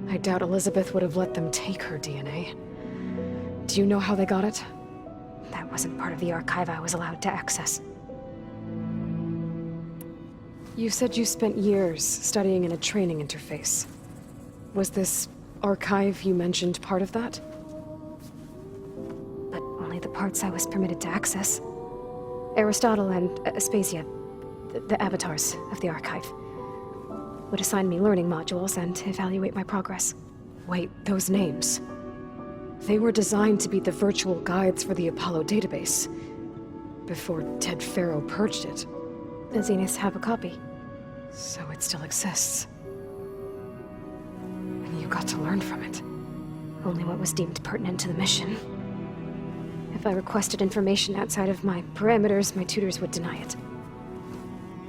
I doubt Elizabeth would have let them take her DNA. Do you know how they got it? That wasn't part of the archive I was allowed to access. You said you spent years studying in a training interface. Was this archive you mentioned part of that? But only the parts I was permitted to access. Aristotle and Aspasia, the avatars of the archive, would assign me learning modules and evaluate my progress. Wait, those names. They were designed to be the virtual guides for the Apollo database, before Ted Faro purged it. The Zeniths have a copy. So it still exists. And you got to learn from it. Only what was deemed pertinent to the mission. If I requested information outside of my parameters, my tutors would deny it.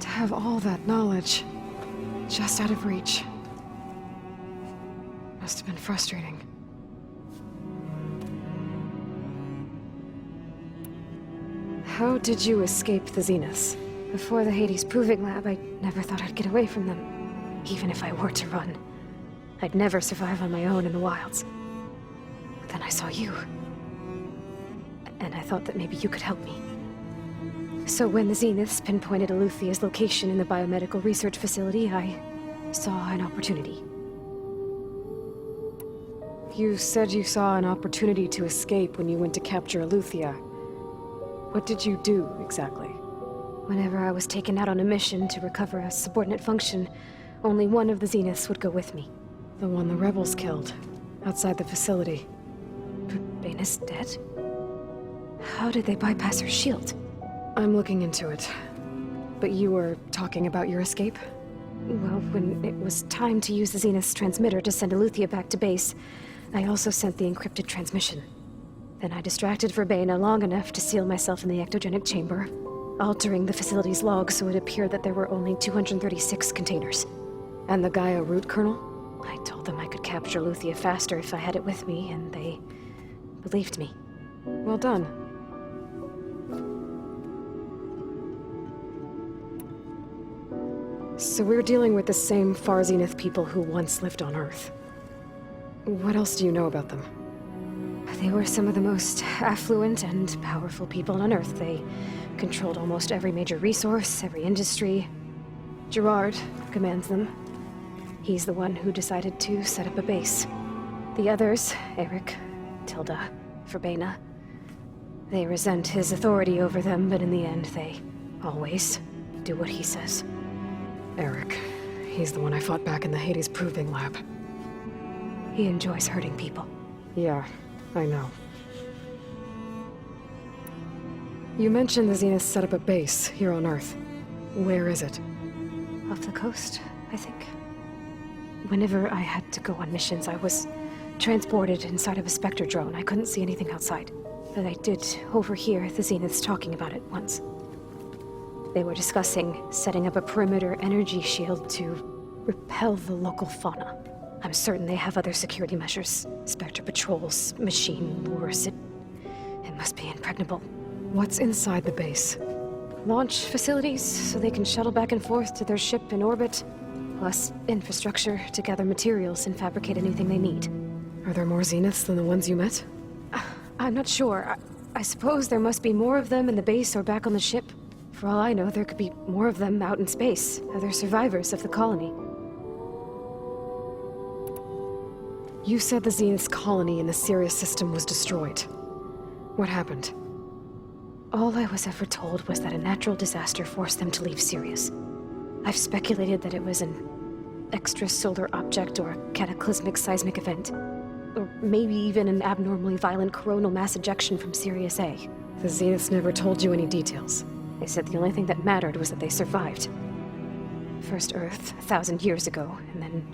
To have all that knowledge, just out of reach, must have been frustrating. How did you escape the Zeniths? Before the Hades Proving Lab, I never thought I'd get away from them. Even if I were to run, I'd never survive on my own in the wilds. But then I saw you. And I thought that maybe you could help me. So when the Zeniths pinpointed Eluthia's location in the biomedical research facility, I saw an opportunity. You said you saw an opportunity to escape when you went to capture Eluthia. What did you do, exactly? Whenever I was taken out on a mission to recover a subordinate function, only one of the Zeniths would go with me. The one the rebels killed, outside the facility. Baina's dead? How did they bypass her shield? I'm looking into it. But you were talking about your escape? Well, when it was time to use the Zenith's transmitter to send Eluthia back to base, I also sent the encrypted transmission. Then I distracted Verbena long enough to seal myself in the ectogenic chamber, altering the facility's log so it appeared that there were only 236 containers. And the Gaia root kernel? I told them I could capture Eluthia faster if I had it with me, and they believed me. Well done. So we're dealing with the same Far Zenith people who once lived on Earth. What else do you know about them? They were some of the most affluent and powerful people on Earth. They controlled almost every major resource, every industry. Gerard commands them. He's the one who decided to set up a base. The others, Eric, Tilda, Verbena, they resent his authority over them, but in the end, they always do what he says. Eric. He's the one I fought back in the Hades Proving Lab. He enjoys hurting people. Yeah, I know. You mentioned the Zenith set up a base here on Earth. Where is it? Off the coast, I think. Whenever I had to go on missions, I was transported inside of a Spectre drone. I couldn't see anything outside. But I did overhear the Zeniths talking about it once. They were discussing setting up a perimeter energy shield to repel the local fauna. I'm certain they have other security measures. Spectre patrols, machine lures. It must be impregnable. What's inside the base? Launch facilities, so they can shuttle back and forth to their ship in orbit. Plus infrastructure to gather materials and fabricate anything they need. Are there more Zeniths than the ones you met? I'm not sure. I suppose there must be more of them in the base or back on the ship. For all I know, there could be more of them out in space, other survivors of the colony. You said the Zenith's colony in the Sirius system was destroyed. What happened? All I was ever told was that a natural disaster forced them to leave Sirius. I've speculated that it was an extrasolar object or a cataclysmic seismic event. Or maybe even an abnormally violent coronal mass ejection from Sirius A. The Zeniths never told you any details. They said the only thing that mattered was that they survived. First Earth, 1,000 years ago, and then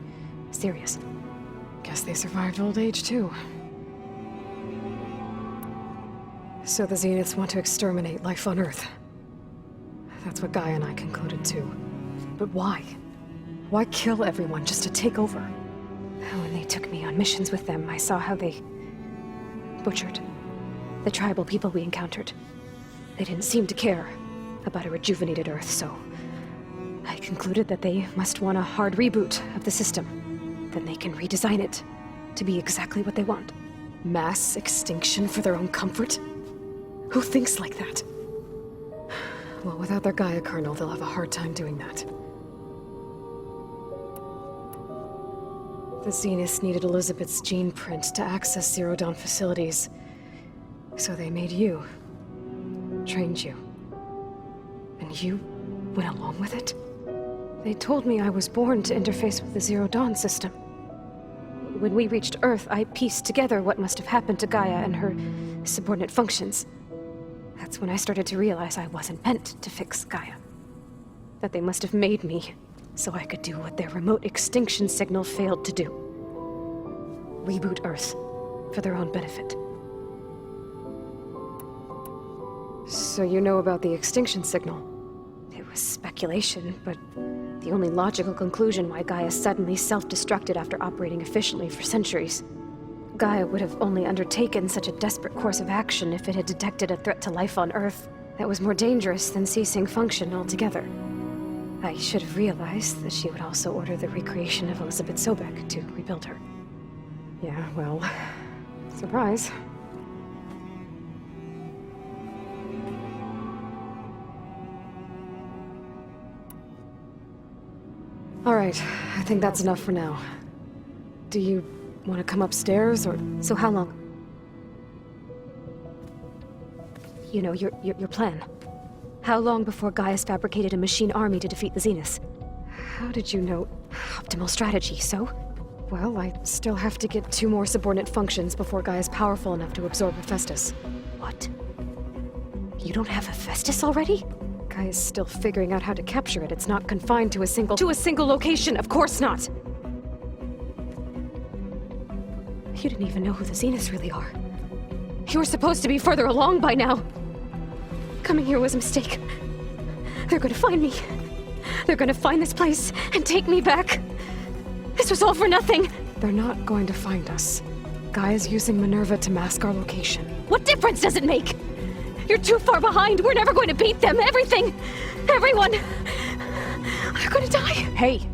Sirius. Guess they survived old age, too. So the Zeniths want to exterminate life on Earth. That's what Gaia and I concluded, too. But why? Why kill everyone just to take over? When they took me on missions with them, I saw how they butchered the tribal people we encountered. They didn't seem to care about a rejuvenated Earth, so I concluded that they must want a hard reboot of the system. Then they can redesign it to be exactly what they want. Mass extinction for their own comfort? Who thinks like that? Well, without their Gaia kernel, they'll have a hard time doing that. The Zeniths needed Elizabeth's gene print to access Zero Dawn facilities. So they made you. Trained you. And you went along with it? They told me I was born to interface with the Zero Dawn system. When we reached Earth, I pieced together what must have happened to Gaia and her subordinate functions. That's when I started to realize I wasn't meant to fix Gaia. That they must have made me so I could do what their remote extinction signal failed to do. Reboot Earth for their own benefit. So you know about the extinction signal? It was speculation, but the only logical conclusion why Gaia suddenly self-destructed after operating efficiently for centuries. Gaia would have only undertaken such a desperate course of action if it had detected a threat to life on Earth that was more dangerous than ceasing function altogether. I should have realized that she would also order the recreation of Elizabeth Sobek to rebuild her. Yeah, well, surprise. Alright, I think that's enough for now. Do you want to come upstairs, or...? So how long? You know, your plan. How long before Gaius fabricated a machine army to defeat the Zeniths? How did you know? Optimal strategy, so? Well, I still have to get 2 more subordinate functions before Gaia is powerful enough to absorb Hephaestus. What? You don't have Hephaestus already? Gaia is still figuring out how to capture it. It's not confined to a single location, of course not! You didn't even know who the Zeniths really are. You were supposed to be further along by now. Coming here was a mistake. They're gonna find me. They're gonna find this place and take me back. This was all for nothing. They're not going to find us. Gaia's using Minerva to mask our location. What difference does it make? You're too far behind. We're never going to beat them. Everything. Everyone. They're gonna die. Hey.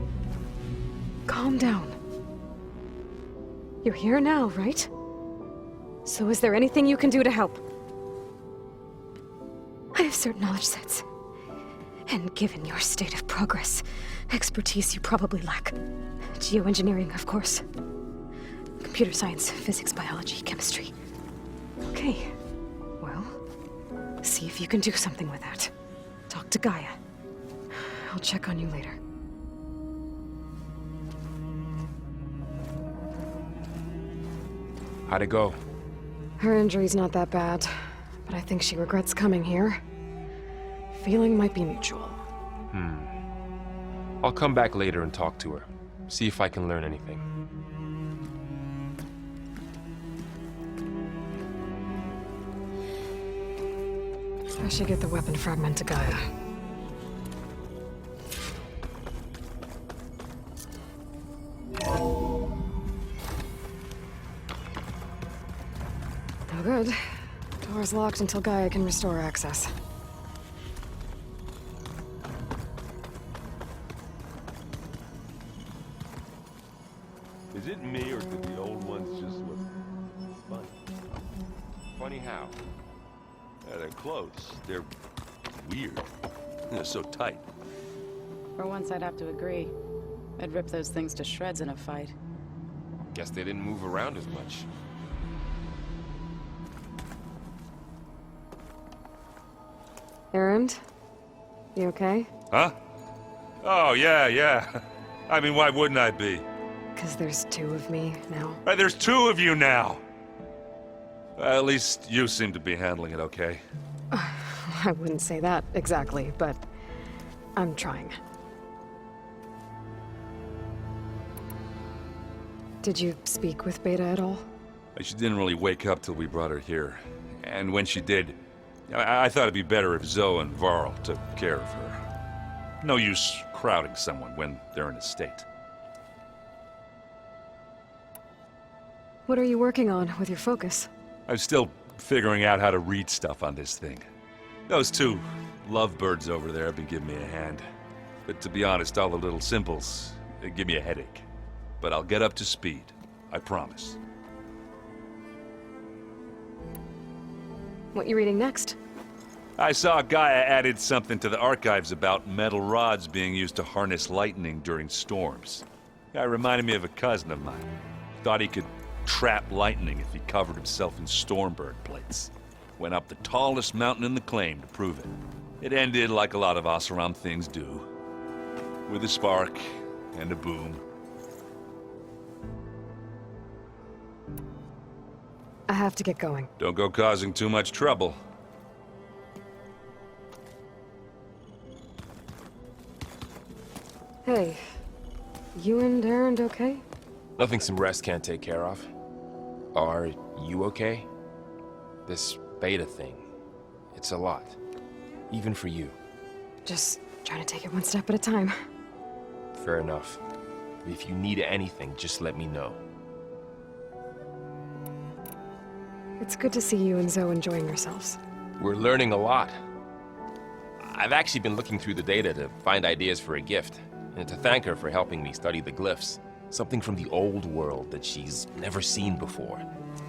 Calm down. You're here now, right? So is there anything you can do to help? I have certain knowledge sets. And given your state of progress, expertise you probably lack. Geoengineering, of course. Computer science, physics, biology, chemistry. Okay. Well, see if you can do something with that. Talk to Gaia. I'll check on you later. How'd it go? Her injury's not that bad, but I think she regrets coming here. Feeling might be mutual. I'll come back later and talk to her. See if I can learn anything. I should get the weapon fragment to Gaia. No good. Door's locked until Gaia can restore access. Is it me, or did the old ones just look funny? Funny how? Yeah, they're close. They're weird. They're so tight. For once, I'd have to agree. I'd rip those things to shreds in a fight. Guess they didn't move around as much. Erend? You okay? Huh? Oh, yeah. I mean, why wouldn't I be? Because there's 2 of me now. Right, there's 2 of you now! At least you seem to be handling it okay. I wouldn't say that exactly, but I'm trying. Did you speak with Beta at all? She didn't really wake up till we brought her here. And when she did, I thought it'd be better if Zoe and Varl took care of her. No use crowding someone when they're in a state. What are you working on with your focus? I'm still figuring out how to read stuff on this thing. Those 2 lovebirds over there have been giving me a hand. But to be honest, all the little symbols, they give me a headache. But I'll get up to speed. I promise. What you reading next? I saw Gaia added something to the archives about metal rods being used to harness lightning during storms. Guy reminded me of a cousin of mine. Thought he could trap lightning if he covered himself in Stormbird plates. Went up the tallest mountain in the claim to prove it. It ended like a lot of Oseram things do. With a spark and a boom. I have to get going. Don't go causing too much trouble. Hey, you and Erend okay? Nothing some rest can't take care of. Are you okay? This Beta thing, it's a lot. Even for you. Just trying to take it one step at a time. Fair enough. If you need anything, just let me know. It's good to see you and Zoe enjoying yourselves. We're learning a lot. I've actually been looking through the data to find ideas for a gift, and to thank her for helping me study the glyphs. Something from the old world that she's never seen before.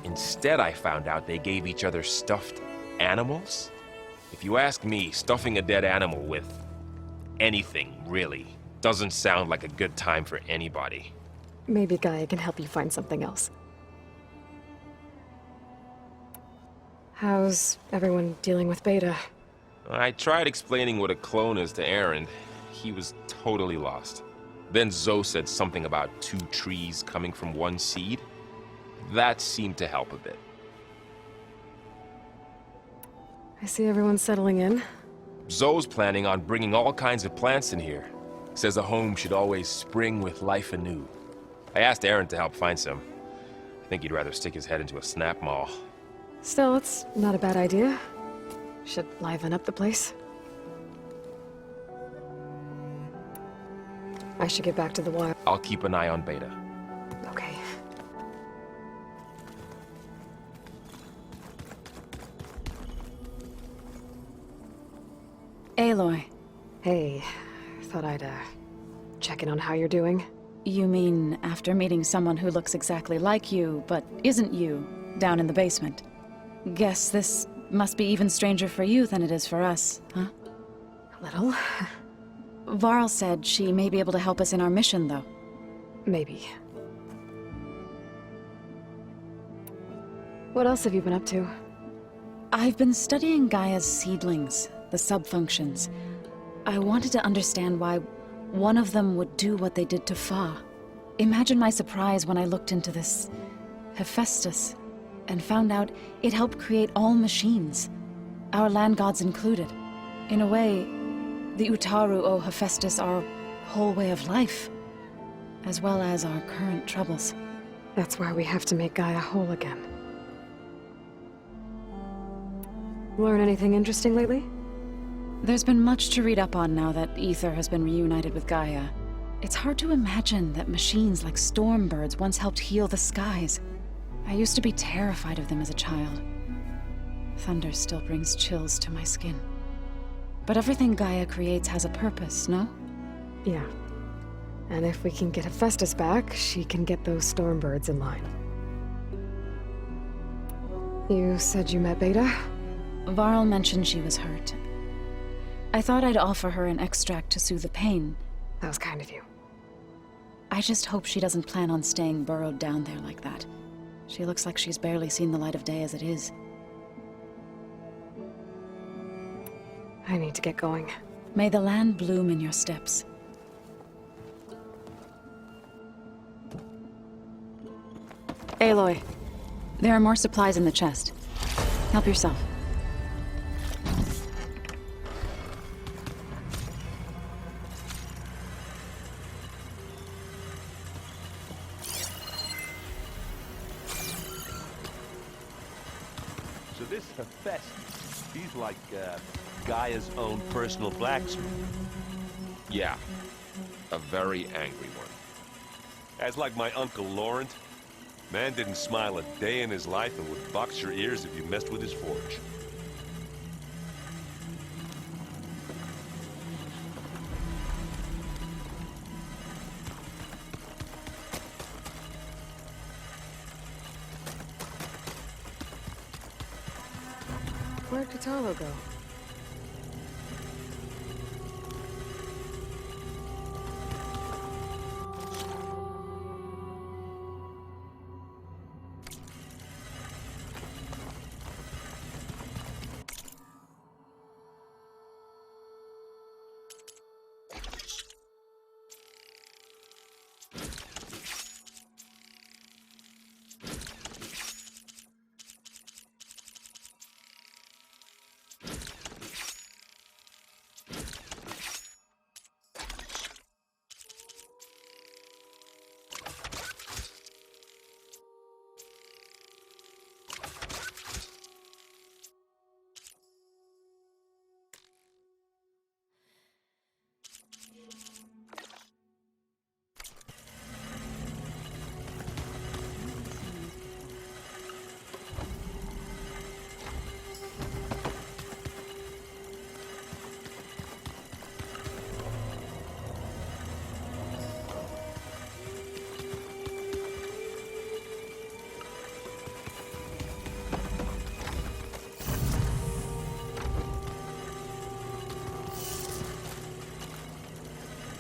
Instead, I found out they gave each other stuffed animals. If you ask me, stuffing a dead animal with anything, really, Doesn't sound like a good time for anybody. Maybe Gaia can help you find something else. How's everyone dealing with Beta? I tried explaining what a clone is to Aaron. He was totally lost. Then Zoe said something about 2 trees coming from 1 seed. That seemed to help a bit. I see everyone settling in. Zoe's planning on bringing all kinds of plants in here. Says a home should always spring with life anew. I asked Aaron to help find some. I think he'd rather stick his head into a snap mall. Still, it's not a bad idea. Should liven up the place. I should get back to the wild. I'll keep an eye on Beta. Okay. Aloy. Hey, thought I'd, check in on how you're doing. You mean after meeting someone who looks exactly like you, but isn't you, down in the basement? Guess this must be even stranger for you than it is for us, huh? A little. Varl said she may be able to help us in our mission, though. Maybe. What else have you been up to? I've been studying Gaia's seedlings, the subfunctions. I wanted to understand why one of them would do what they did to Fa. Imagine my surprise when I looked into this Hephaestus and found out it helped create all machines, our land gods included. In a way, the Utaru owe Hephaestus our whole way of life, as well as our current troubles. That's why we have to make Gaia whole again. Learn anything interesting lately? There's been much to read up on now that Aether has been reunited with Gaia. It's hard to imagine that machines like Stormbirds once helped heal the skies. I used to be terrified of them as a child. Thunder still brings chills to my skin. But everything Gaia creates has a purpose, no? Yeah. And if we can get Hephaestus back, she can get those Stormbirds in line. You said you met Beta? Varl mentioned she was hurt. I thought I'd offer her an extract to soothe the pain. That was kind of you. I just hope she doesn't plan on staying burrowed down there like that. She looks like she's barely seen the light of day as it is. I need to get going. May the land bloom in your steps. Aloy, there are more supplies in the chest. Help yourself. So this Hephaestus, he's like Gaia's own personal blacksmith. Yeah, a very angry one. As like my Uncle Laurent. Man didn't smile a day in his life and would box your ears if you messed with his forge. Where'd Kotallo go?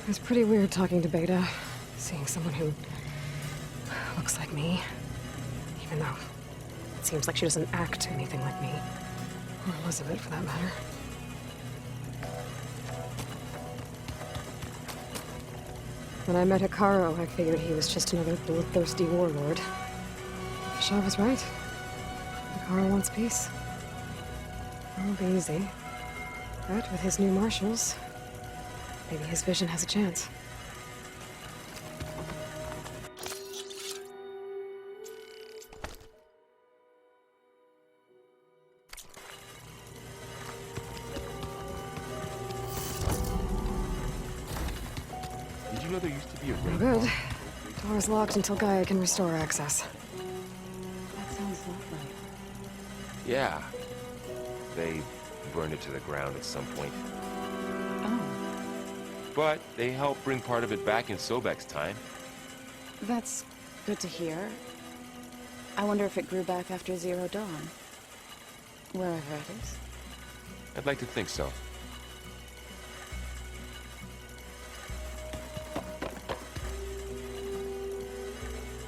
It was pretty weird talking to Beta, seeing someone who looks like me. Even though it seems like she doesn't act anything like me. Or Elizabeth, for that matter. When I met Hikaru, I figured he was just another bloodthirsty warlord. Shaw was right. Hikaru wants peace. It won't be easy. But with his new marshals, maybe his vision has a chance. Did you know there used to be a No ring? good. Door's locked until Gaia can restore access. That sounds lovely. Yeah. They burned it to the ground at some point. Oh, But they helped bring part of it back in Sobek's time. that's good to hear. I wonder if it grew back after Zero Dawn. Wherever it is. I'd like to think so.